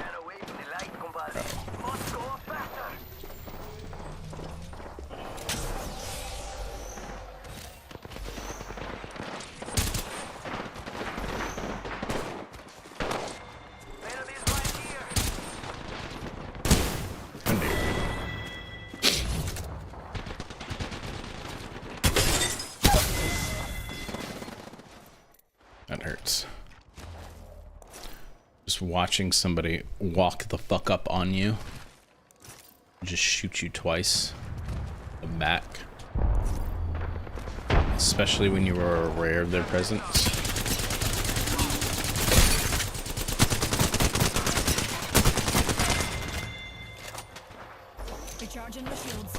That hurts. Just watching somebody walk the fuck up on you, just shoot you twice in the back, especially when you were aware of their presence. Recharging my shields.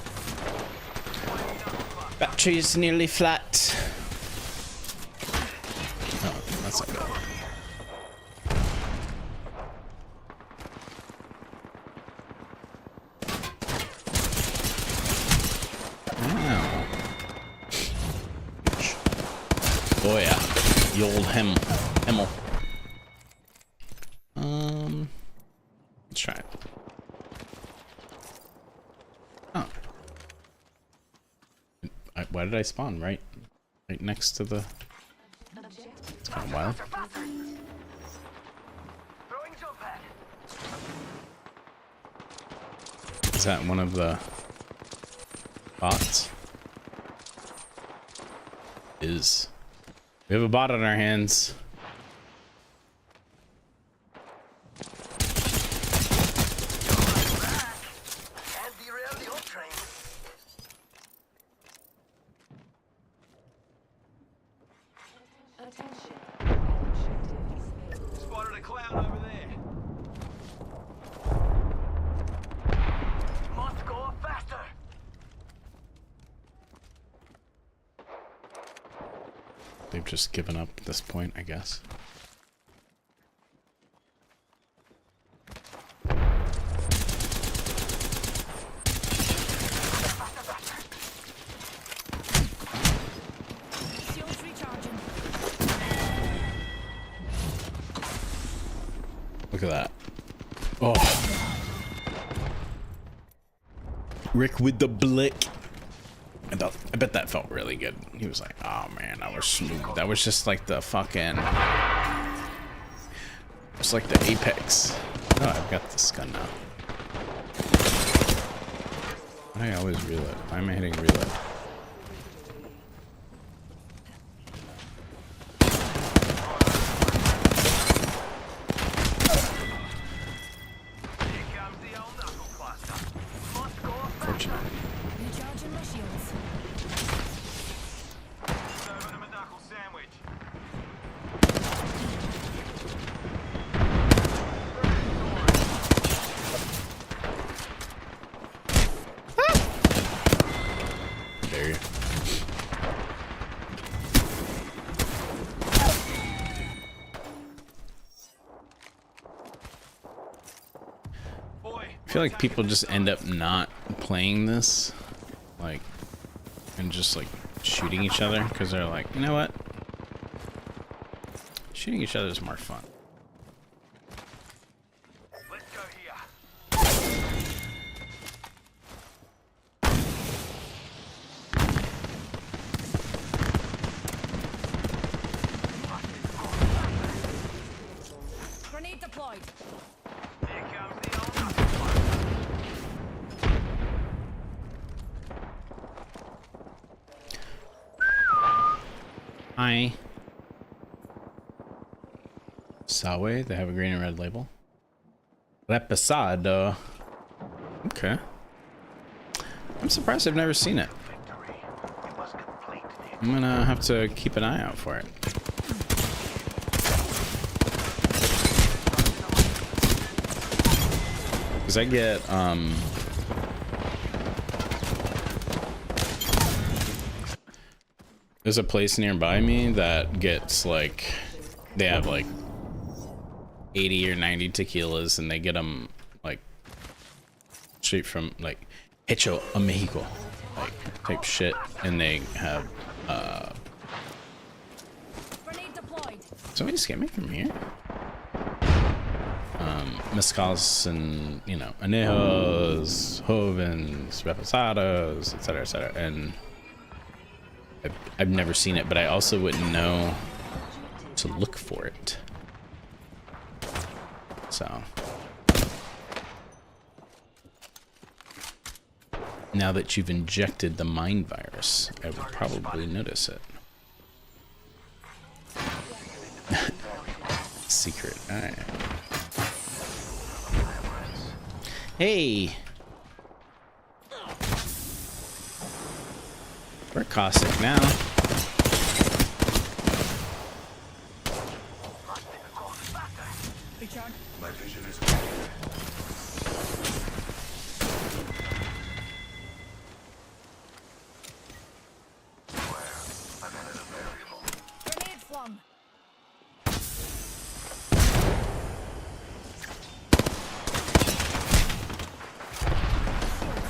Battery's nearly flat. Oh, that's not good. Wow. Oh yeah, the old Hemel. Let's try it. Oh. Why did I spawn right next to the? It's kind of wild. Is that one of the bots? Is we have a bot on our hands. Spotted a cloud over there. Must go faster. They've just given up at this point, I guess. Shields recharging. Look at that. Oh. Rick with the blick. I bet that felt really good. He was like, oh man, that was smooth. That was just like the fucking... It's like the apex. Oh, I've got this gun now. I always reload. Why am I hitting reload? Fortunately. Recharging my shields. Serving him a knuckle sandwich. Dare you. I feel like people just end up not playing this, like, and just like shooting each other because they're like, you know what? Shooting each other is more fun. Let's go here. Grenade deployed. Here comes the old knuckle cluster. Hi. Sawe, they have a green and red label. Reposado. Okay. I'm surprised I've never seen it. Victory. You must complete the I'm gonna have to keep an eye out for it. Cause I get there's a place nearby me that gets like, they have like 80 or 90 tequilas, and they get them like straight from like Hecho a Mexico, like type shit, and they have Grenade deployed. somebody just get me from here. Mezcals and, you know, anejos, jovens, reposados, etc., and I've never seen it, but I also wouldn't know to look for it. So now that you've injected the mind virus, I would probably notice it. Secret. All right. Hey. We're caustic now. My vision is Grenade flung.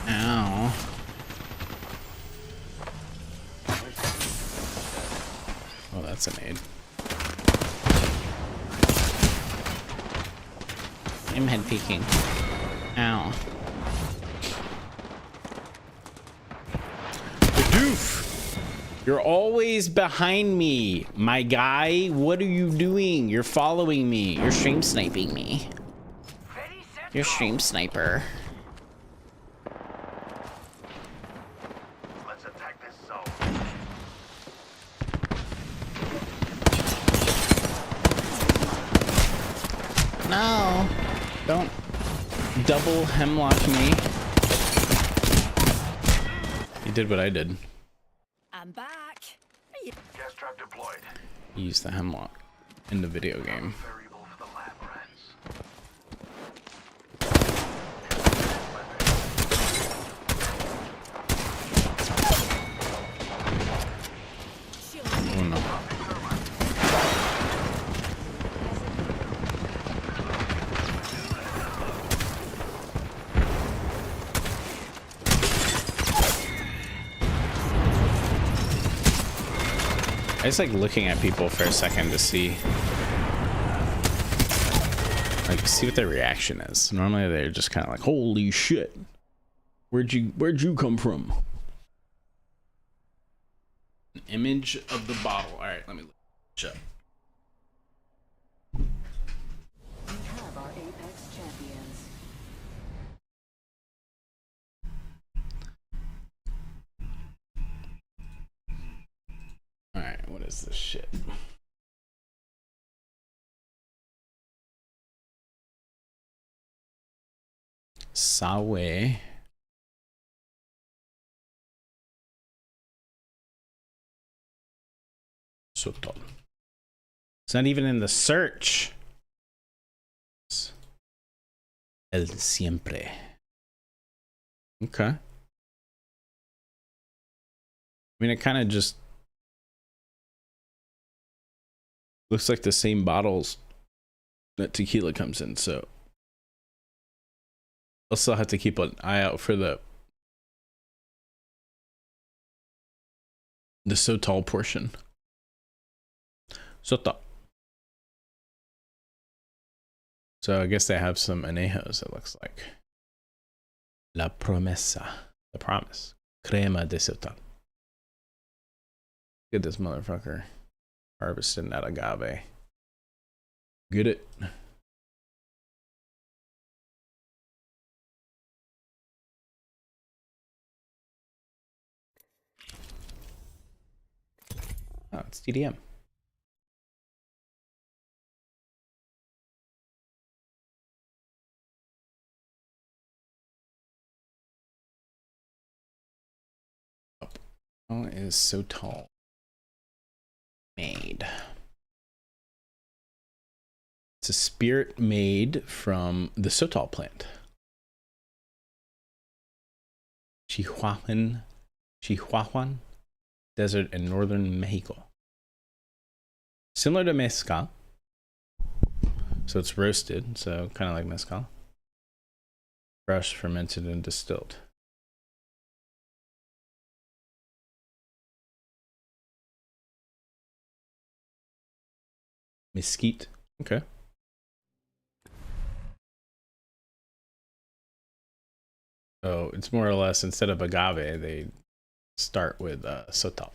Ow. Oh, that's an aid. I'm head peeking. Ow. Doof! You're always behind me, my guy. What are you doing? You're following me. You're stream sniping me. You're stream sniper. Let's attack this zone. No. Don't double hemlock me. You did what I did. I'm back. Gas trap deployed. Use the hemlock in the video game. Variable for the lab rats. Oh no. I just like looking at people for a second to see, like, see what their reaction is. Normally they're just kind of like, holy shit, where'd you come from? An image of the bottle. All right, let me look up. We have our Apex champions. All right, what is this shit? Sawe. Sotol. It's not even in the search. El siempre. Okay. I mean, it kind of just looks like the same bottles that tequila comes in, so I'll still have to keep an eye out for the Sotol portion. Sotol. So I guess they have some anejos, it looks like. La promesa. The promise. Crema de Sotol. Get this motherfucker harvesting that agave. Get it. Oh, it's TDM. How is so tall made? It's a spirit made from the sotol plant. Chihuahuan Desert in northern Mexico. Similar to mezcal. So it's roasted, so kind of like mezcal. Crushed, fermented, and distilled. Mesquite. Okay. So it's more or less, instead of agave, they start with sotol.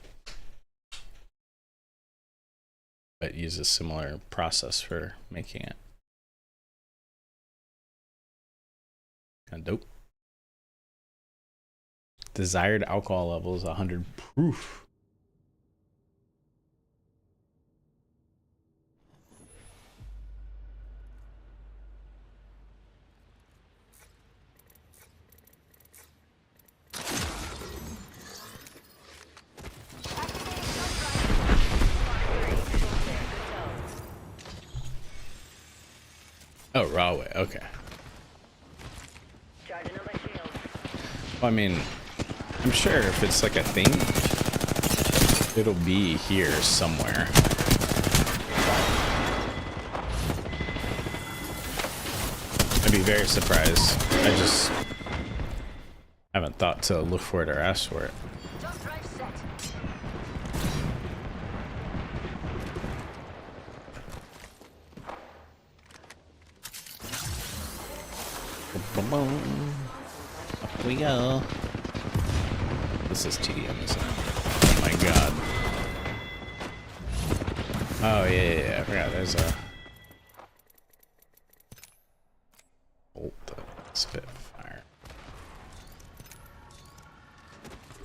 But use a similar process for making it. Kind of dope. Desired alcohol level is 100 proof. Oh, raw way. Okay. Charging up my shield. Well, I mean, I'm sure if it's like a thing, it'll be here somewhere. I'd be very surprised. I just haven't thought to look for it or ask for it. Jump drive set. Boom. Up we go. This is tedium, isn't it? Oh my god. Oh yeah, I forgot there's a bolt that spit fire.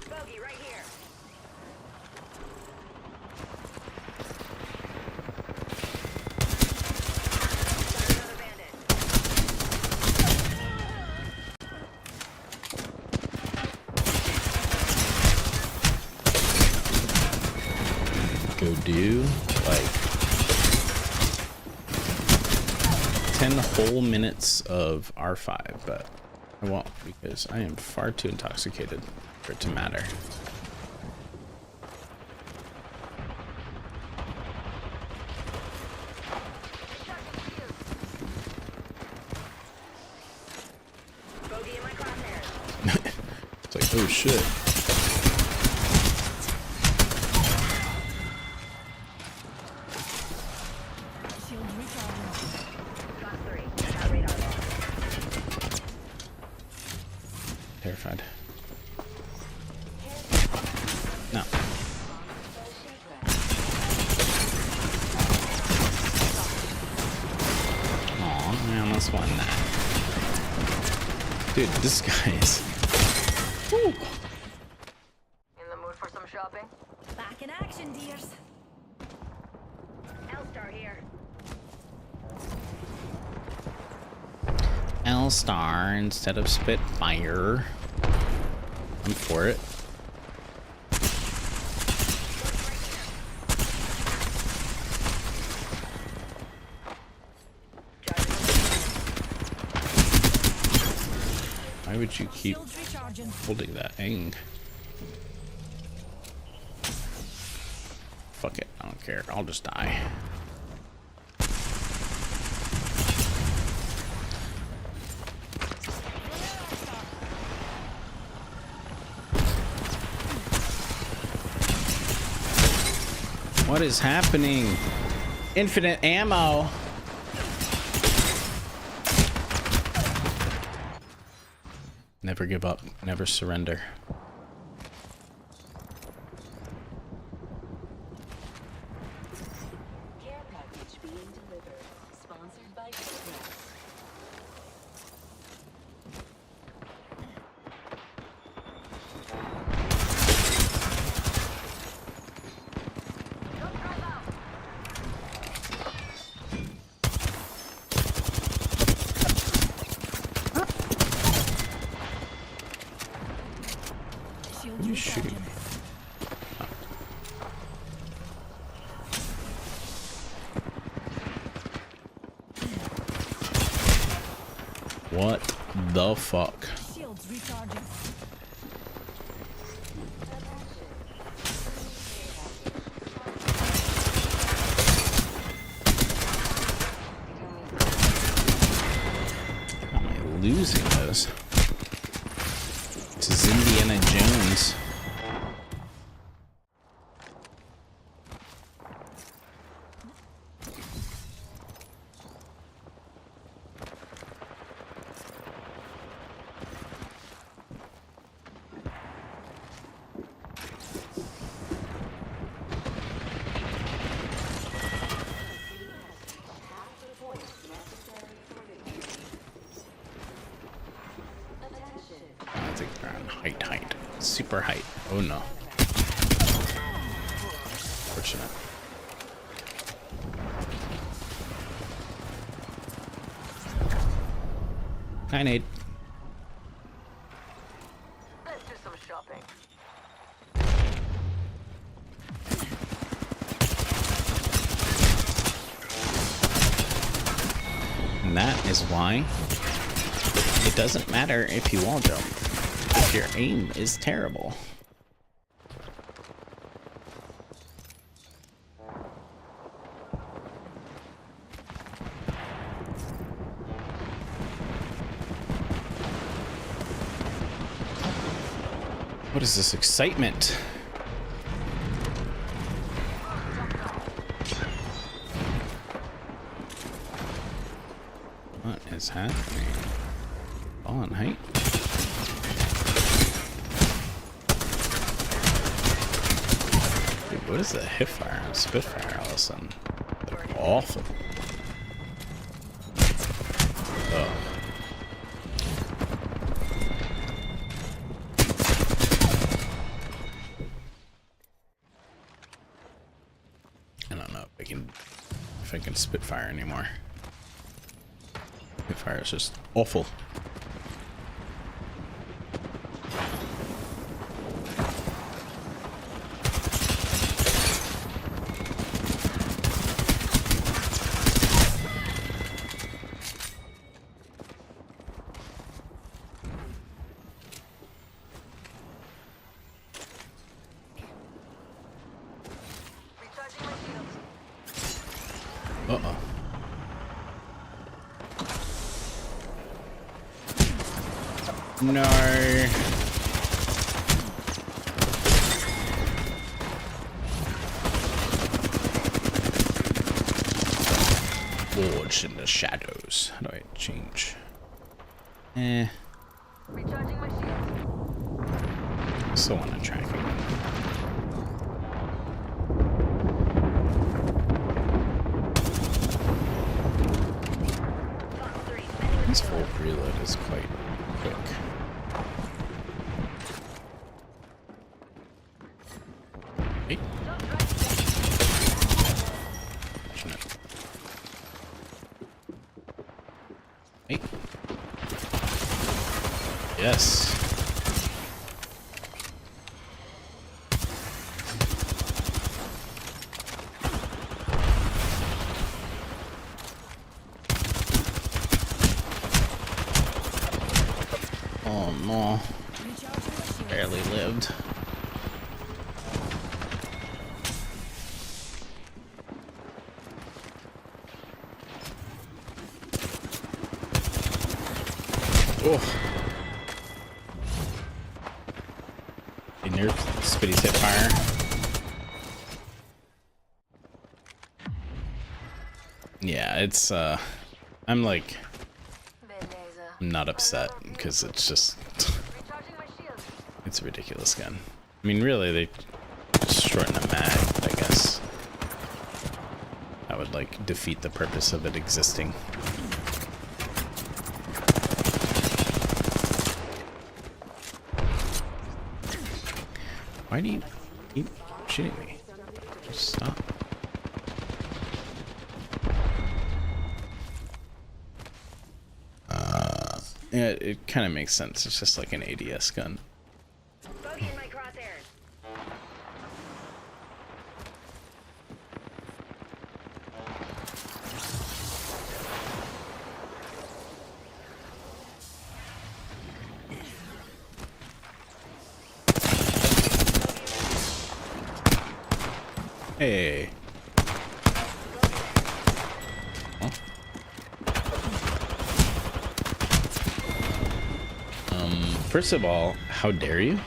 Bogey right here. Got another bandit. Go do like 10 whole minutes of R5, but I won't because I am far too intoxicated for it to matter. Bogey in my crosshairs. It's like, oh shit. Shield recharging. Got 3. Got radar lost. Terrified. No. Aw, I almost won that. Dude, this guy is... Woo. In the mood for some shopping? Back in action, dears. L-Star here. L-Star instead of Spitfire. I'm for it. Why would you keep Shields recharging. holding that thing? Fuck it, I don't care. I'll just die. What is happening? Infinite ammo. Never give up, never surrender. Care package being delivered. Sponsored by Videogame. Shields What are you shooting recharging. me? What the fuck? Shields recharging. How am I losing those? This is Indiana Jones. I think they're on height. Super height. Oh no. Fortunate. Hi, Nate. Let's do some shopping. And that is why it doesn't matter if you wall jump if your aim is terrible. What is this excitement? What is happening? Ball on height? Dude, what is the hipfire and spitfire all of a sudden? They're awful. Oh. I don't know if I can spitfire anymore. Fire is just awful. Recharging my shields. Uh-oh. No. Forged in the shadows. How do I change? Recharging my shields. Still want to track it. This full reload is quite quick. Hey. Hey. Yes. Oh no. Barely lived. Oh. In your spitty tip fire. Yeah, it's I'm like not upset because it's just it's a ridiculous gun. I mean, really, they just shorten the mag, I guess. That would like defeat the purpose of it existing. Why do you keep shooting me? Just stop. Yeah, it kind of makes sense. It's just like an ADS gun. Bogey in my crosshairs. Hey. Oh. First of all, how dare you?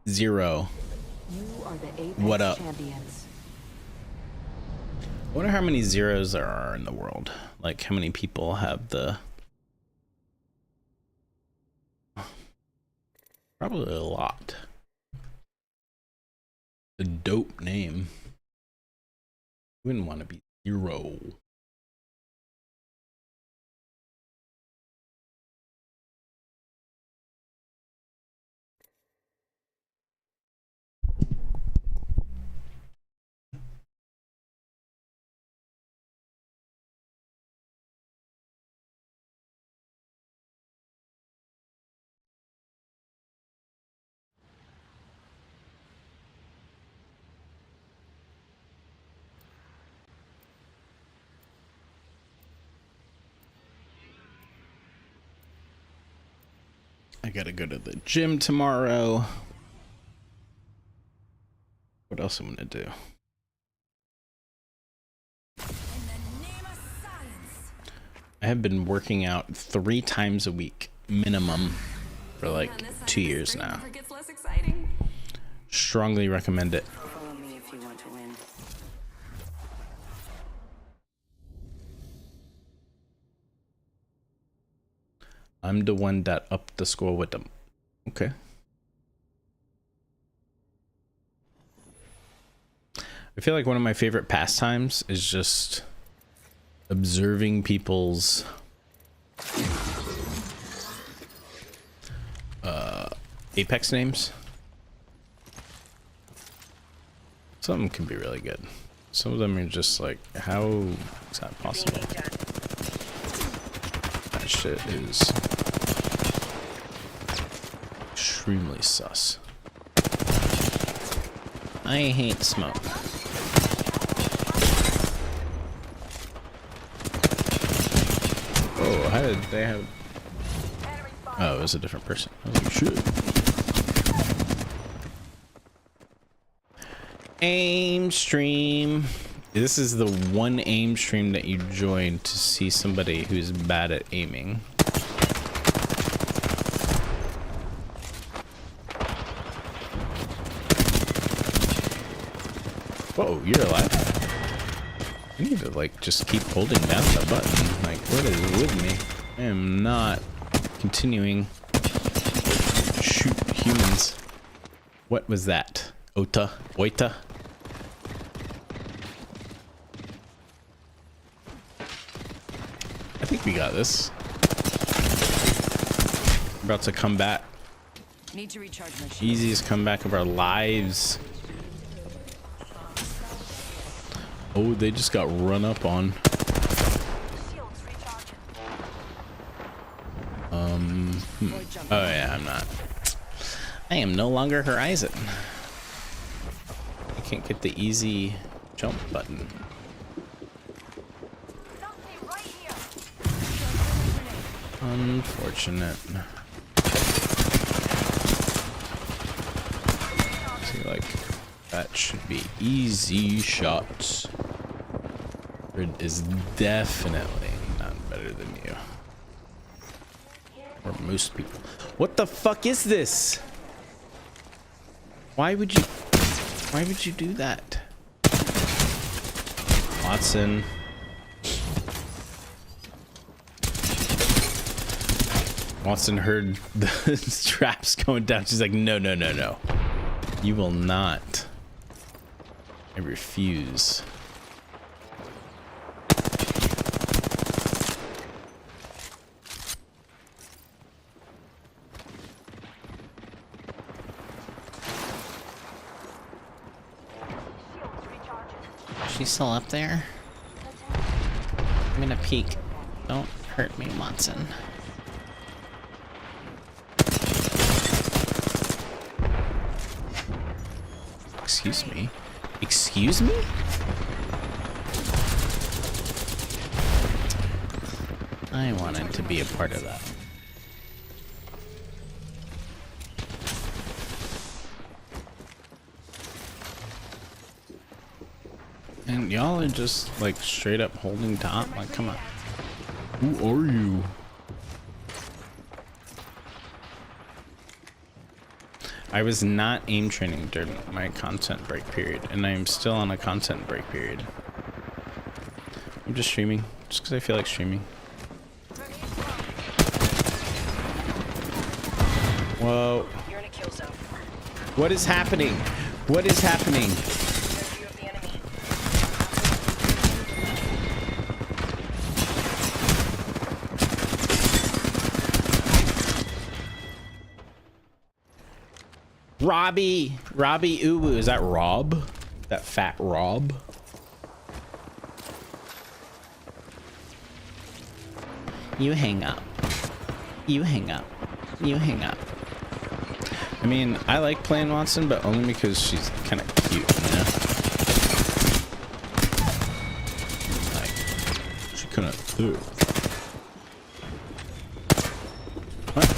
Zero. You are the Apex What up? champions. I wonder how many zeros there are in the world. Like, how many people have the... Probably a lot. A dope name. Wouldn't want to be zero. I gotta go to the gym tomorrow. What else I'm gonna do? In the name of science. I have been working out 3 times a week minimum for like 2 years now. Gets less exciting. Strongly recommend it. Follow me if you want to win. I'm the one that upped the score with them. Okay. I feel like one of my favorite pastimes is just observing people's Apex names. Some of them can be really good. Some of them are just like, how is that possible? That shit is extremely sus. I hate smoke. Oh, how did they have... Oh, it was a different person. I was like, shit. Aim stream. This is the one aim stream that you join to see somebody who's bad at aiming. Whoa, you're alive. I need to like just keep holding down the button. Like, what is with me? I am not continuing to shoot humans. What was that? Ota? Oita? I think we got this. We're about to combat. Need to recharge my shield. Easiest comeback of our lives. Oh, they just got run up on. Oh yeah, I'm not. I am no longer Horizon. I can't get the easy jump button. Unfortunate. See, like, that should be easy shots. It is definitely not better than you. Or most people. What the fuck is this? Why would you do that? Watson. Watson heard the straps going down. She's like, no, no, no, no. You will not. I refuse. She's still up there? I'm gonna peek. Don't hurt me, Watson. Excuse me? Excuse me? I wanted to be a part of that. And y'all are just like straight up holding top. Like, come on. Who are you? I was not aim training during my content break period, and I am still on a content break period. I'm just streaming, just because I feel like streaming. Whoa. You're in a kill zone. What is happening? What is happening? View of the enemy. Robbie Uwu, is that Rob? That fat Rob? You hang up. You hang up. You hang up. I mean, I like playing Watson, but only because she's kind of cute, you know? Like, she kind of... What?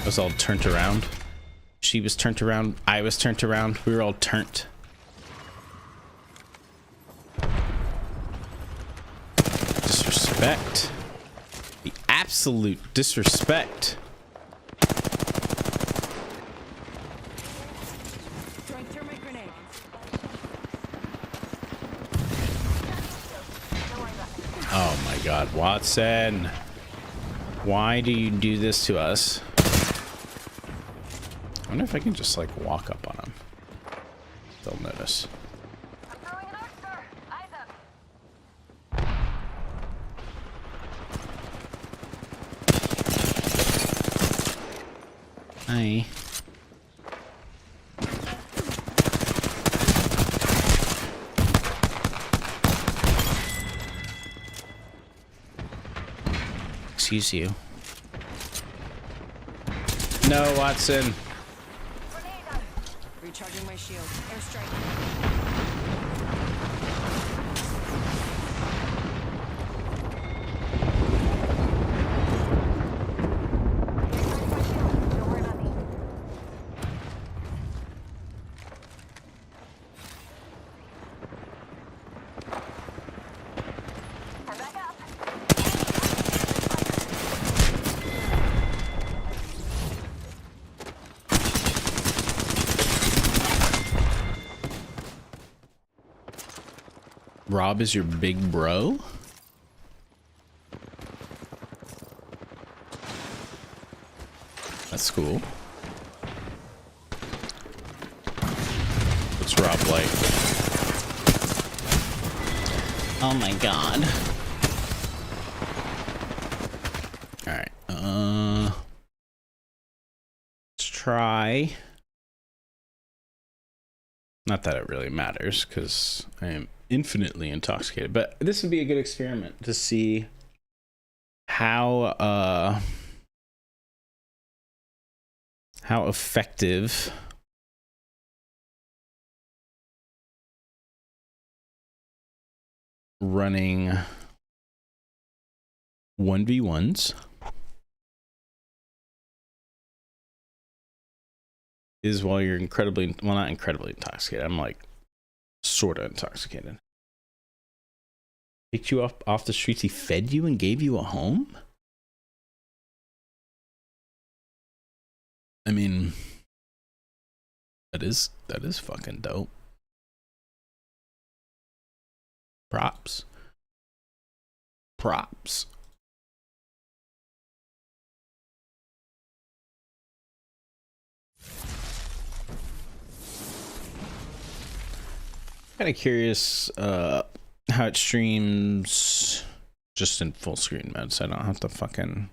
I was all turned around. She was turned around. I was turned around. We were all turned. Disrespect. The absolute disrespect. Throwing thermite grenade. Oh my God, Watson. Why do you do this to us? I wonder if I can just like walk up on them. They'll notice. I'm throwing an arc star. Eyes up. Hi. Excuse you. No, Watson. Recharging my shield. Airstrike. Don't worry about me. I'm back up. Rob is your big bro? That's cool. What's Rob like? Oh my God. Alright, let's try. Not that it really matters, because I am infinitely intoxicated, but this would be a good experiment to see how effective running 1v1s is while you're incredibly, well, not incredibly intoxicated. I'm like sort of intoxicated. Picked you up off the streets. He fed you and gave you a home? I mean, that is fucking dope. Props. Props. Kind of curious how it streams just in full screen mode, so I don't have to fucking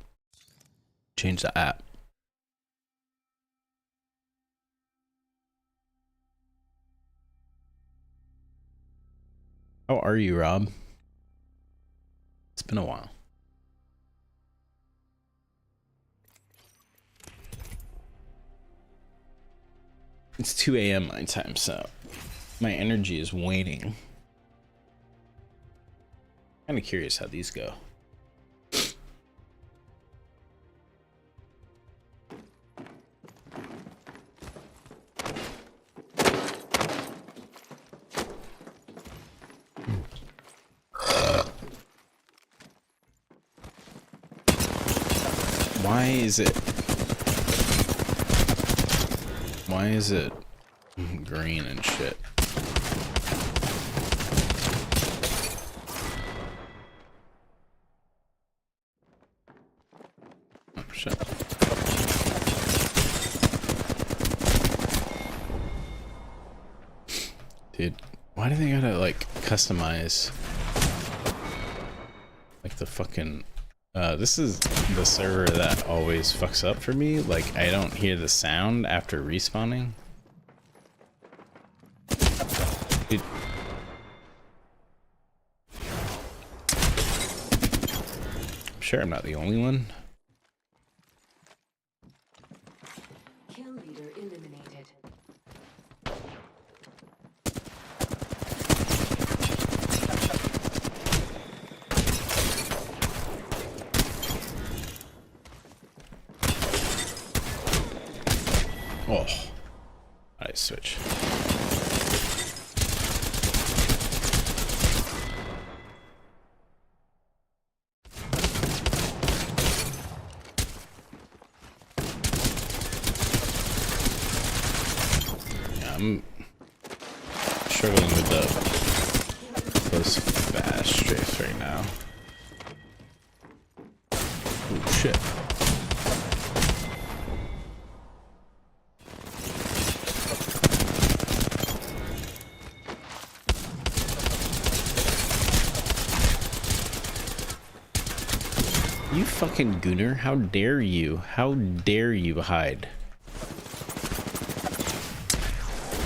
change the app. How are you, Rob? It's been a while. It's 2 a.m. my time, so my energy is waning. Kind of curious how these go. Why is it green and shit? Oh shit. Dude, why do they gotta like customize like the fucking this is the server that always fucks up for me. Like, I don't hear the sound after respawning. Dude. I'm sure I'm not the only one. Kill leader eliminated. Oh, I switch. Yeah, I'm struggling with those fast strafes right now. Oh shit. You fucking gooner, how dare you? How dare you hide?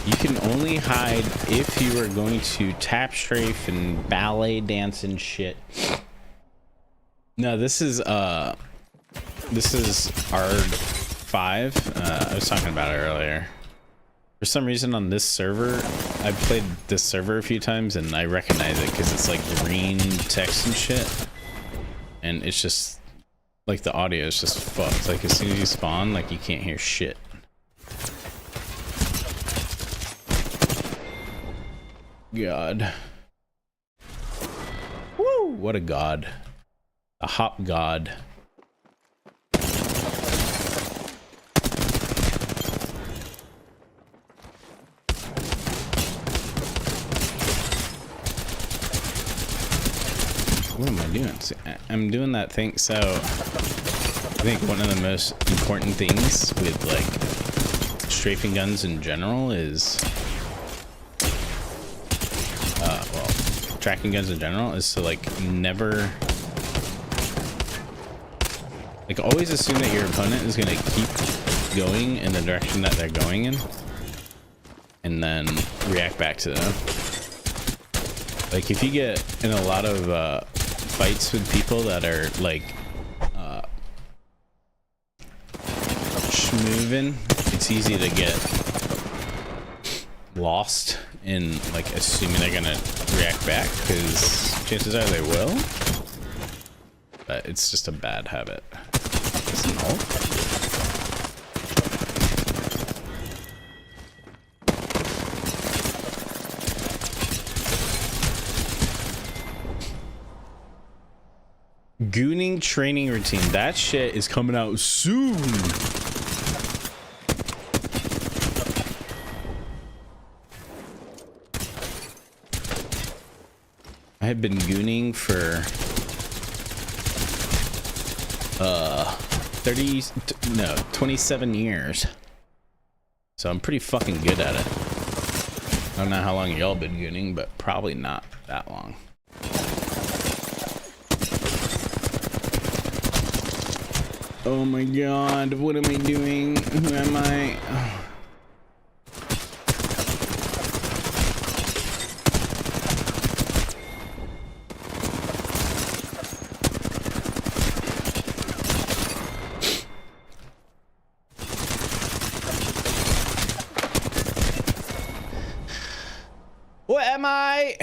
You can only hide if you are going to tap strafe and ballet dance and shit. No, this is R5. I was talking about it earlier. For some reason on this server, I've played this server a few times and I recognize it because it's like green text and shit. And it's just like the audio is just fucked. Like as soon as you spawn, like you can't hear shit. God. Woo! What a god. A hop god. What am I doing? See, I'm doing that thing. So I think one of the most important things with like strafing guns in general is well, tracking guns in general is to like never, like always assume that your opponent is going to keep going in the direction that they're going in and then react back to them. Like if you get in a lot of fights with people that are like schmoovin', it's easy to get lost in like assuming they're gonna react back, because chances are they will, but it's just a bad habit. It's an ult. Gooning training routine. That shit is coming out soon. I have been gooning for 27 years. So I'm pretty fucking good at it. I don't know how long y'all been gooning, but probably not that long. Oh my god, what am I doing? Who am I? Oh. What am I?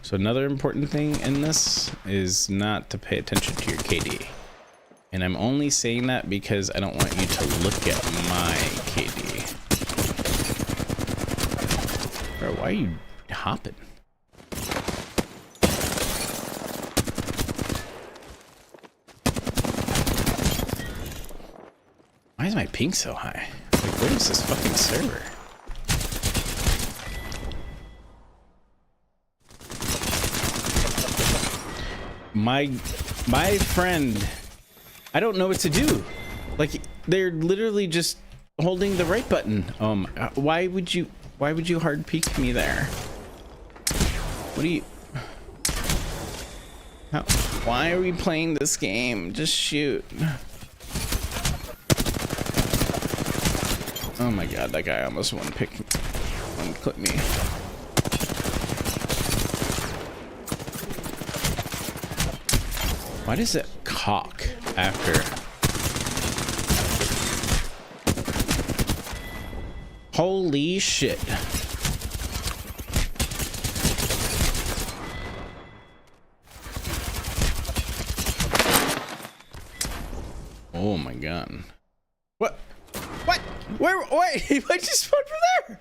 So another important thing in this is not to pay attention to your KD. And I'm only saying that because I don't want you to look at my KD. Bro, why are you hopping? Why is my ping so high? Like, where is this fucking server? My friend, I don't know what to do. Like, they're literally just holding the right button. Why would you hard peek me there? What do you? Why are we playing this game? Just shoot. Oh my god, that guy almost one clip me. Why does it cock after? Holy shit. Oh my god. What? What? Where? Wait, I just spawned from there.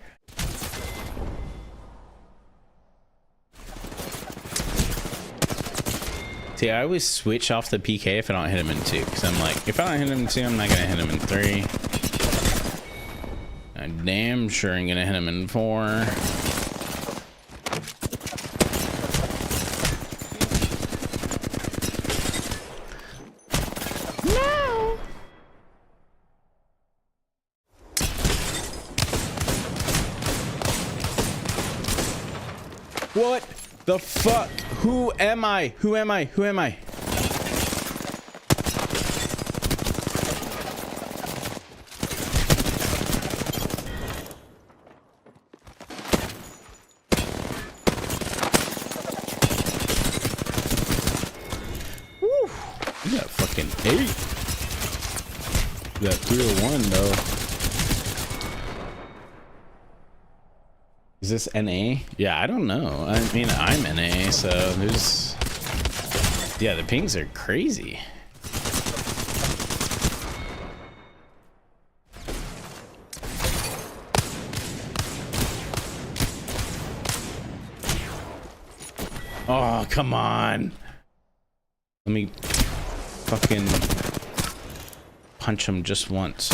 See, I always switch off the PK if I don't hit him in 2, because I'm like, if I don't hit him in 2, I'm not gonna hit him in 3. I'm damn sure I'm gonna hit him in 4. No. What the fuck? Who am I? Who am I? Who am I? Woo! You got fucking 8. You got 301 though. Is this NA? Yeah, I don't know. I mean, I'm NA, so there's... Yeah, the pings are crazy. Oh, come on. Let me fucking punch him just once.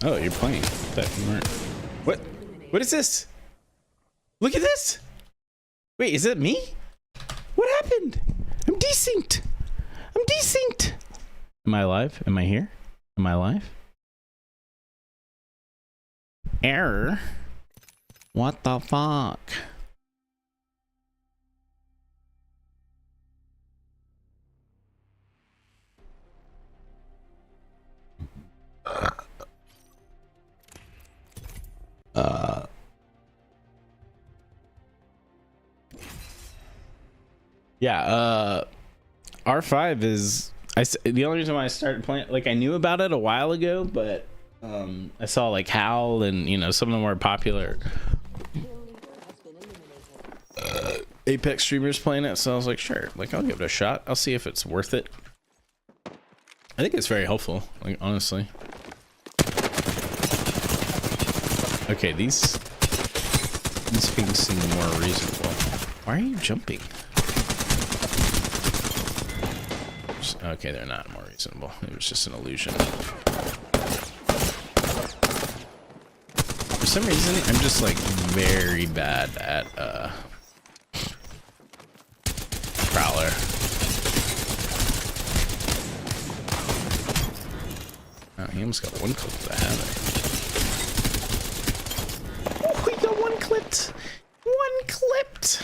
Oh, you're playing that. What? What is this? Look at this. Wait, is it me? What happened? I'm desynced. I'm desynced. Am I alive? Am I here? Am I alive? Error. What the fuck? Yeah, R5 is the only reason why I started playing, like, I knew about it a while ago, but I saw like Howl and, you know, some of the more popular Apex streamers playing it, so I was like, sure, like, I'll give it a shot. I'll see if it's worth it. I think it's very helpful, like, honestly. Okay, these things seem more reasonable. Why are you jumping? Okay, they're not more reasonable. It was just an illusion. For some reason, I'm just like very bad at Prowler. Oh, he almost got one clip to the hammer. Oh, he got one clipped. One clipped.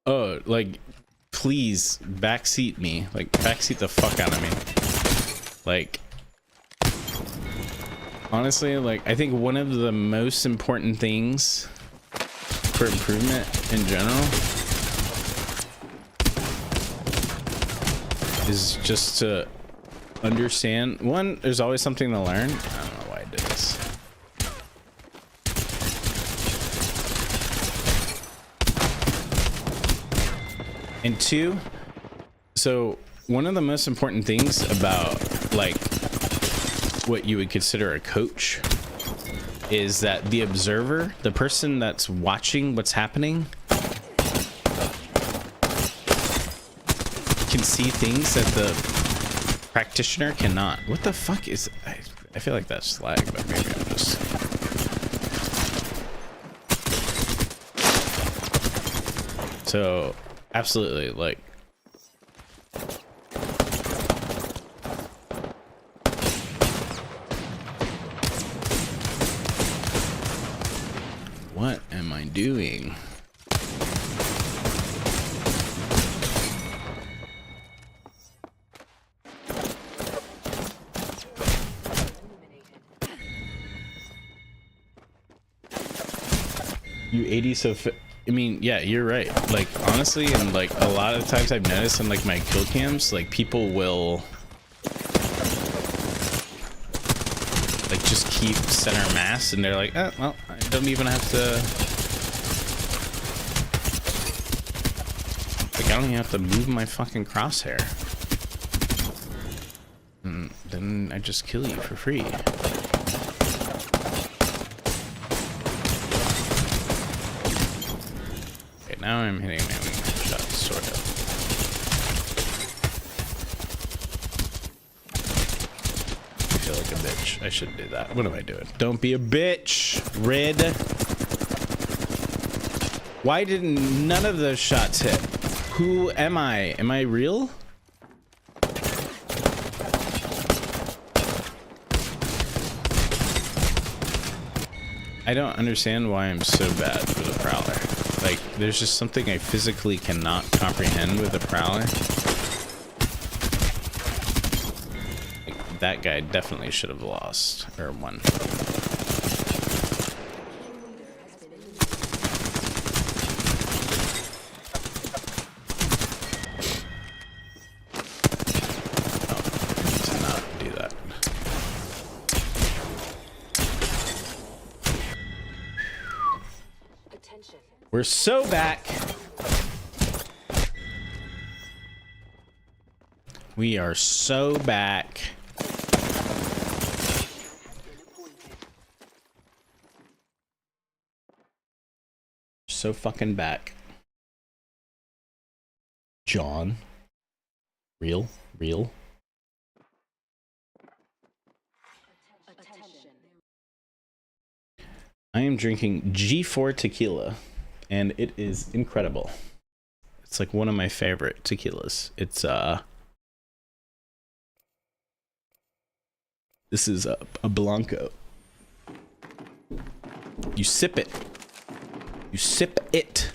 Oh, like, please backseat me. Like, backseat the fuck out of me. Like, honestly, like, I think one of the most important things for improvement in general is just to understand. One, there's always something to learn. I don't know why I did this. And two, so one of the most important things about like what you would consider a coach is that the observer, the person that's watching what's happening, can see things that the practitioner cannot. What the fuck is... I feel like that's lag, but maybe I'm just... So, absolutely, like... What am I doing? You 80 so I mean, yeah, you're right. Like, honestly, and like a lot of times I've noticed in like my kill cams, like people will like just keep center mass and they're like, oh, well, I don't even have to, like, I don't even have to move my fucking crosshair. And then I just kill you for free. Okay, now I'm hitting my wing shot, sort of. I feel like a bitch. I shouldn't do that. What am I doing? Don't be a bitch, Red. Why didn't none of those shots hit? Who am I? Am I real? I don't understand why I'm so bad with a Prowler. Like, there's just something I physically cannot comprehend with a Prowler. Like, that guy definitely should have lost, or won. We're so back. We are so back. So fucking back. John. Real? I am drinking G4 tequila. And it is incredible. It's like one of my favorite tequilas. It's this is a Blanco. You sip it. You sip it.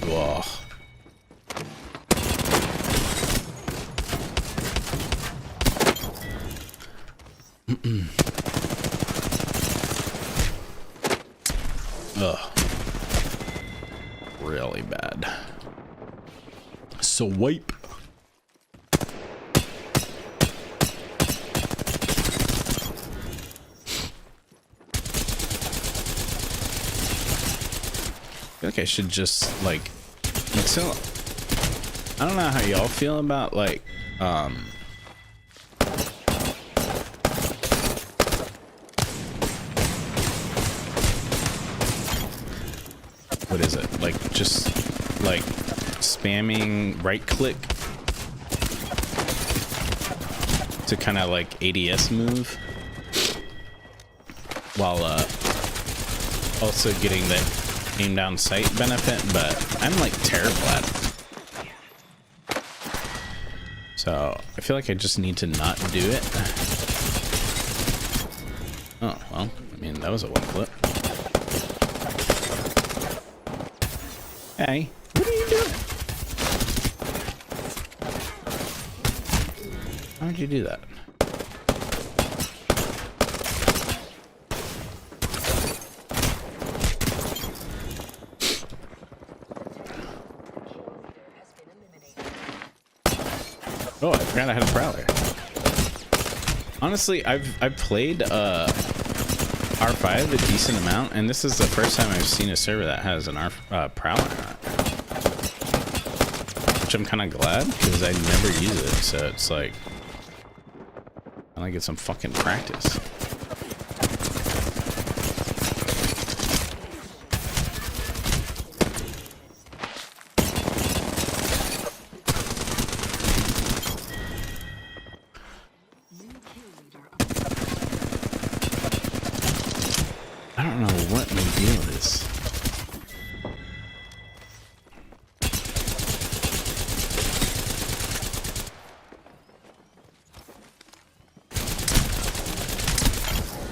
Whoa. Ugh. Really bad. Swipe. I feel like I should just like, so I don't know how y'all feel about like what is it? Like just like spamming right click to kind of like ADS move while also getting the aim down sight benefit, but I'm like terrible at it. So I feel like I just need to not do it. Oh, well, I mean, that was a one clip. Hey, what are you doing? How'd you do that? Oh, I forgot I had a prowler. Honestly, I've played R5 a decent amount, and this is the first time I've seen a server that has an prowler on it. Which I'm kind of glad, because I never use it, so it's like I want to get some fucking practice. I don't know what my deal is.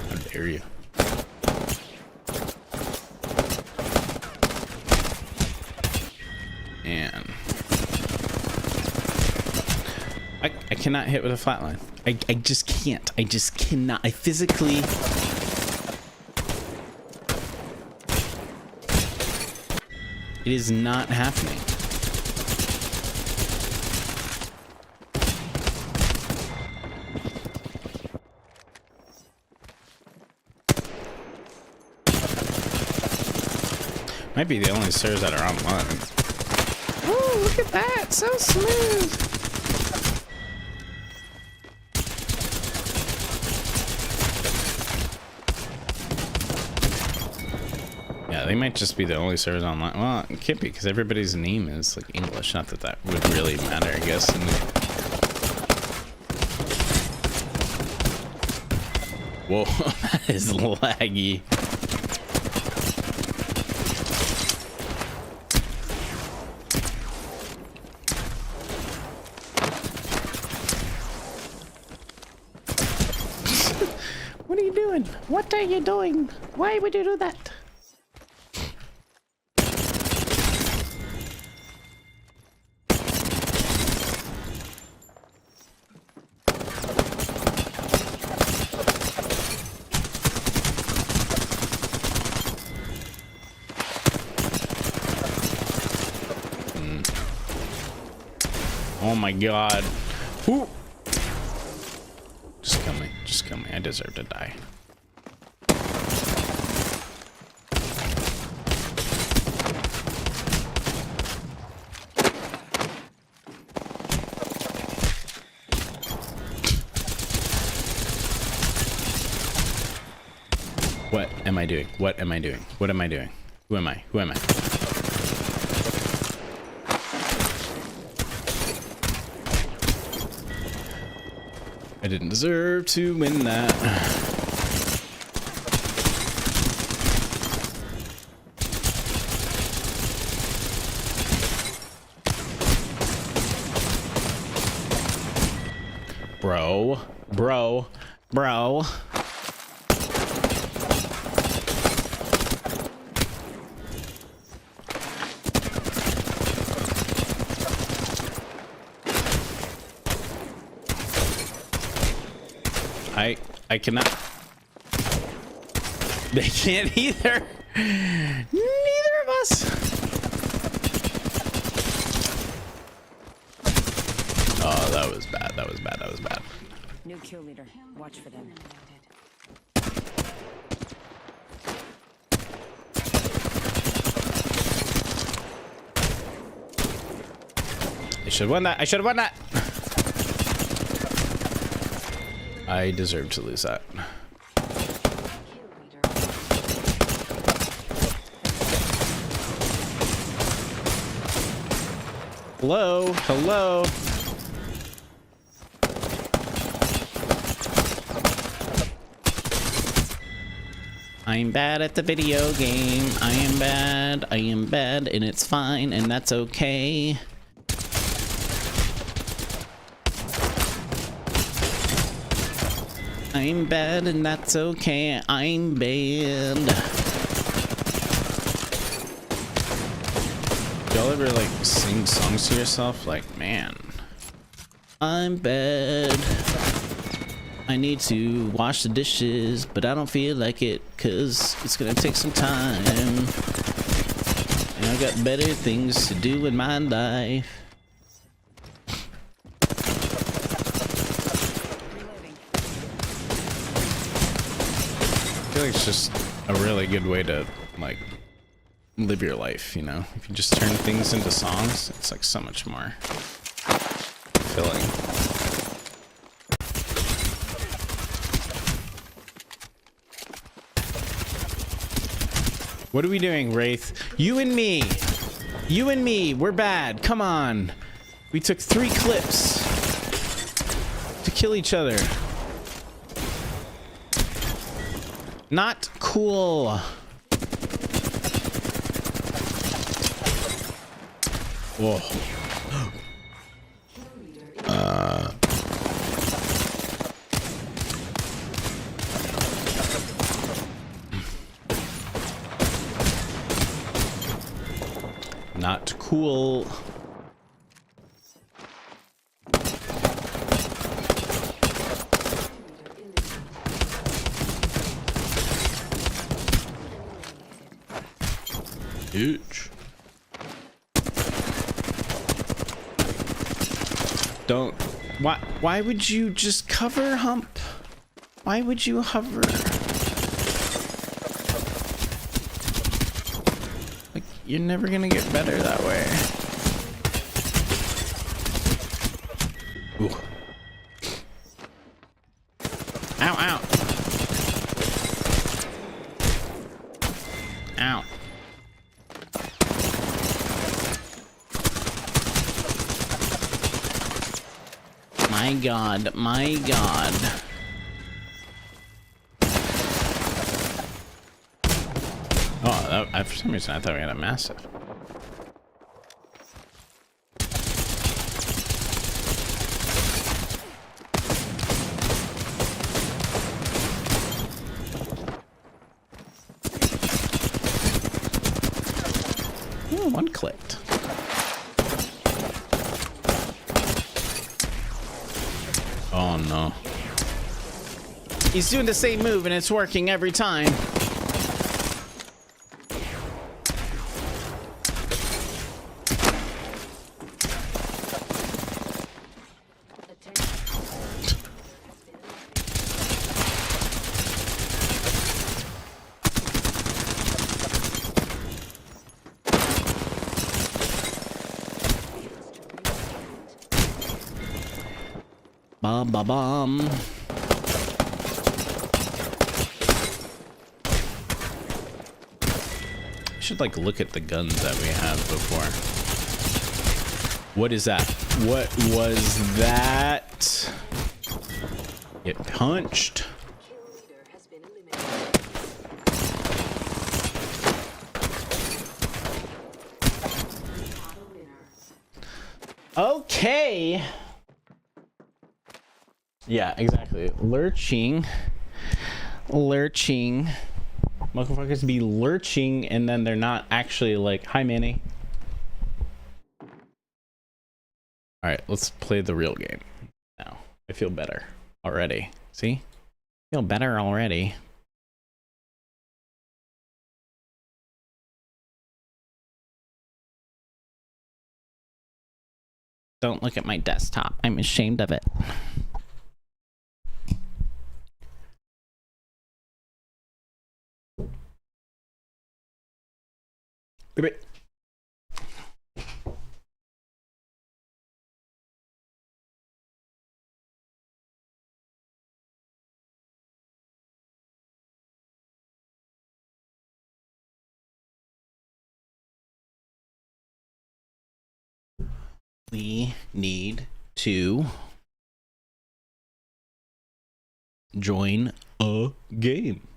How dare you? And I cannot hit with a flatline. I just can't. I just cannot. I physically. It is not happening. Might be the only servers that are online. Oh, look at that! So smooth! Yeah, they might just be the only servers online. Well, it can't be, because everybody's name is like English. Not that that would really matter, I guess. Whoa, that is laggy. What are you doing? What are you doing? Why would you do that? Oh my god. Ooh. Just kill me. Just kill me. I deserve to die. What am I doing? What am I doing? What am I doing? Who am I? Who am I? I didn't deserve to win that. Bro. I cannot. They can't either. Neither of us. Oh, that was bad. That was bad. That was bad. New kill leader. Watch for them. I should have won that. I should have won that. I deserve to lose that. Hello? Hello? I'm bad at the video game. I am bad, and it's fine, and that's okay. I'm bad, and that's okay. I'm bad. Y'all ever like sing songs to yourself? Like, man, I'm bad. I need to wash the dishes, but I don't feel like it because it's gonna take some time. And I've got better things to do in my life. I feel like it's just a really good way to like live your life, you know? If you just turn things into songs, it's like so much more fulfilling. What are we doing, Wraith? You and me! You and me! We're bad! Come on! We took 3 clips to kill each other. Not cool. Whoa. Not cool. Huge. Don't. Why would you just cover, Hump? Why would you hover? Like, you're never gonna get better that way. Ooh. Ow, ow. Ow. My God, my God. Oh, for some reason I thought we had a massive. Ooh, 1 clicked. Oh no. He's doing the same move and it's working every time. Bum ba bum. I should like look at the guns that we have before. What is that? What was that? Get punched. Okay. Yeah, exactly. Lurching. Motherfuckers be lurching and then they're not actually like, hi Manny. Alright, let's play the real game now. I feel better already. See? I feel better already. Don't look at my desktop. I'm ashamed of it. We need to join a game.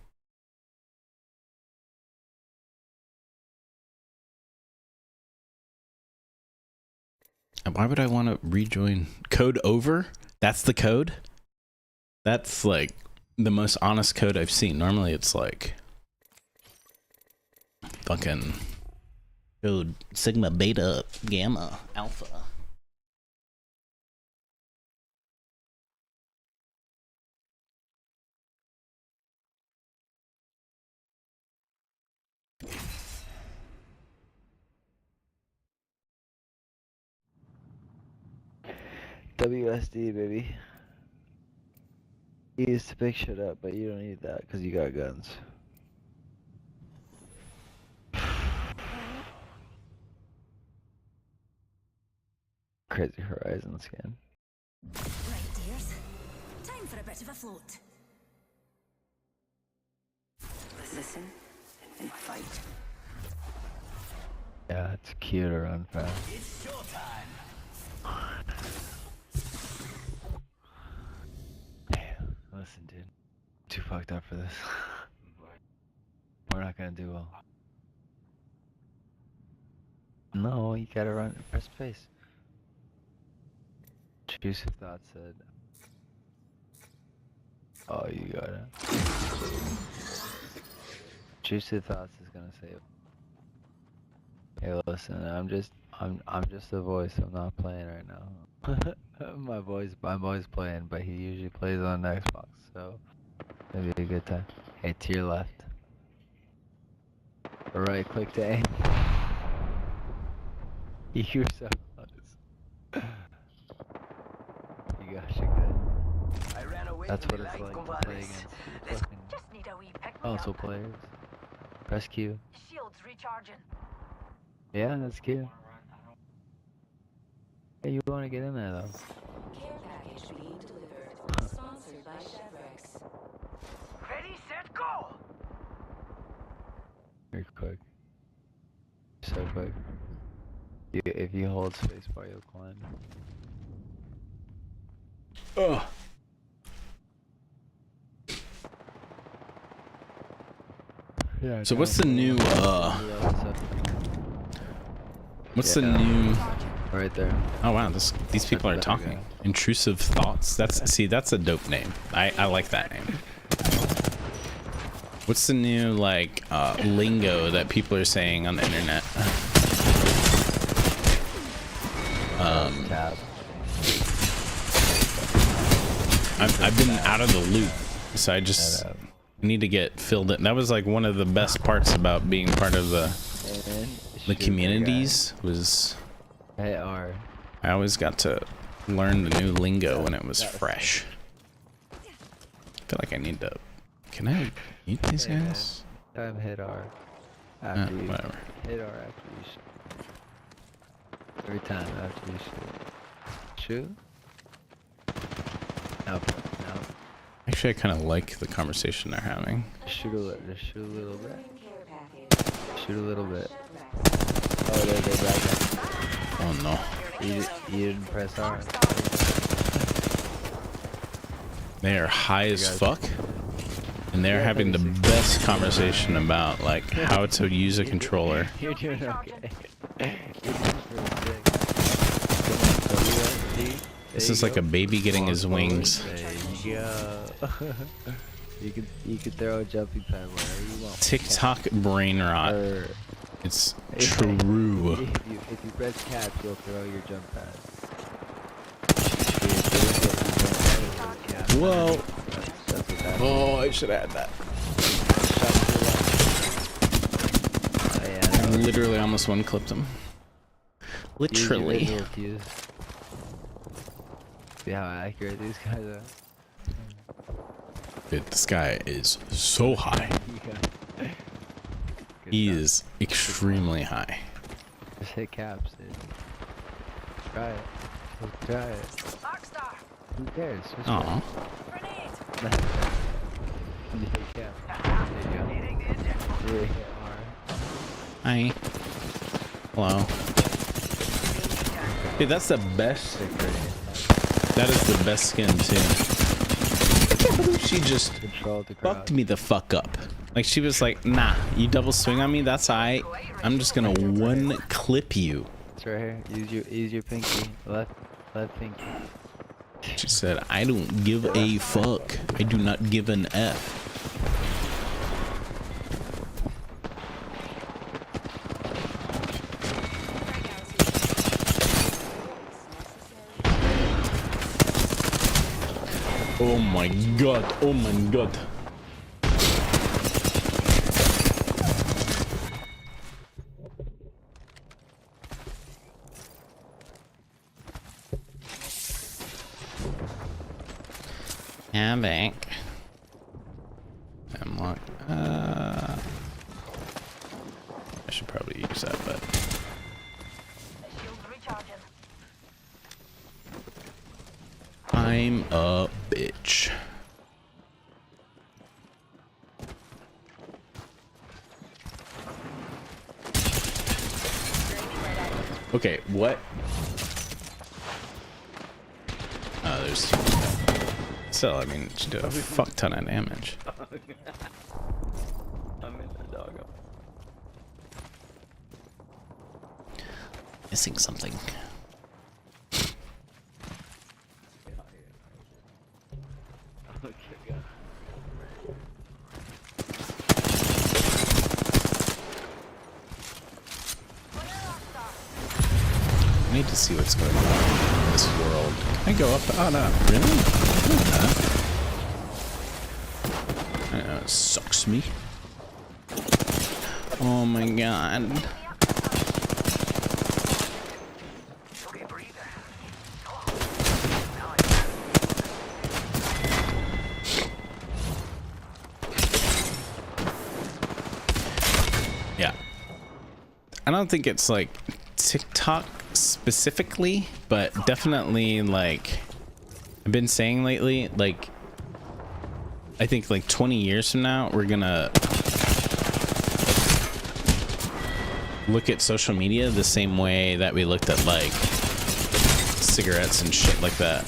Why would I want to rejoin? Code over? That's the code? That's like the most honest code I've seen. Normally it's like fucking code sigma beta gamma alpha. WSD, baby. He used to pick shit up, but you don't need that because you got guns. Crazy Horizon skin. Right, dears. Time for a bit of a float. Listen and fight. Yeah, it's cute to run fast. It's showtime. Damn, listen, dude. Too fucked up for this. We're not gonna do well. No, you gotta run. Press space. Intrusive Thought said. Oh, you gotta. Intrusive Thoughts is gonna say. Hey, listen, I'm just a voice. I'm not playing right now. my boy's playing, but he usually plays on Xbox, so it'll be a good time. Hey, to your left. Right click to aim. You're so close. You gosh, you're good. I ran away That's from what the it's light, like to play compadres. against fucking Just need a wee pick me console up. players. Press Q. Shields recharging. Yeah, that's cute. Hey, you wanna get in there though? Care package being delivered. Sponsored by Chevrex. Ready, set, go! You're quick. So quick. If you hold spacebar, you'll climb. Ugh. Yeah. So what's the new what's the new Right there. oh wow, these people are talking. Intrusive Thoughts. That's a dope name. I like that name. What's the new like lingo that people are saying on the internet? Tab. I've been out of the loop, so I just need to get filled in. That was like one of the best parts about being part of the communities was Hey, R. I always got to learn the new lingo when it was fresh. I feel like I need to. Can I eat these guys? Time hit R. After you Whatever. hit R after you shoot. Every time after you shoot. Shoot? No. Actually, I kind of like the conversation they're having. Shoot a little bit. Care package. Shoot a little bit. Oh, they're back there. Oh no. You didn't press R. They are high as fuck, and they're having the best conversation about like how to use a controller. You're doing okay. This is like a baby getting his wings. There you go. you can throw a jumping pad wherever you want. TikTok brain rot. Or It's true. if you press caps, you'll throw your jump pad. Whoa. That's what that Oh, I should add that. Oh, yeah, I literally almost one clipped him. Literally. See how accurate these guys are? Dude, this guy is so high. Yeah. He is extremely high. Just hit caps, dude. Try it. Just try it. Rockstar. Who cares? Just Aw. Grenade. you hit caps. There you go. You hit R. Hi. Hello. Dude, that's the best. That is the best skin too. She just Control the crowd. fucked me the fuck up. Like she was like, nah, you double swing on me, that's alright. I'm just gonna one clip you. this right here. Use your pinky. Left pinky. She said, I don't give a fuck. I do not give an F. Oh my god, oh my god. I'm back. I'm locked. I should probably use that, but Shield recharging. I'm a bitch. Okay, what? Oh, there's two. Still, I mean, she did a fuck ton of damage. I'm in the doggo. Missing something. I need to see what's going on in this world. Can I go up? Oh no, really? I know, it sucks me. Oh my god. Okay, breathe. Yeah. I don't think it's like TikTok specifically, but definitely like I've been saying lately, like I think like 20 years from now we're gonna look at social media the same way that we looked at like cigarettes and shit like that.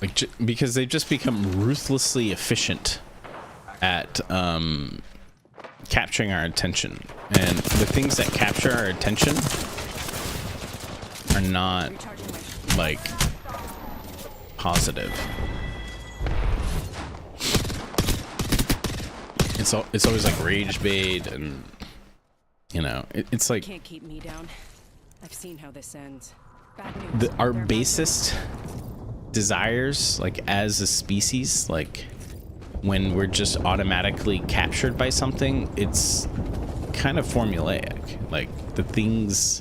Like because they've just become ruthlessly efficient at capturing our attention, and the things that capture our attention are not like positive. It's always like rage bait, and you know it's like Can't keep me down. I've seen how this ends. Bad news. our They're basest desires, like as a species, like when we're just automatically captured by something, it's kind of formulaic. Like the things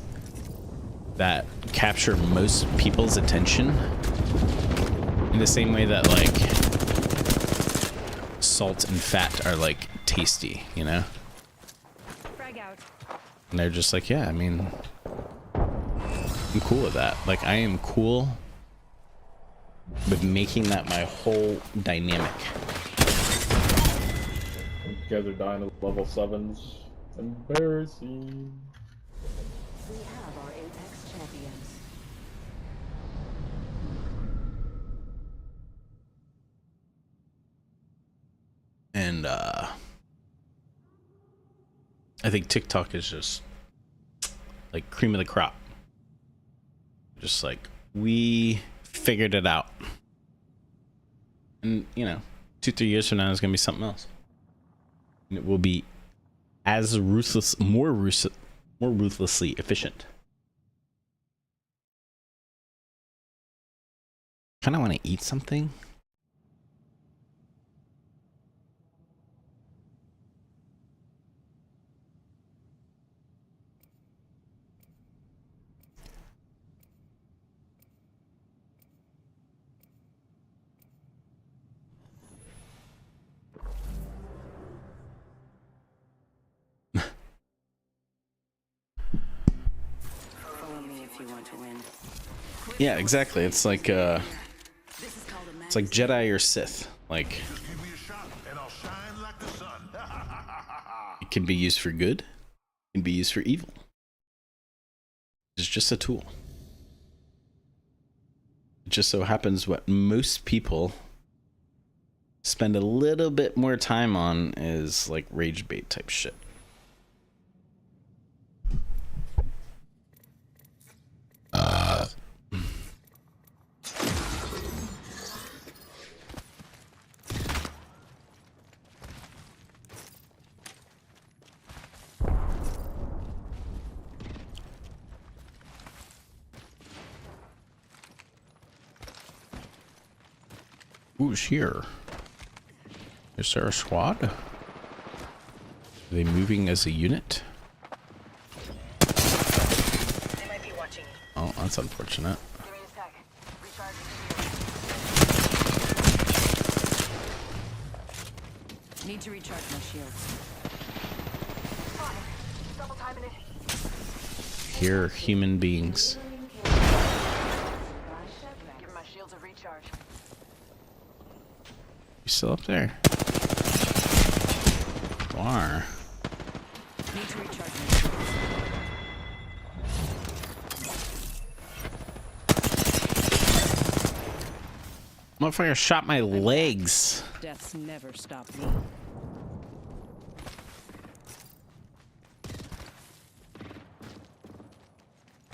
that capture most people's attention, in the same way that like salt and fat are like tasty, you know? Frag out. And they're just like, yeah, I mean, I'm cool with that. Like I am cool with making that my whole dynamic. You guys are dying to level 7s. Embarrassing. We have our Apex champions. And I think TikTok is just like cream of the crop. Just like we figured it out. And you know, 2-3 years from now it's gonna be something else. And it will be as ruthless, more ruthlessly efficient. Kind of want to eat something. Follow me if you want to win. Yeah, exactly. It's like Jedi or Sith. Like Just give me a shot, and I'll shine like the sun. it can be used for good, it can be used for evil. It's just a tool. It just so happens what most people spend a little bit more time on is like rage bait type shit. Who's here? Is there a squad? Are they moving as a unit? They might be watching you. Oh, that's unfortunate. Give me a sec. Recharging. Need to recharge my shields. Spotted. Double timing it. Here, human beings. Give my shields a recharge. You still up there? War. Need to recharge my shields. Motherfucker shot my legs. Death's never stopped me.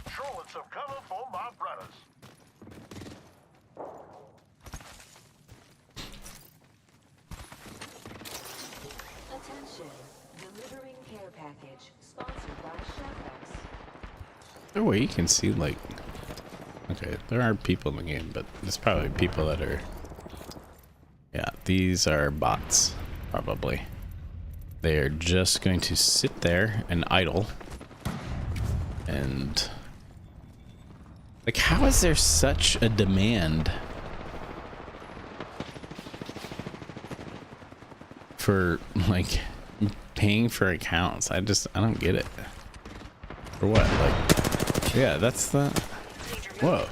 Throwing some cover for my brothers. Attention. Delivering care package. Sponsored by Chevrex. Oh wait, you can see like. Okay, there are people in the game, but there's probably people that are. Yeah, these are bots, probably. They are just going to sit there and idle. And. Like, how is there such a demand for, like, paying for accounts? I don't get it. For what? Like, yeah, that's the. Whoa.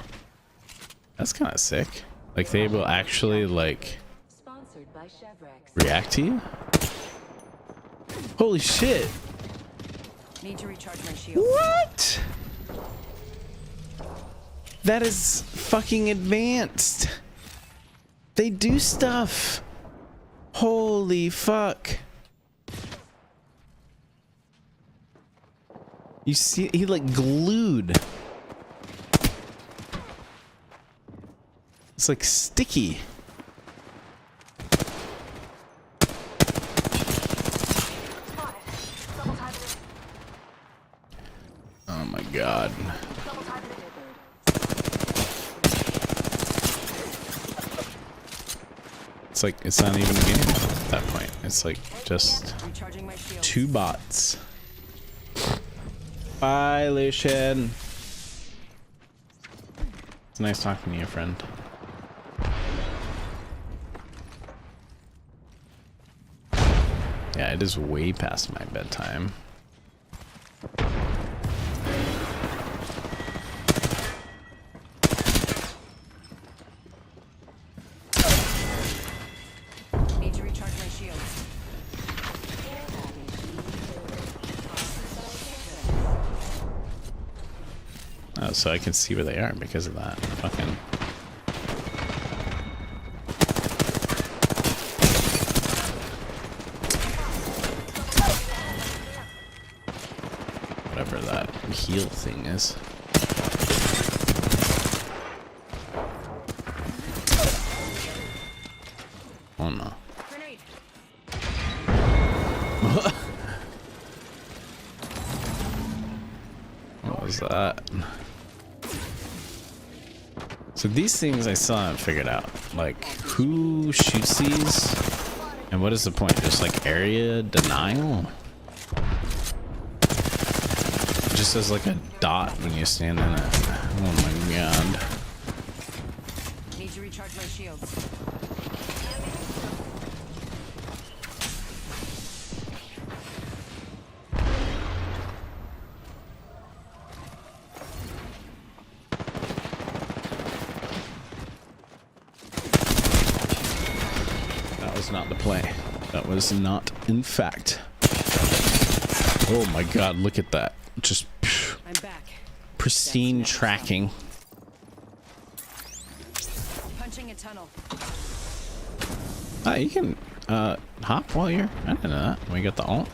That's kind of sick. Like, they will actually, like, Sponsored by Chevrex. react to you? Holy shit. Need to recharge my shields. What? That is fucking advanced. They do stuff. Holy fuck. You see, he like glued. It's like sticky. Spotted. Double timing it. Oh my god. Double timing it. It's like, it's not even a game at that point. It's like just Recharging my shields. two bots. Bye, Lucian. It's nice talking to you, friend. Yeah, it is way past my bedtime. Need to recharge my shields. Oh, so I can see where they are because of that. Fucking. Whatever that heal thing is. Oh no. Grenade. What was that? So these things I still haven't figured out. Like, who shoots these? And what is the point? Just like area denial? It just says like a dot when you stand in it. Oh my god. Need to recharge my shields. That was not the play. That was not, in fact. Oh my god, look at that. Just I'm back. pristine tracking. Punching a tunnel. You can hop while you're. I didn't know that. We got the alt.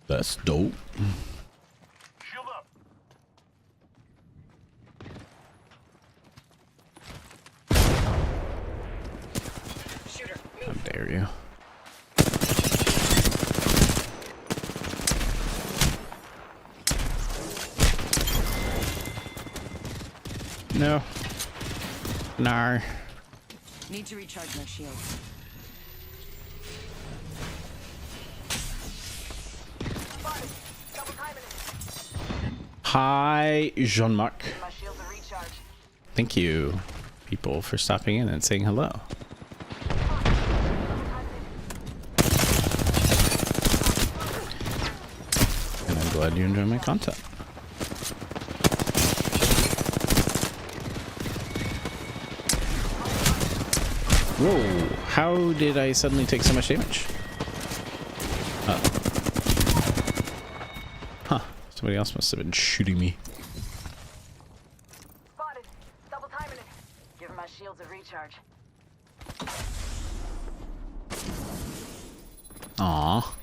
That's dope. Shield up. Shooter, How move. dare you? No. No. Need to recharge my shields. Spotted. Double timing it. Hi, Jean-Marc. Give my shields a recharge. Thank you, people, for stopping in and saying hello. And I'm glad you enjoy my content. Whoa, how did I suddenly take so much damage? Huh, somebody else must have been shooting me. Spotted. Double timing it. Give my shields a recharge. Aw.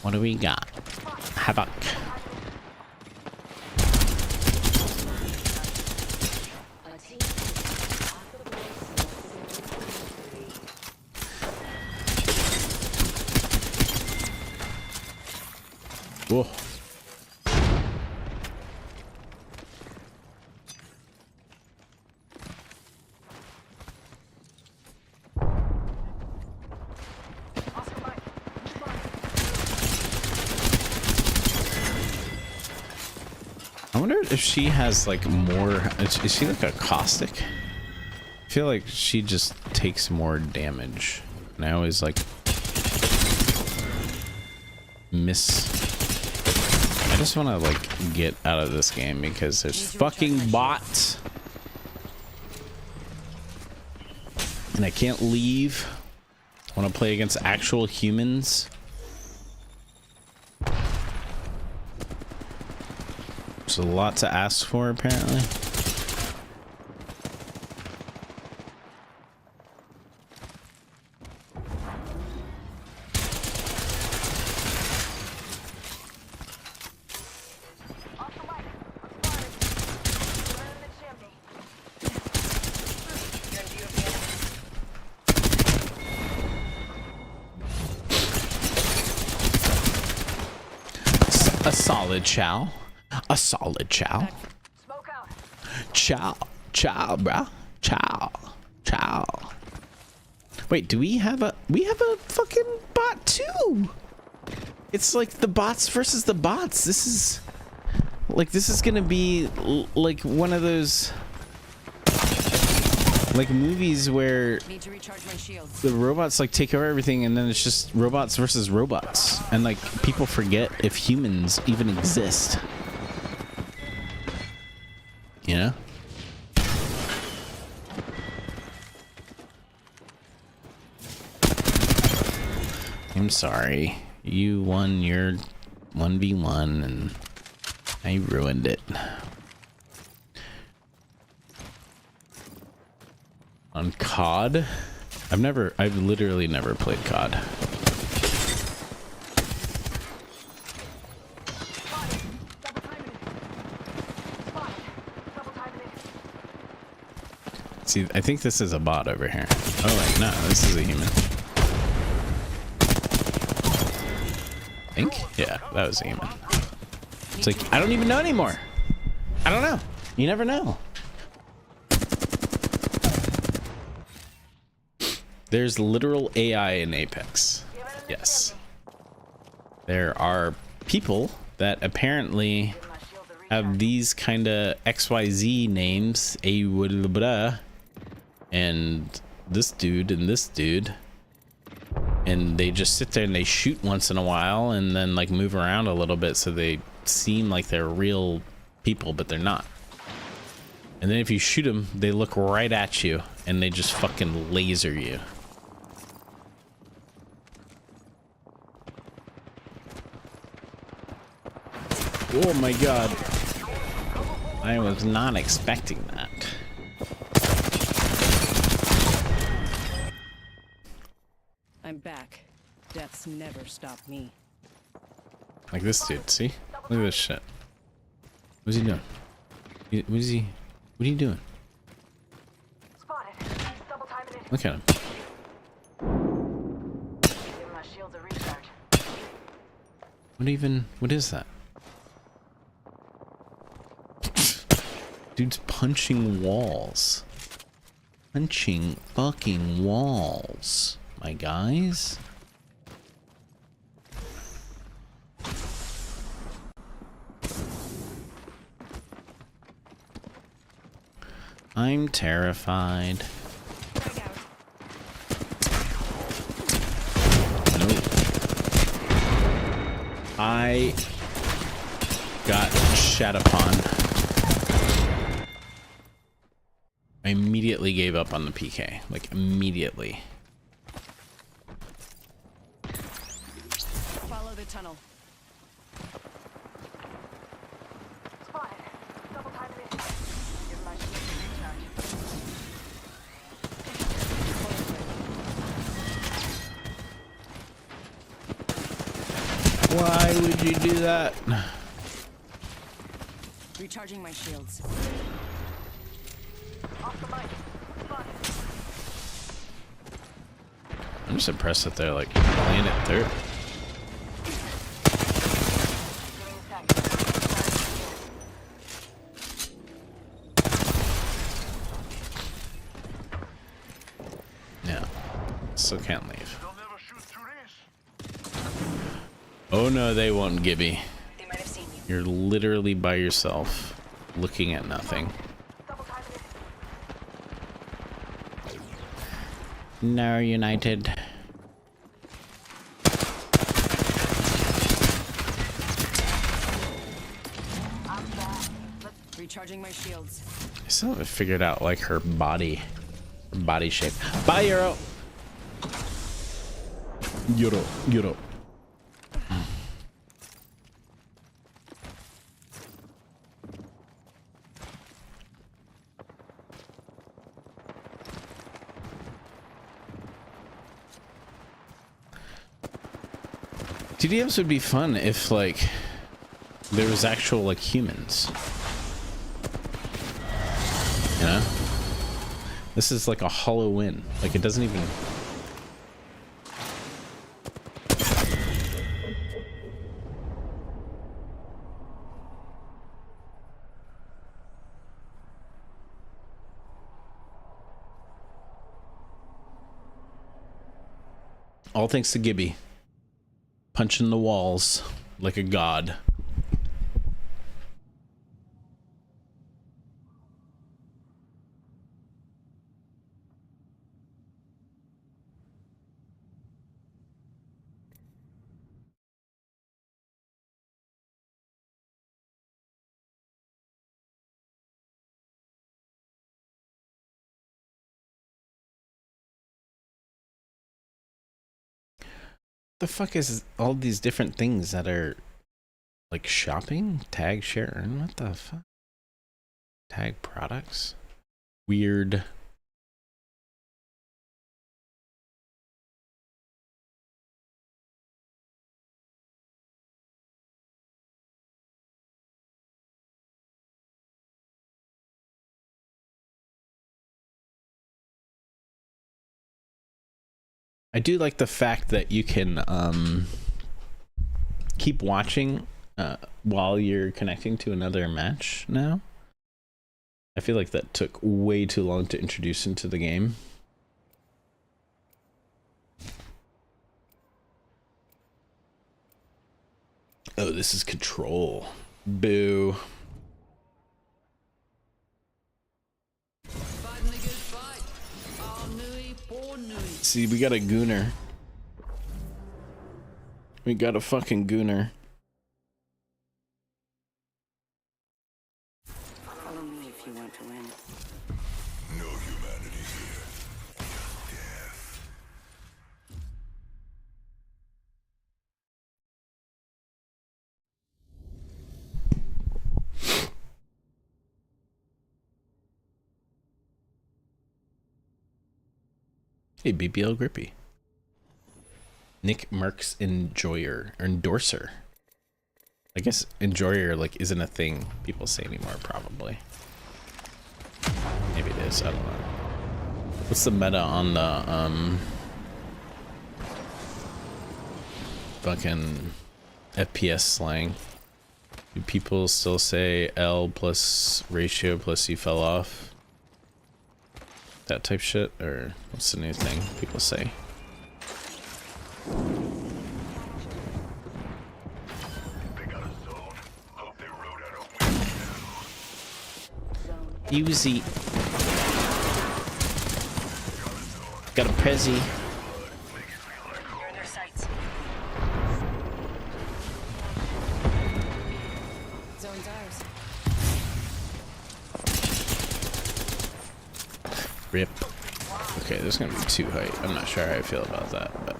What do we got? Havoc. Whoa. Oscar Mike. I wonder if she has like more. Is she like a caustic? I feel like she just takes more damage. And I always like miss. I just want to like get out of this game because there's fucking bots. And I can't leave. I want to play against actual humans. There's a lot to ask for, apparently. Oscar Mike. I'm spotted. We're in the chimney. You're in view of the enemy. A solid chow. A solid chow. Smoke out. Chow. Chow, bruh. Chow. Chow. Wait, do we have a fucking bot too? It's like the bots versus the bots. This is gonna be like one of those like movies where Need to recharge my shields. the robots like take over everything and then it's just robots versus robots. And like people forget if humans even exist. You know? I'm sorry. You won your 1v1 and I ruined it. On COD? I've literally never played COD. See, I think this is a bot over here. Oh wait, no, this is a human. I think? Yeah, that was a human. It's like, I don't even know anymore. I don't know. You never know. There's literal AI in Apex. Yes. There are people that apparently have these kind of XYZ names, and this dude and this dude, and they just sit there and they shoot once in a while and then like move around a little bit so they seem like they're real people, but they're not. And then if you shoot them, they look right at you and they just fucking laser you. Oh my god. I was not expecting that. I'm back. Death's never stopped me. Like this dude, see? Look at this shit. What's he doing? What is he? What are you doing? Spotted. Double timing it. Look at him. Give my shields a recharge. What is that? Dude's punching walls. Punching fucking walls, my guys. I'm terrified. Nope. I got shat upon. I immediately gave up on the PK. Like, immediately. Follow the tunnel. Spotted. Double timing it. Give my shields a recharge. Why would you do that? Recharging my shields. Off the mic. Spotted. I'm just impressed that they're like playing it through. Giving tactics. Yeah. Still can't leave. They'll never shoot through this. Oh no, they won't, Gibby. They might have seen you. You're literally by yourself, looking at nothing. Double timing it. No, United. Recharging my shields. I still haven't figured out like her body shape. Bye, Euro. Euro. TDMs would be fun if like there was actual like humans. You know? This is like a hollow win. Like it doesn't even. All thanks to Gibby. Punching the walls like a god. The fuck is all these different things that are like shopping, tag share, what the fuck? Tag products? Weird. I do like the fact that you can keep watching while you're connecting to another match now. I feel like that took way too long to introduce into the game. Oh, this is Control. Boo. See, we got a gooner. We got a fucking gooner. Follow me if you want to win. No humanity here. Just death. Hey, BBL Grippy. Nick Marks Enjoyer or Endorser. I guess enjoyer like isn't a thing people say anymore, probably. Maybe it is, I don't know. What's the meta on the fucking FPS slang? Do people still say L plus ratio plus you fell off? That type shit? Or what's the new thing people say? Uzi. Got a Prezi. You're in their sights. Zone's ours. Rip. Okay, there's gonna be 2 height. I'm not sure how I feel about that, but.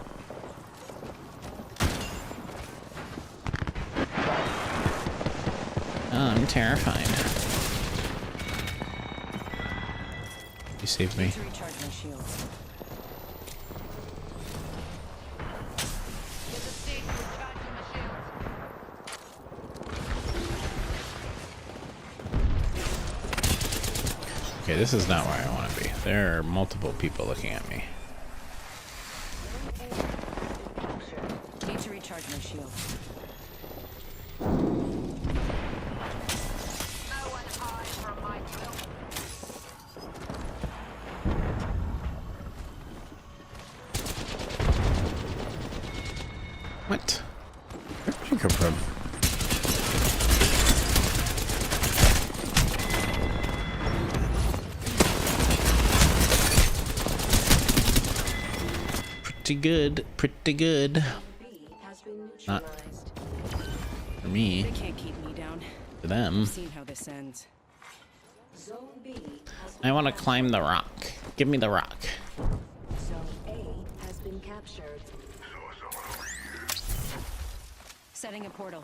Oh, I'm terrified. You saved me. To recharge my shields. Okay, this is not where I want to be. There are multiple people looking at me. Need to recharge my shields. What? Where did you come from? Pretty good, pretty good. Not for me. They can't keep me down. For them. I've seen how this ends. I want to climb the rock. Give me the rock. Zone A has been captured. Setting a portal.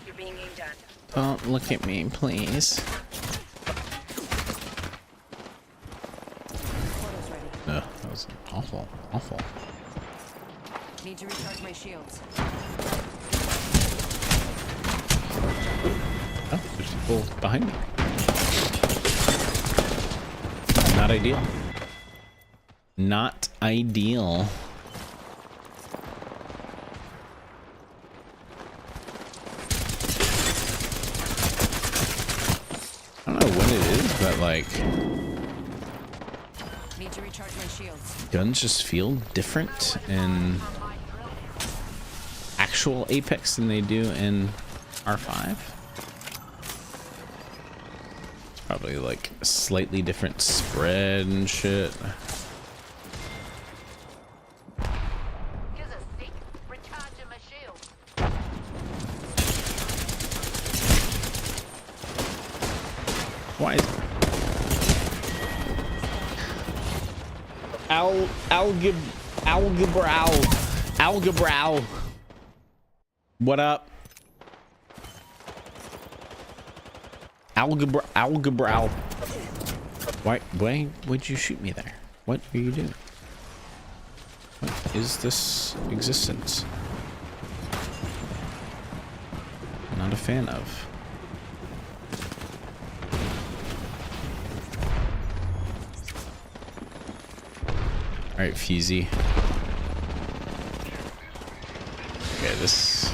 You're being aimed at. Don't look at me, please. Portal's ready. No, that was awful, awful. Need to recharge my shields. Oh, there's people behind me. Not ideal. Not ideal. I don't know what it is, but like Need to recharge my shields. guns just feel different in actual Apex than they do in R5. It's probably like a slightly different spread and shit. Why is Algebra. What up? Algebra. Why would you shoot me there? What are you doing? What is this existence? Not a fan of. Alright, Fusey. Okay, this.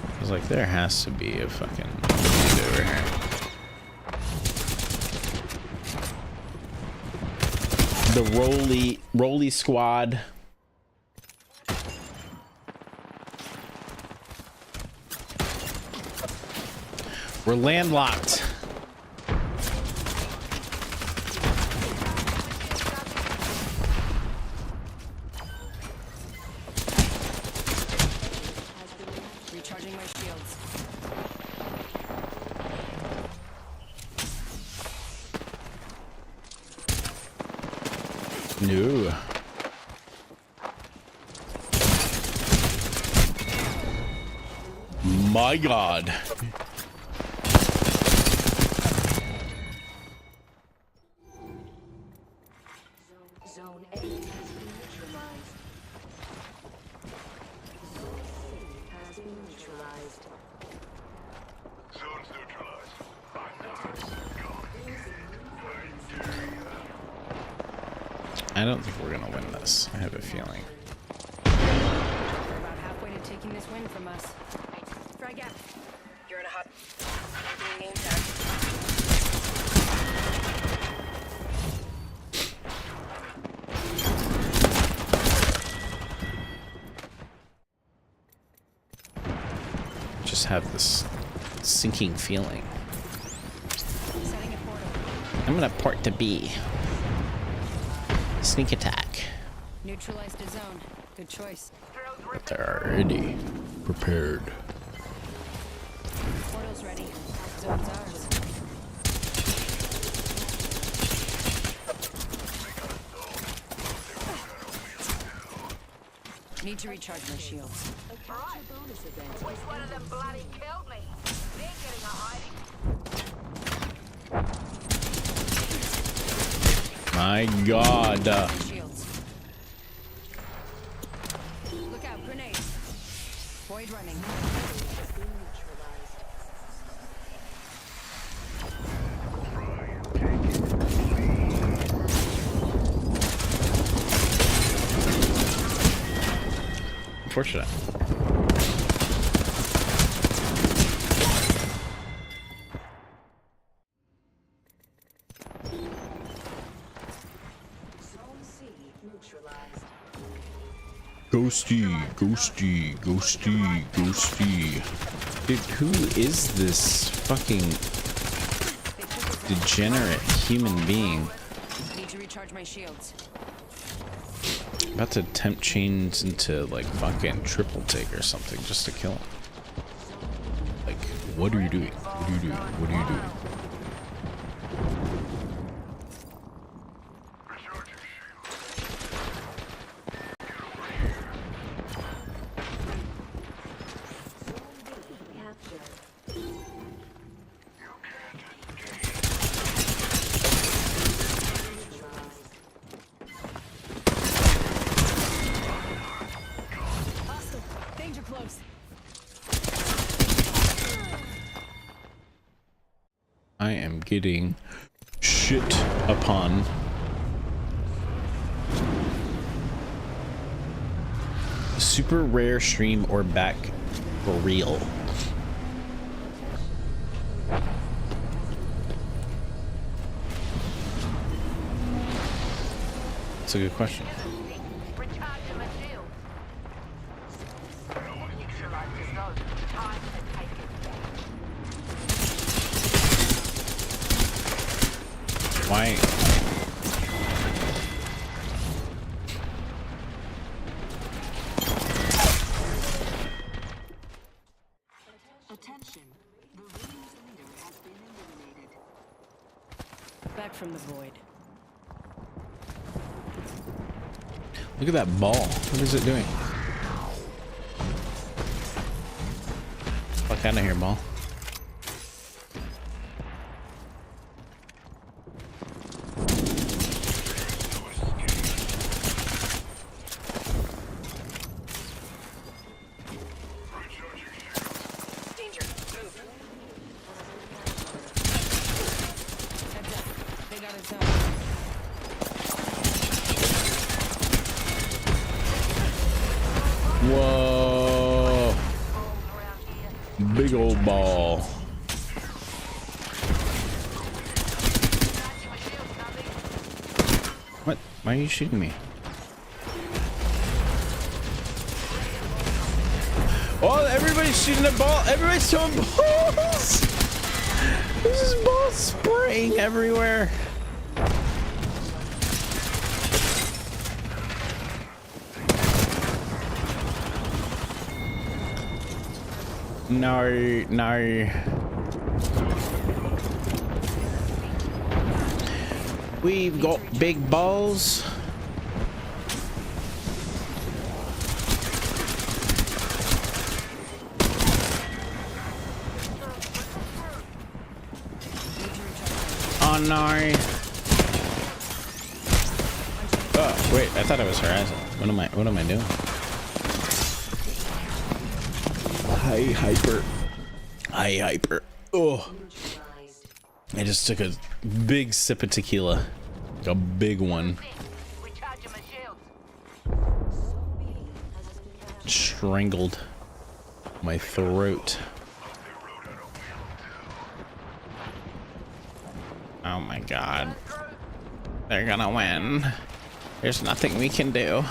I was like, there has to be a fucking dude over here. The Rolly Squad. We're landlocked. my god. Zone A has been neutralized. Zone C has been neutralized. Zone's neutralized. I don't think we're gonna win this. I have a feeling. We're about halfway to taking this win from us. Frag out. You're in a hot. Doing name tag. Just have this sinking feeling. Setting a portal. I'm gonna port to B. Sneak attack. Neutralized a zone. Good choice. They're already prepared. Portal's ready. Zone's ours. Need to recharge my shields. Which one of them bloody killed me? They're getting a hiding. My god. Shields. Look out, grenade. Void running. Unfortunate. Zone C neutralized. Ghosty, ghosty, ghosty, ghosty. Dude, who is this fucking degenerate human being? Need to recharge my shields. About to tempt chains into like fucking triple take or something just to kill him. Like, what are you doing? What are you doing? What are you doing? Danger close. I am getting shit upon. Super rare stream or back for real. That's a good question. Recharge him a shield. Neutralize the zone. Time to take it. Why? Attention. The ring's leader has been eliminated. Back from the void. Look at that ball. What is it doing? Fuck out of here, ball. Danger. Move. Heads up. They got a zone. Whoa. Big old ball. What? Why are you shooting me? Oh, everybody's shooting a ball. Everybody's throwing balls. There's just balls spraying everywhere. No, no. We've got big balls. no. Oh, wait, I thought it was Horizon. What am I doing? Hi, hyper. Hi, hyper. Oh. I just took a big sip of tequila. Like a big one. Strangled my throat. Oh my god. They're gonna win. There's nothing we can do.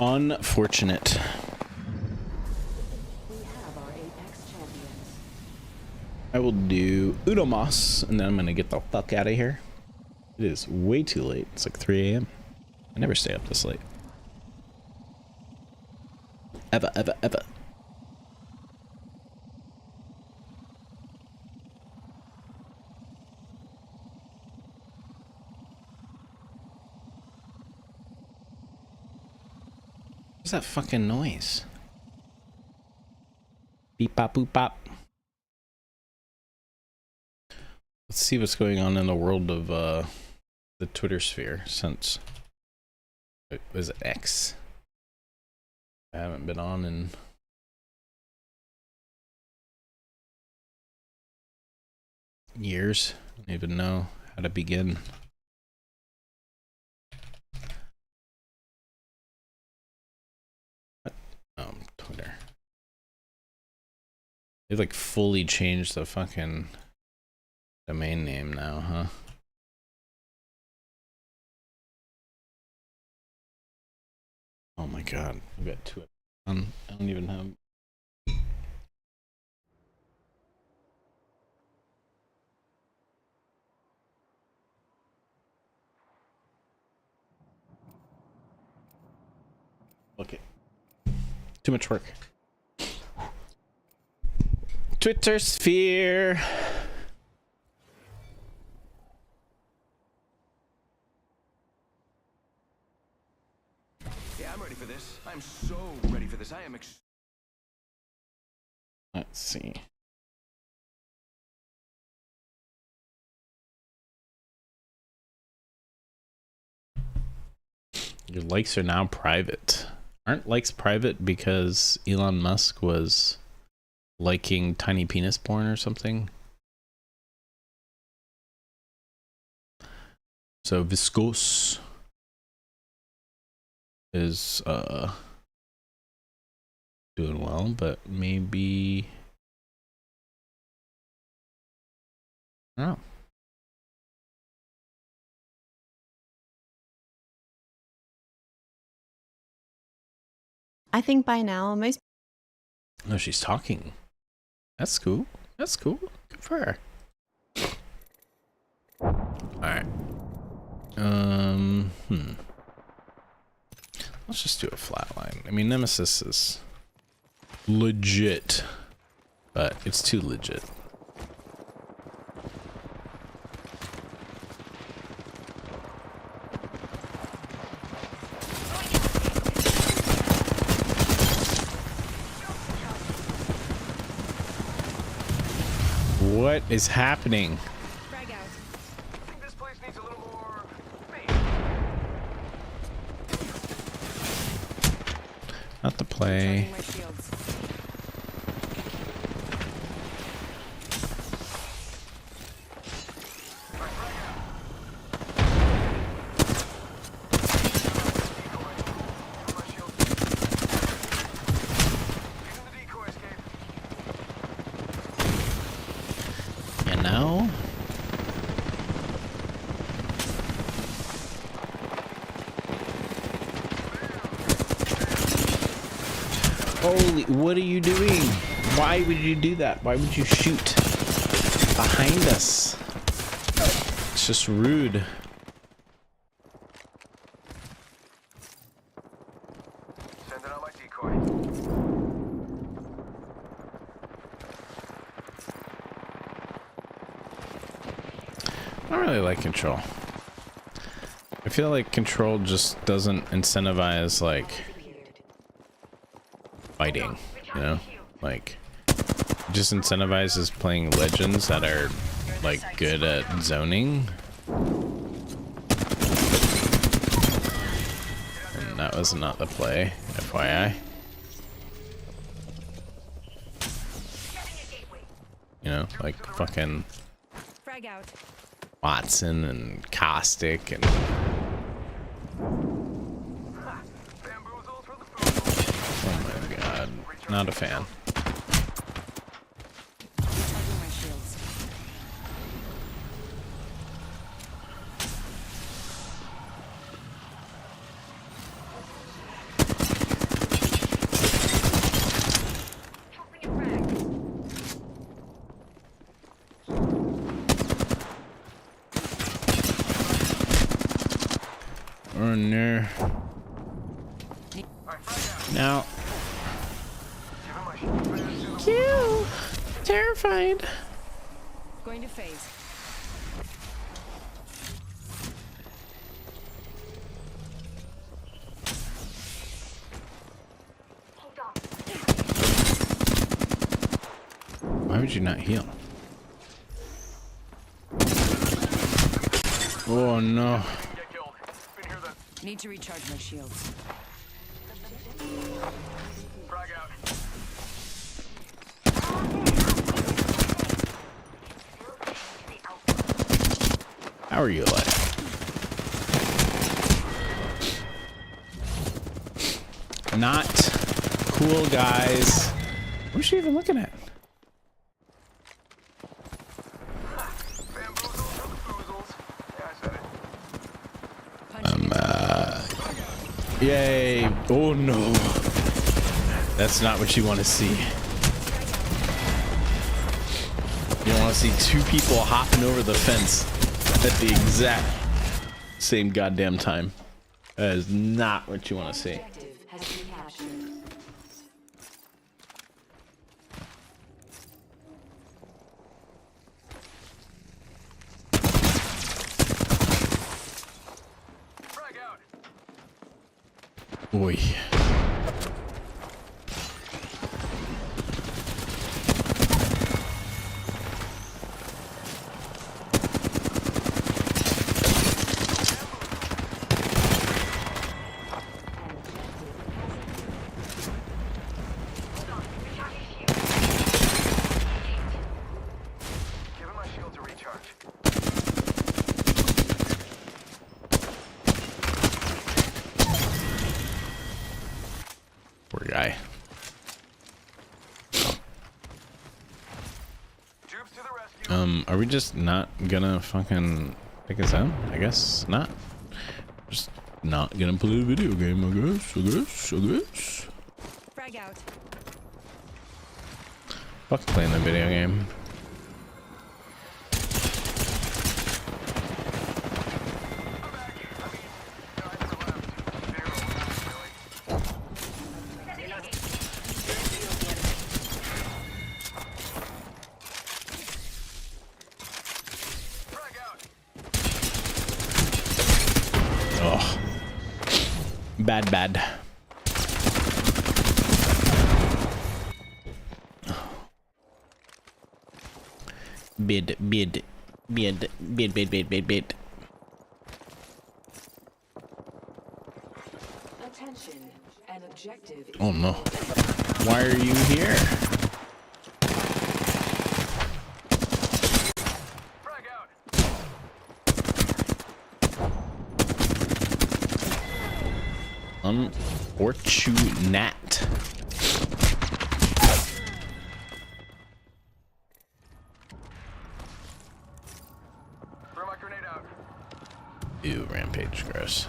Unfortunate. I will do Udomos, and then I'm gonna get the fuck out of here. It is way too late. It's like 3 a.m. I never stay up this late. Ever, ever, ever. What's that fucking noise? Beep bop boop bop. Let's see what's going on in the world of the Twitter sphere since it was X. I haven't been on in years. I don't even know how to begin. Twitter. They like fully changed the fucking domain name now, huh? Oh my god, I've got two. I don't even have. Okay. Too much work. Twitter sphere. Yeah, I'm ready for this. I'm so ready for this. I am Let's see. Your likes are now private. Aren't likes private because Elon Musk was liking tiny penis porn or something? So Viscose is doing well, but maybe I don't know. I think by now most. No, she's talking. That's cool. That's cool. Good for her. Alright. Let's just do a flatline. I mean, Nemesis is legit, but it's too legit. What is happening? Frag out. I think this place needs a little more space. Not the play. Charging my shields. You know? Holy, what are you doing? Why would you do that? Why would you shoot behind us? It's just rude. Sending out my decoy. I don't really like Control. I feel like Control just doesn't incentivize like fighting, you know? Like, it just incentivizes playing legends that are like good at zoning. And that was not the play, FYI. You know, like fucking Frag out. Watson and Caustic and oh my god, not a fan. Charging my shields. Oh no. Now. Ew. Terrified. Going to phase. Why would you not heal? Oh no. Need to recharge my shields. Frag out. How are you alive? Not cool, guys. What's she even looking at? Yay. Oh no. That's not what you want to see. You want to see two people hopping over the fence at the exact same goddamn time. That is not what you want to see. Objective has been captured. Boy. Giving my shield to recharge. Poor guy. Are we just not gonna fucking pick us out? I guess not. Just not gonna play a video game, I guess. Frag out. Fuck playing the video game. Oh, bad. Bid. Attention. An objective. Oh no. Why are you here? Unfortunate. Ew, rampage, gross.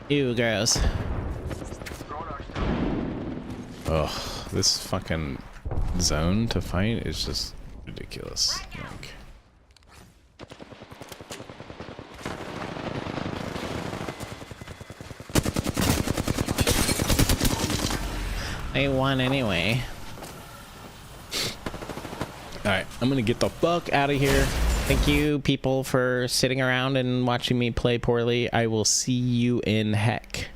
Ew, gross. Oh, this fucking zone to fight is just ridiculous. Like, I won anyway. Alright, I'm gonna get the fuck out of here. Thank you, people, for sitting around and watching me play poorly. I will see you in heck.